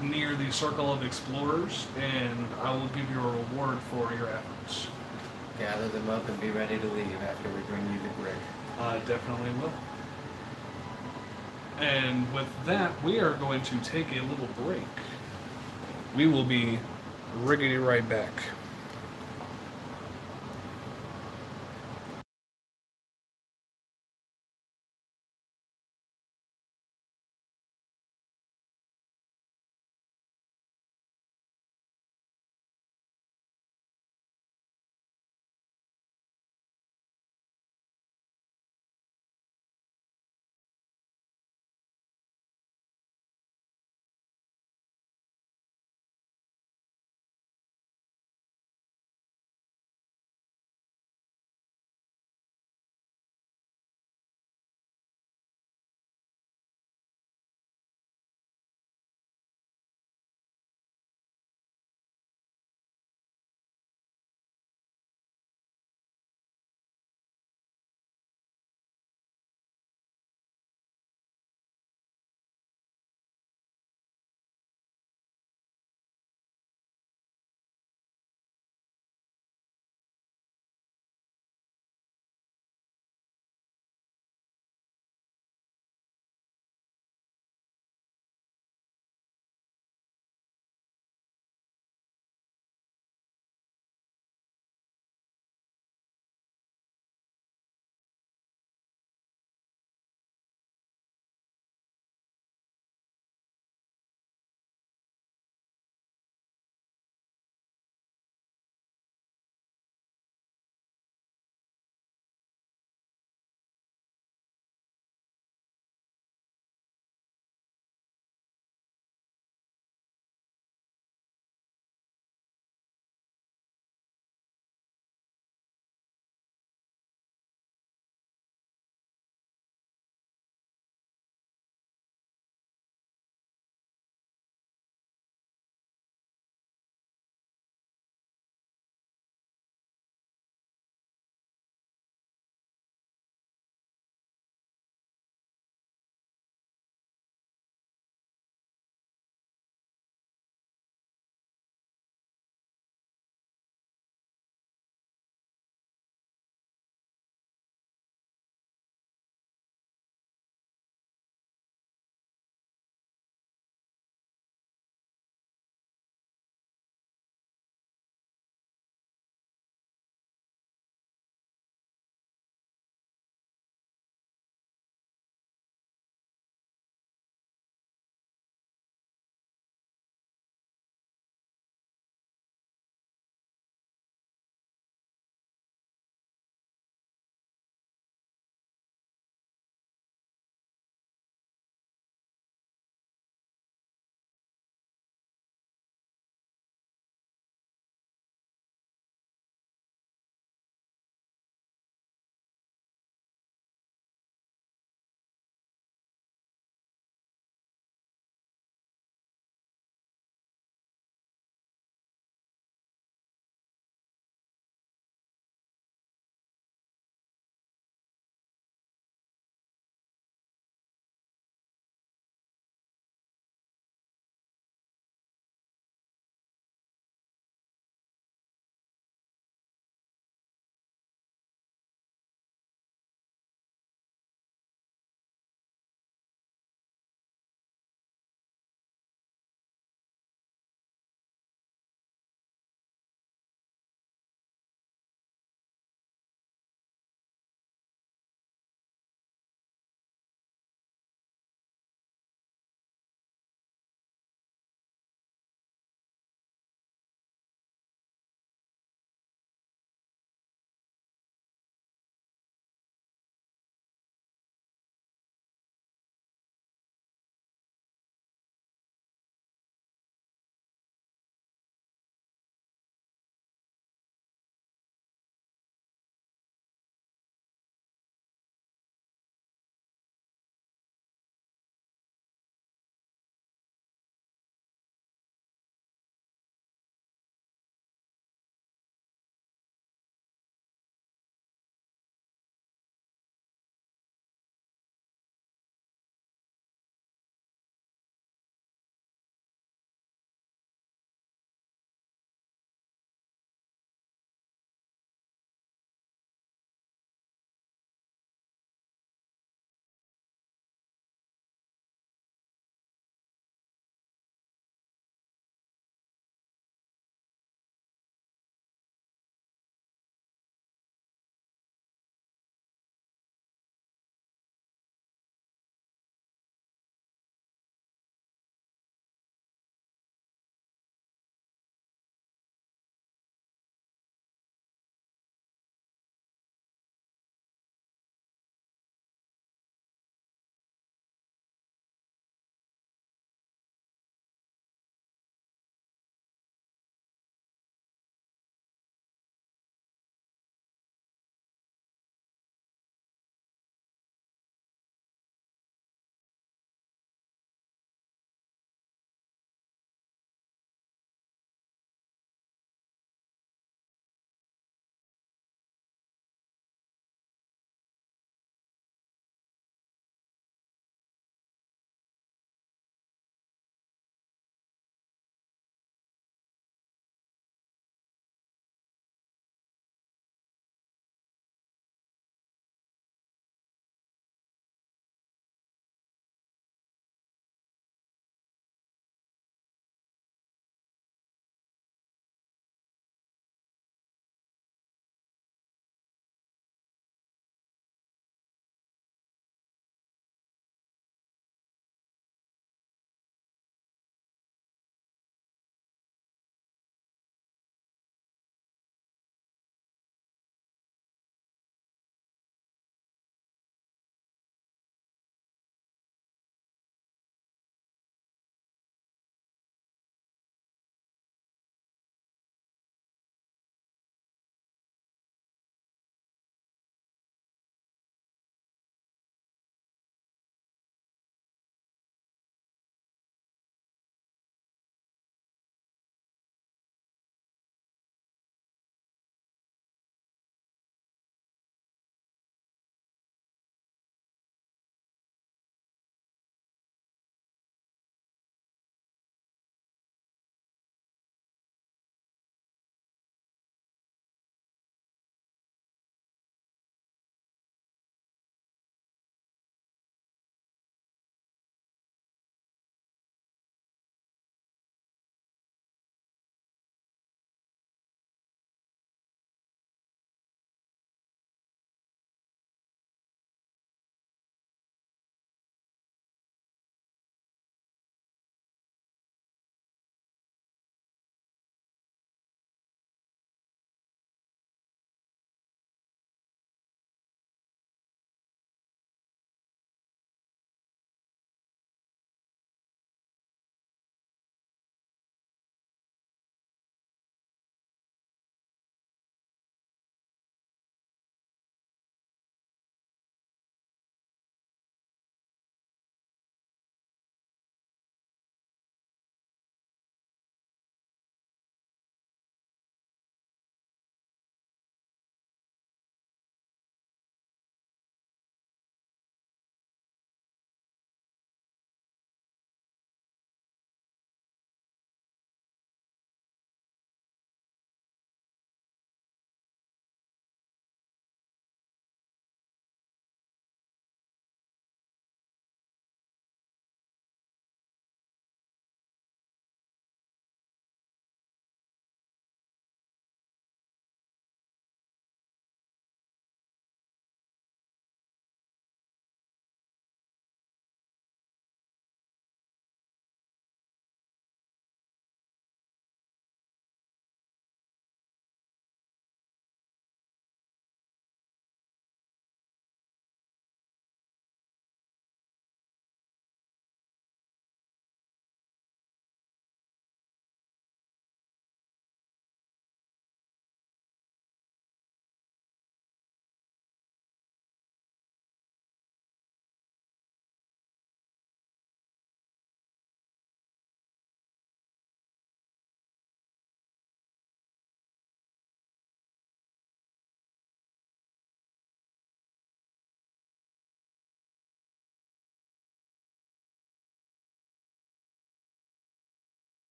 near the Circle of Explorers, and I will give you a reward for your efforts. Gather them up and be ready to leave after we bring you the brick. I definitely will. And with that, we are going to take a little break. We will be riggedy right back.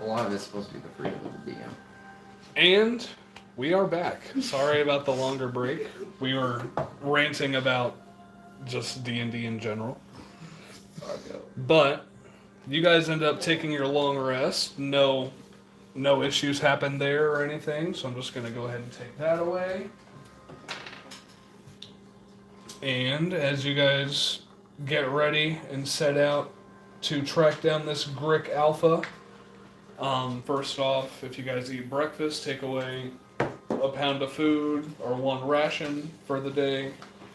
A lot of it's supposed to be the freedom of the DM. And we are back. Sorry about the longer break. We were ranting about just D&D in general. But you guys end up taking your long rest. No issues happened there or anything, so I'm just going to go ahead and take that away. And as you guys get ready and set out to track down this Grick Alpha, first off, if you guys eat breakfast, take away a pound of food or one ration for the day,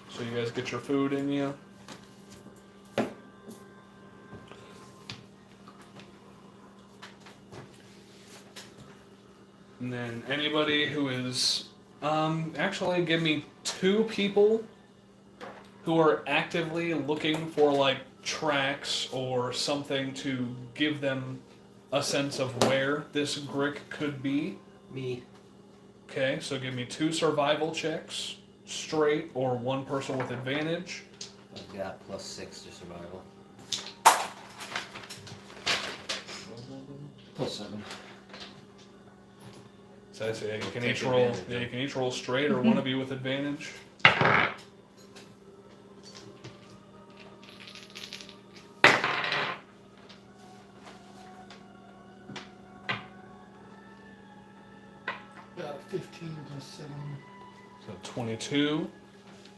so you guys get your food in you. And then anybody who is, actually give me 2 people who are actively looking for like tracks or something to give them a sense of where this Grick could be. Me. Okay, so give me 2 survival checks straight or 1 person with advantage. I've got +6 to survival. +7. So I say you can Take each roll. advantage, Yeah, yeah. you can each roll straight or one of you with advantage. Got 15 plus 7. So 22.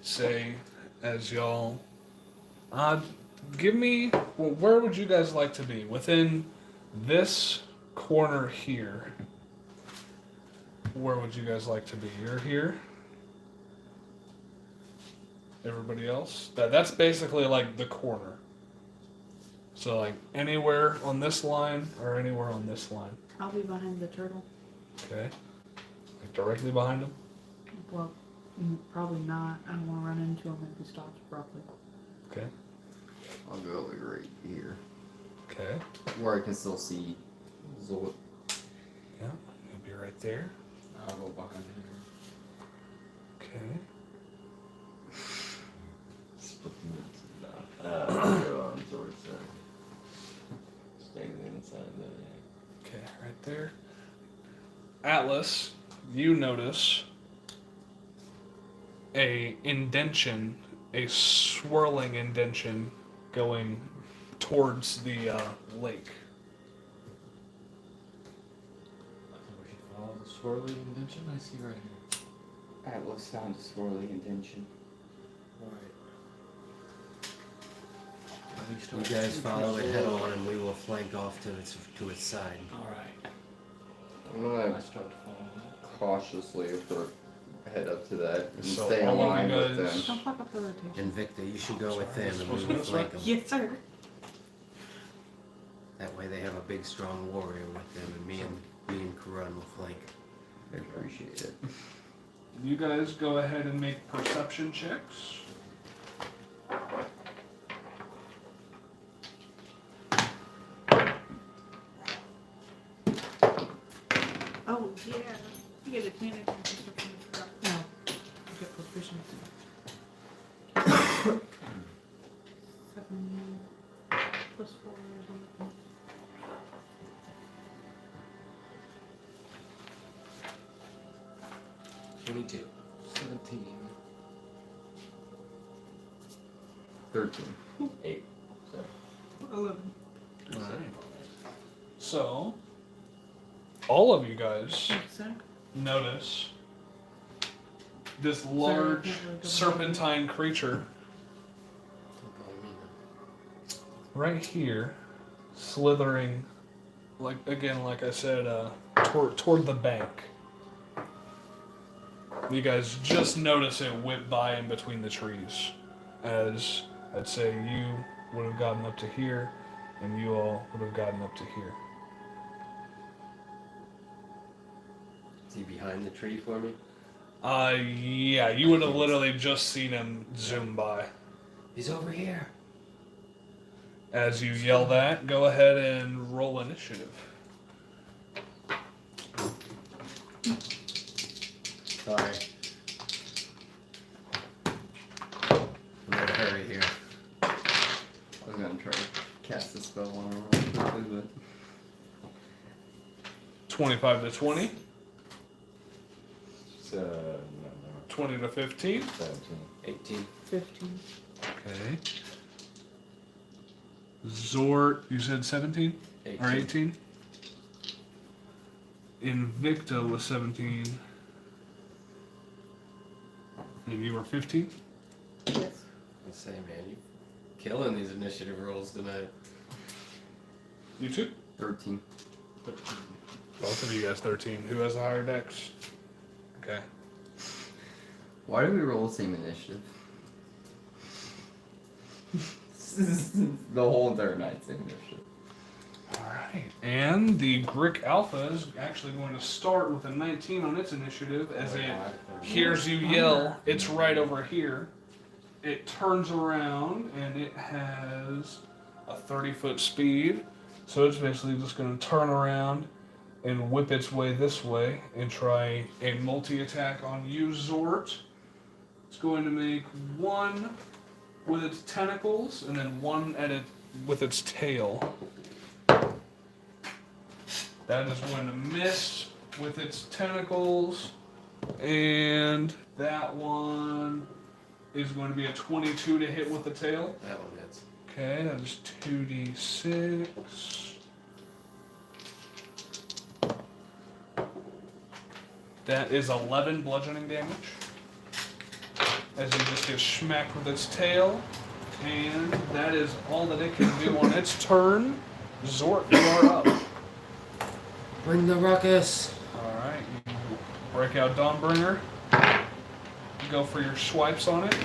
Say, as y'all. Give me. Well, where would you guys like to be? Within this corner here. Where would you guys like to be? You're here. Everybody else? That's basically like the corner. So like anywhere on this line or anywhere on this line. I'll be behind the turtle. Okay. Like directly behind him. Well, probably not. I don't want to run into him if he stops abruptly. Okay. I'll go like right here, Okay. where I can still see Zolt. Yeah. He'll be right there. I'll go behind Okay. Split the minutes on sword set. Staying inside the Okay, right there. Atlas, you notice a indention, a swirling indention going towards the lake. I think we should follow the swirly indention I see right here. Atlas found a swirling intention. At least You guys follow it head on, and we will flank off to its side. Alright. I'm I gonna start to follow that. cautiously head up to that and So stay in all of line you with guys- them. Don't fuck up the rotation. And Victor, you should go with them, and we Supposed to will be this flank them. Yes, sir. That way they have a big, strong warrior with them, and me and Karan will flank. I appreciate it. You guys go ahead and make perception checks. Oh, yeah. You get advantage on perception. No. You get proficiency. 7 plus 4 or something. $22. 17. 13. 8. So 11. So, all of you guys Thanks, sir. notice this large serpentine creature right here, slithering, like I said, toward the bank. You guys just notice it whip by in between the trees, as I'd say you would have gotten up to here, and you all would have gotten up to here. Is he behind the tree for me? Yeah, you would have literally just seen him zoom by. He's over here. As you yell that, go ahead and roll initiative. Sorry. I'm in a hurry here. I was gonna try to cast a spell on him real quickly, but 25 to 20. So, no, 20 to 15. 17. 18. 15. Okay. Zort, you said 17? Or 18? Invicta was 17. And you were 15? Yes. I say, man, you killing these initiative rolls tonight. You too? 13. Both of you guys 13. Who has the higher dex? Okay. Why do we roll the same initiative? The whole entire night, same initiative. Alright. And the Grick Alpha is actually going to start with a 19 on its initiative as it hears you yell. It's right over here. It turns around and it has a 30-foot speed. So it's basically just going to turn around and whip its way this way and try a multi-attack on you, Zort. It's going to make one with its tentacles and then one at it with its tail. That is going to miss with its tentacles, and that one is going to be a 22 to hit with the tail. That one hits. Okay, that is 2d6. That is 11 bludgeoning damage. As it just gets smacked with its tail. And that is all that it can do on its turn. Zort, you are up. Bring the ruckus. Alright, you break out Dawnbringer. You go for your swipes on it.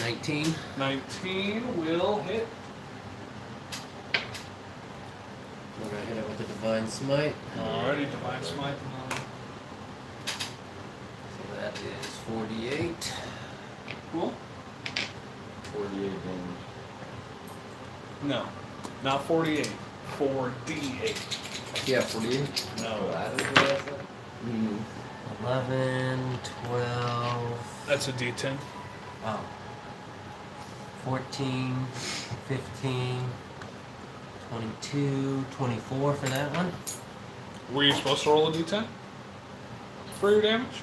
19. 19 will hit. We're gonna hit it with the Divine Smite. Alrighty, Divine Smite. So that is 48. Cool. 48 damage. No, not 48. 4d8. Yeah, 48. No, that is what I said? 11, 12. that's a d10. Oh. 14, 15, 22, 24 for that one. Were you supposed to roll a d10 for your damage?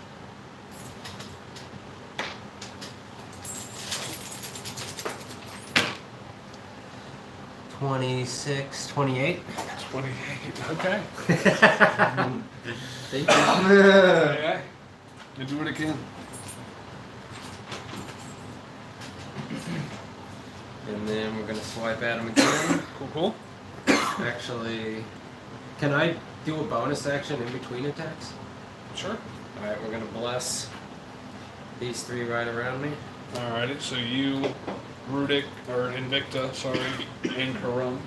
$26, 28. 28. Okay. Thank you. Okay. You do it again. And then we're gonna swipe at him again. Cool. Actually, can I do a bonus action in between attacks? Sure. Alright, we're gonna bless these three right around me. Alrighty, so you, Rudik, or Invicta, sorry, and Karum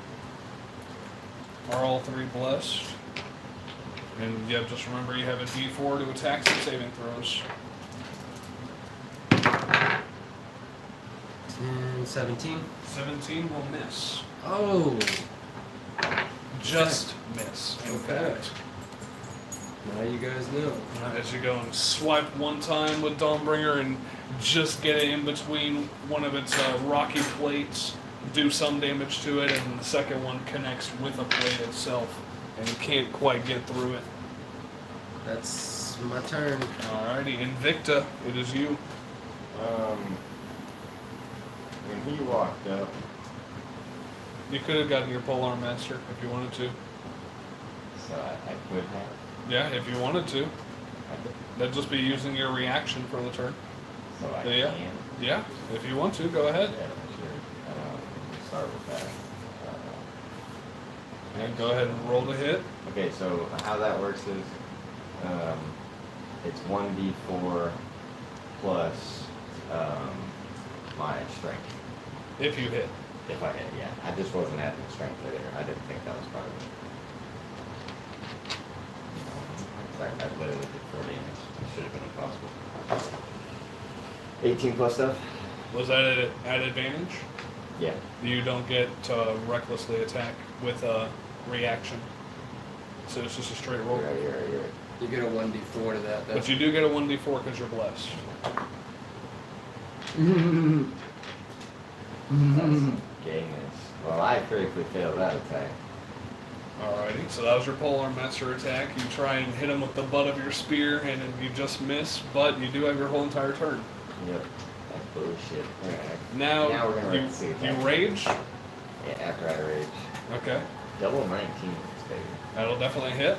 are all three blessed. And yeah, just remember you have a d4 to attacks and saving throws. 10, 17. 17 will miss. Oh! Just miss. In fact. Now you guys know. As you go and swipe one time with Dawnbringer and just get it in between one of its rocky plates, do some damage to it, and the second one connects with a plate itself, and you can't quite get through it. That's my turn. Alrighty, Invicta, it is you. When he walked up, You could have gotten your Polearm Master if you wanted to. so I could have. Yeah, if you wanted to. I could, That'd just be using your reaction for the turn. so I Yeah. can. Yeah, if you want to, go ahead. Yeah, sure. Start with that. And go ahead and roll the hit. Okay, so how that works is, it's 1d4 plus my strength. If you hit. If I hit, yeah. I just wasn't adding strength there. I didn't think that was part of it. I literally did 4 damage. It should have been impossible. 18 plus stuff? Was that at advantage? Yeah. You don't get to recklessly attack with a reaction. So it's just a straight roll. You're right. You get a 1d4 to that, though. But you do get a 1d4 because you're blessed. That's gayness. Well, I critically failed that attack. Alrighty, so that was your polearm master attack. You try and hit him with the butt of your spear, and you just miss, but you do have your whole entire turn. Yep. That's bullshit. Alright. Now, We're gonna you, see you rage. Yeah, after I rage. Okay, Double 19, baby. that'll definitely hit.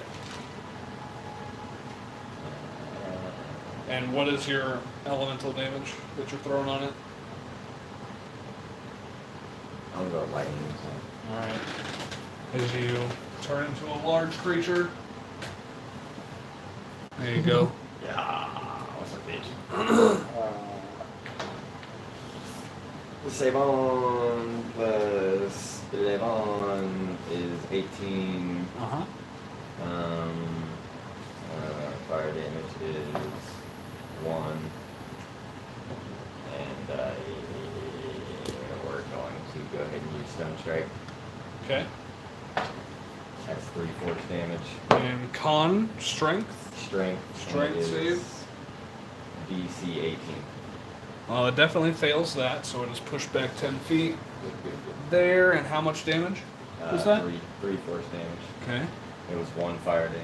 And what is your elemental damage that you're throwing on it? I'm gonna go lightning. Alright. As you turn into a large creature. There you go. Yeah, what's a bitch? Save on plus 11 is 18. Uh-huh. Fire damage is 1. And we're going to go ahead and use Stone Strike. Okay. That's 3 force damage. And con, strength. Strength. Strength is save. DC 18. It definitely fails that, so it is pushed back 10 feet. Good. There, and how much damage was that? 3 force damage. Okay. It was 1 fire damage.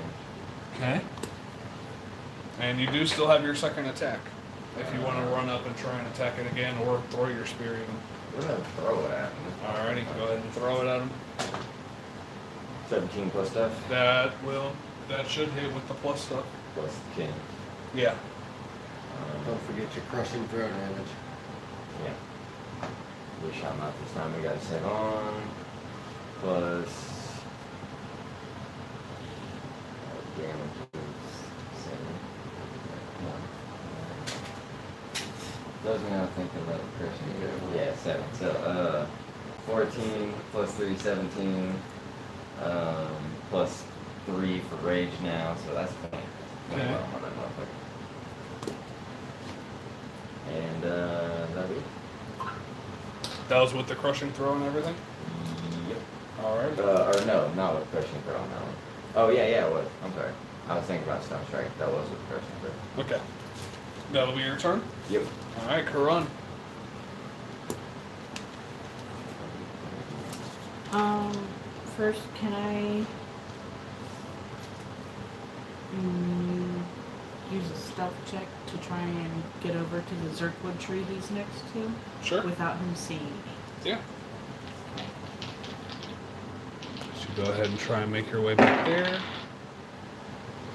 Okay. And you do still have your second attack. If you want to run up and try and attack it again, or throw your spear even. We're gonna throw it at him. Alrighty, go ahead and throw it at him. 17 plus stuff. That should hit with the plus stuff. Plus 10. Yeah. Don't forget your crushing throw damage. Yeah. Wish I'm not this time. We got to save on. Plus. Damage is 7. 1. Doesn't have to think about the crushing. Yeah, 7. So, 14 plus 3, 17. Plus 3 for rage now. So that's fine. Okay. And that'll be it. That was with the crushing throw and everything? Yep. Alright. Or no, not with crushing throw on that one. Oh yeah, it was. I'm sorry. I was thinking about Stone Strike. That was with crushing throw. Okay. That'll be your turn? Yep. Alright, Karan. First, can I use a stealth check to try and get over to the Zerkwood tree he's next to? Sure. Without him seeing me. Yeah. So you go ahead and try and make your way back there.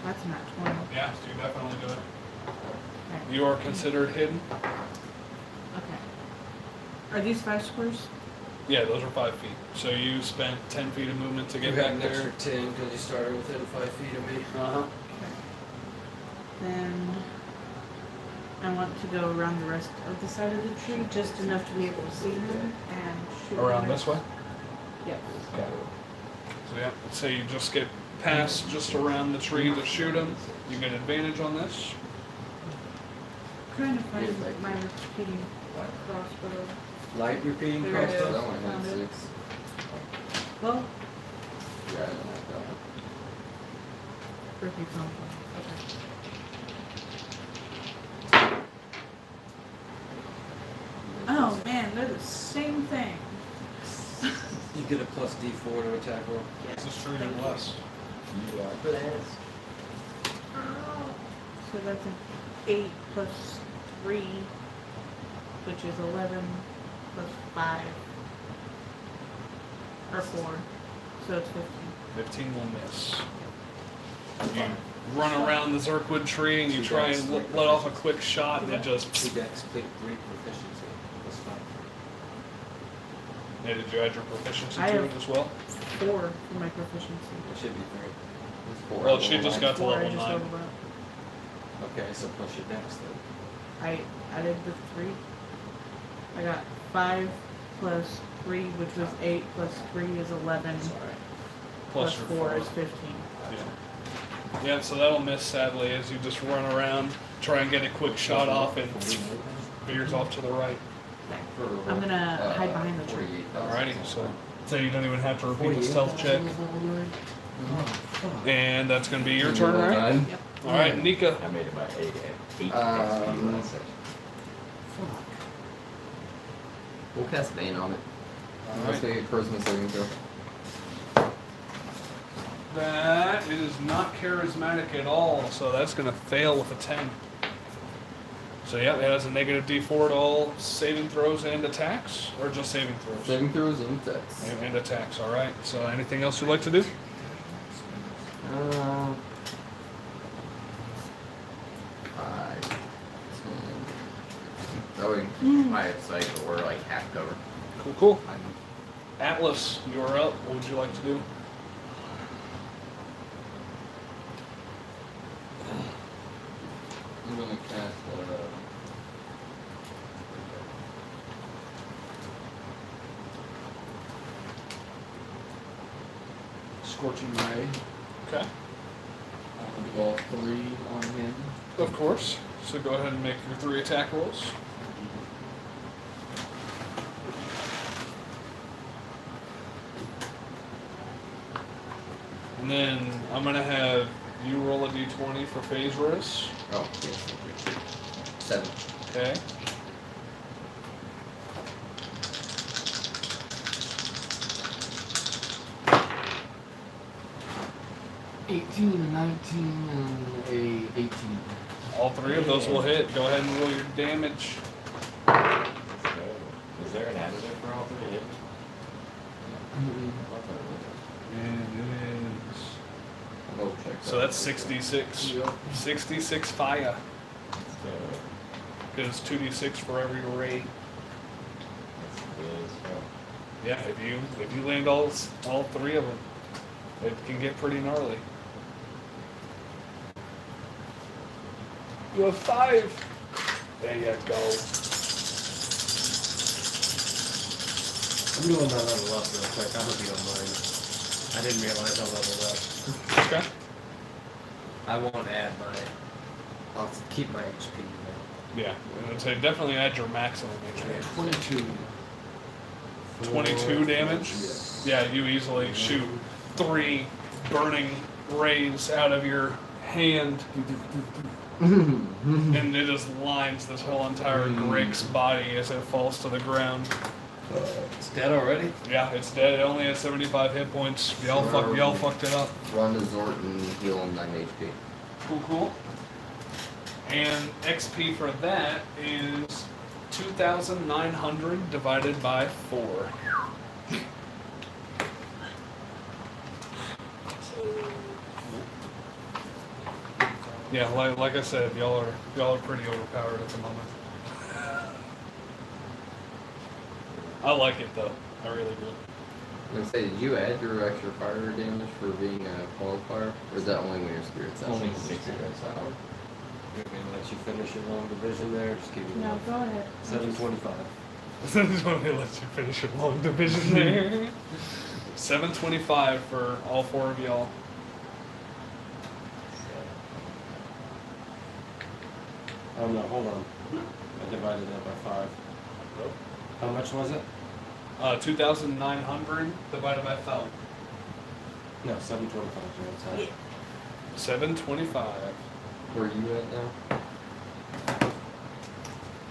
That's not 20. Yeah, so you definitely do it. Okay. You are considered hidden. Okay. Are these 5 squares? Yeah, those are 5 feet. So you spent 10 feet of movement to You get had back an there. extra 10 because you started within 5 feet of me. Uh-huh. Then I want to go around the rest of the side of the tree, just enough to be able to see him and shoot Around him. this way? Yep. Okay. So yeah, let's say you just get past just around the tree to shoot him. You get advantage on this. Trying to find my repeating crossbow. Light repeating There it crossbow. is. That one Found hit it. 6. Well, Yeah, I don't like that one. repeat crossbow. Okay. Oh man, they're the same thing. You get a plus D4 to attack roll. It's just treated less. You are badass. So that's an 8 plus 3, which is 11 plus 5. Or 4. So it's 15. 15 will miss. You run around the Zerkwood tree and you try and let off a quick shot and it just... 2 dex, click 3 proficiency. Plus 5. Yeah, did you add your proficiency I to have- it as well? 4 for my proficiency. It should be 3. It's 4. Well, she just got to 4, I level just 9. leveled up. Okay, so plus your dex then. I added the 3. I got 5 plus 3, which was 8, plus 3 is 11, plus your 4 is 15. Yeah. Yeah, so that'll miss sadly as you just run around, try and get a quick shot off and veers off to the right. I'm gonna hide behind the tree. Alrighty, so say you don't even have to repeat the stealth check. And that's gonna be your turn, right? Yep. Alright, Nika. I made it by 8. 8 last section. We'll cast Bane on it. Alright. Let's make a charisma saving throw. that. It is not charismatic at all, so that's going to fail with a 10. So yeah, it has a negative D4 to all saving throws and attacks, or just saving throws? Saving throws and attacks. And attacks, all right. So anything else you'd like to do? 5, 10. Oh, wait. My sight, but we're like half cover. Cool. Atlas, you are up. What would you like to do? I'm gonna cast Scorching Ray. Okay. All 3 on him. Of course. So go ahead and make your 3 attack rolls. And then I'm going to have you roll a d20 for phase risk. Oh, yes. 7. Okay. $18, a 19, and a 18. All 3 of those will hit. Go ahead and roll your damage. Is there an additive for all 3 hits? And it is... I'll check So that's 66. Yep. 66 fire. Let's go. Because 2d6 for every ray. That's good as fuck. Yeah, if you land all 3 of them, it can get pretty gnarly. You have 5. There you go. I'm doing my level up real quick. I hope you don't mind. I didn't realize I leveled up. Okay. I won't add my. I'll keep my HP. Yeah, I would say definitely add your maximum HP. 22. 22 damage. Yeah, you easily shoot 3 burning rays out of your hand, and it just lines this whole entire Grick's body as it falls to the ground. It's dead already? Yeah, it's dead. It only has 75 hit points. Y'all fucked it up. Run to Zort and heal him 9 HP. Cool. And XP for that is 2,900 divided by 4. Yeah, like I said, y'all are pretty overpowered at the moment. I like it though. I really do. I was gonna say, did you add your extra fire damage for being a qualifier? Or is that only when your spirit's out? Only 60 minutes out. You're gonna let you finish your long division there? Just give you No, go ahead. 725. I just want to let you finish your long division there. 725 for all 4 of y'all. Oh no, hold on. I divided that by 5. How much was it? 2,900 divided by 5. No, 725. Right? Yeah. 725. Where are you at now?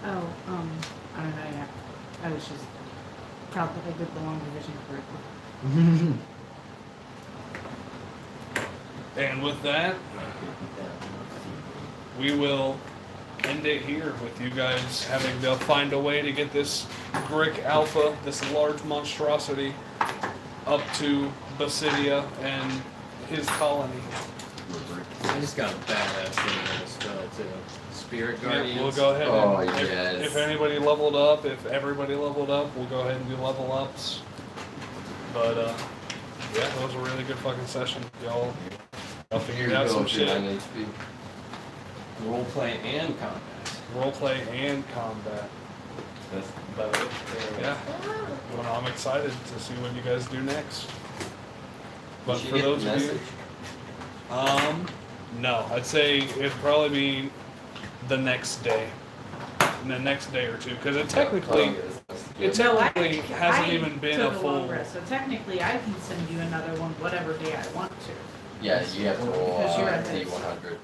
Oh, I don't know yet. I was just proud that I did the long division correctly. And with that, we will end it here with you guys having to find a way to get this Grick Alpha, this large monstrosity, up to Basidia and his colony. I just got a badass thing on the spell too. Spirit Guardians. Yeah, we'll go ahead Oh, and yes. if anybody leveled up, if everybody leveled up, we'll go ahead and do level ups. But yeah, that was a really good fucking session. Y'all figured out some shit. 9 HP. Roleplay and combat. Roleplay and combat. That's about it. Yeah. Well, I'm excited to see what you guys do next. But Did you for get those the of you, no, I'd say it'd probably be the next day, in the next day or two, because it technically hasn't even been a took full. long rest, so technically I can send you another one whatever day I want to. Yeah, you have to roll Because you're at this. D100.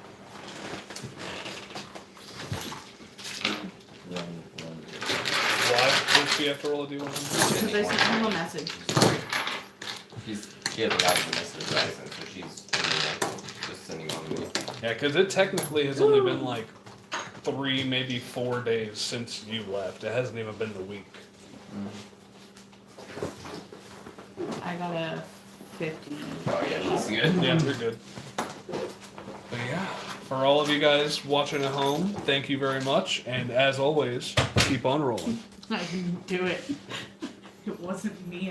Why does she have to roll a D100? Because I sent him a message. She has a lot of domestic license, so she's Yeah, because it technically has only been like 3, maybe 4 days since you left. It hasn't even been the week. I got a 50. Oh yeah, that's good. Yeah, you're good. But yeah, for all of you guys watching at home, thank you very much. And as always, keep on rolling. I didn't do it. It wasn't me.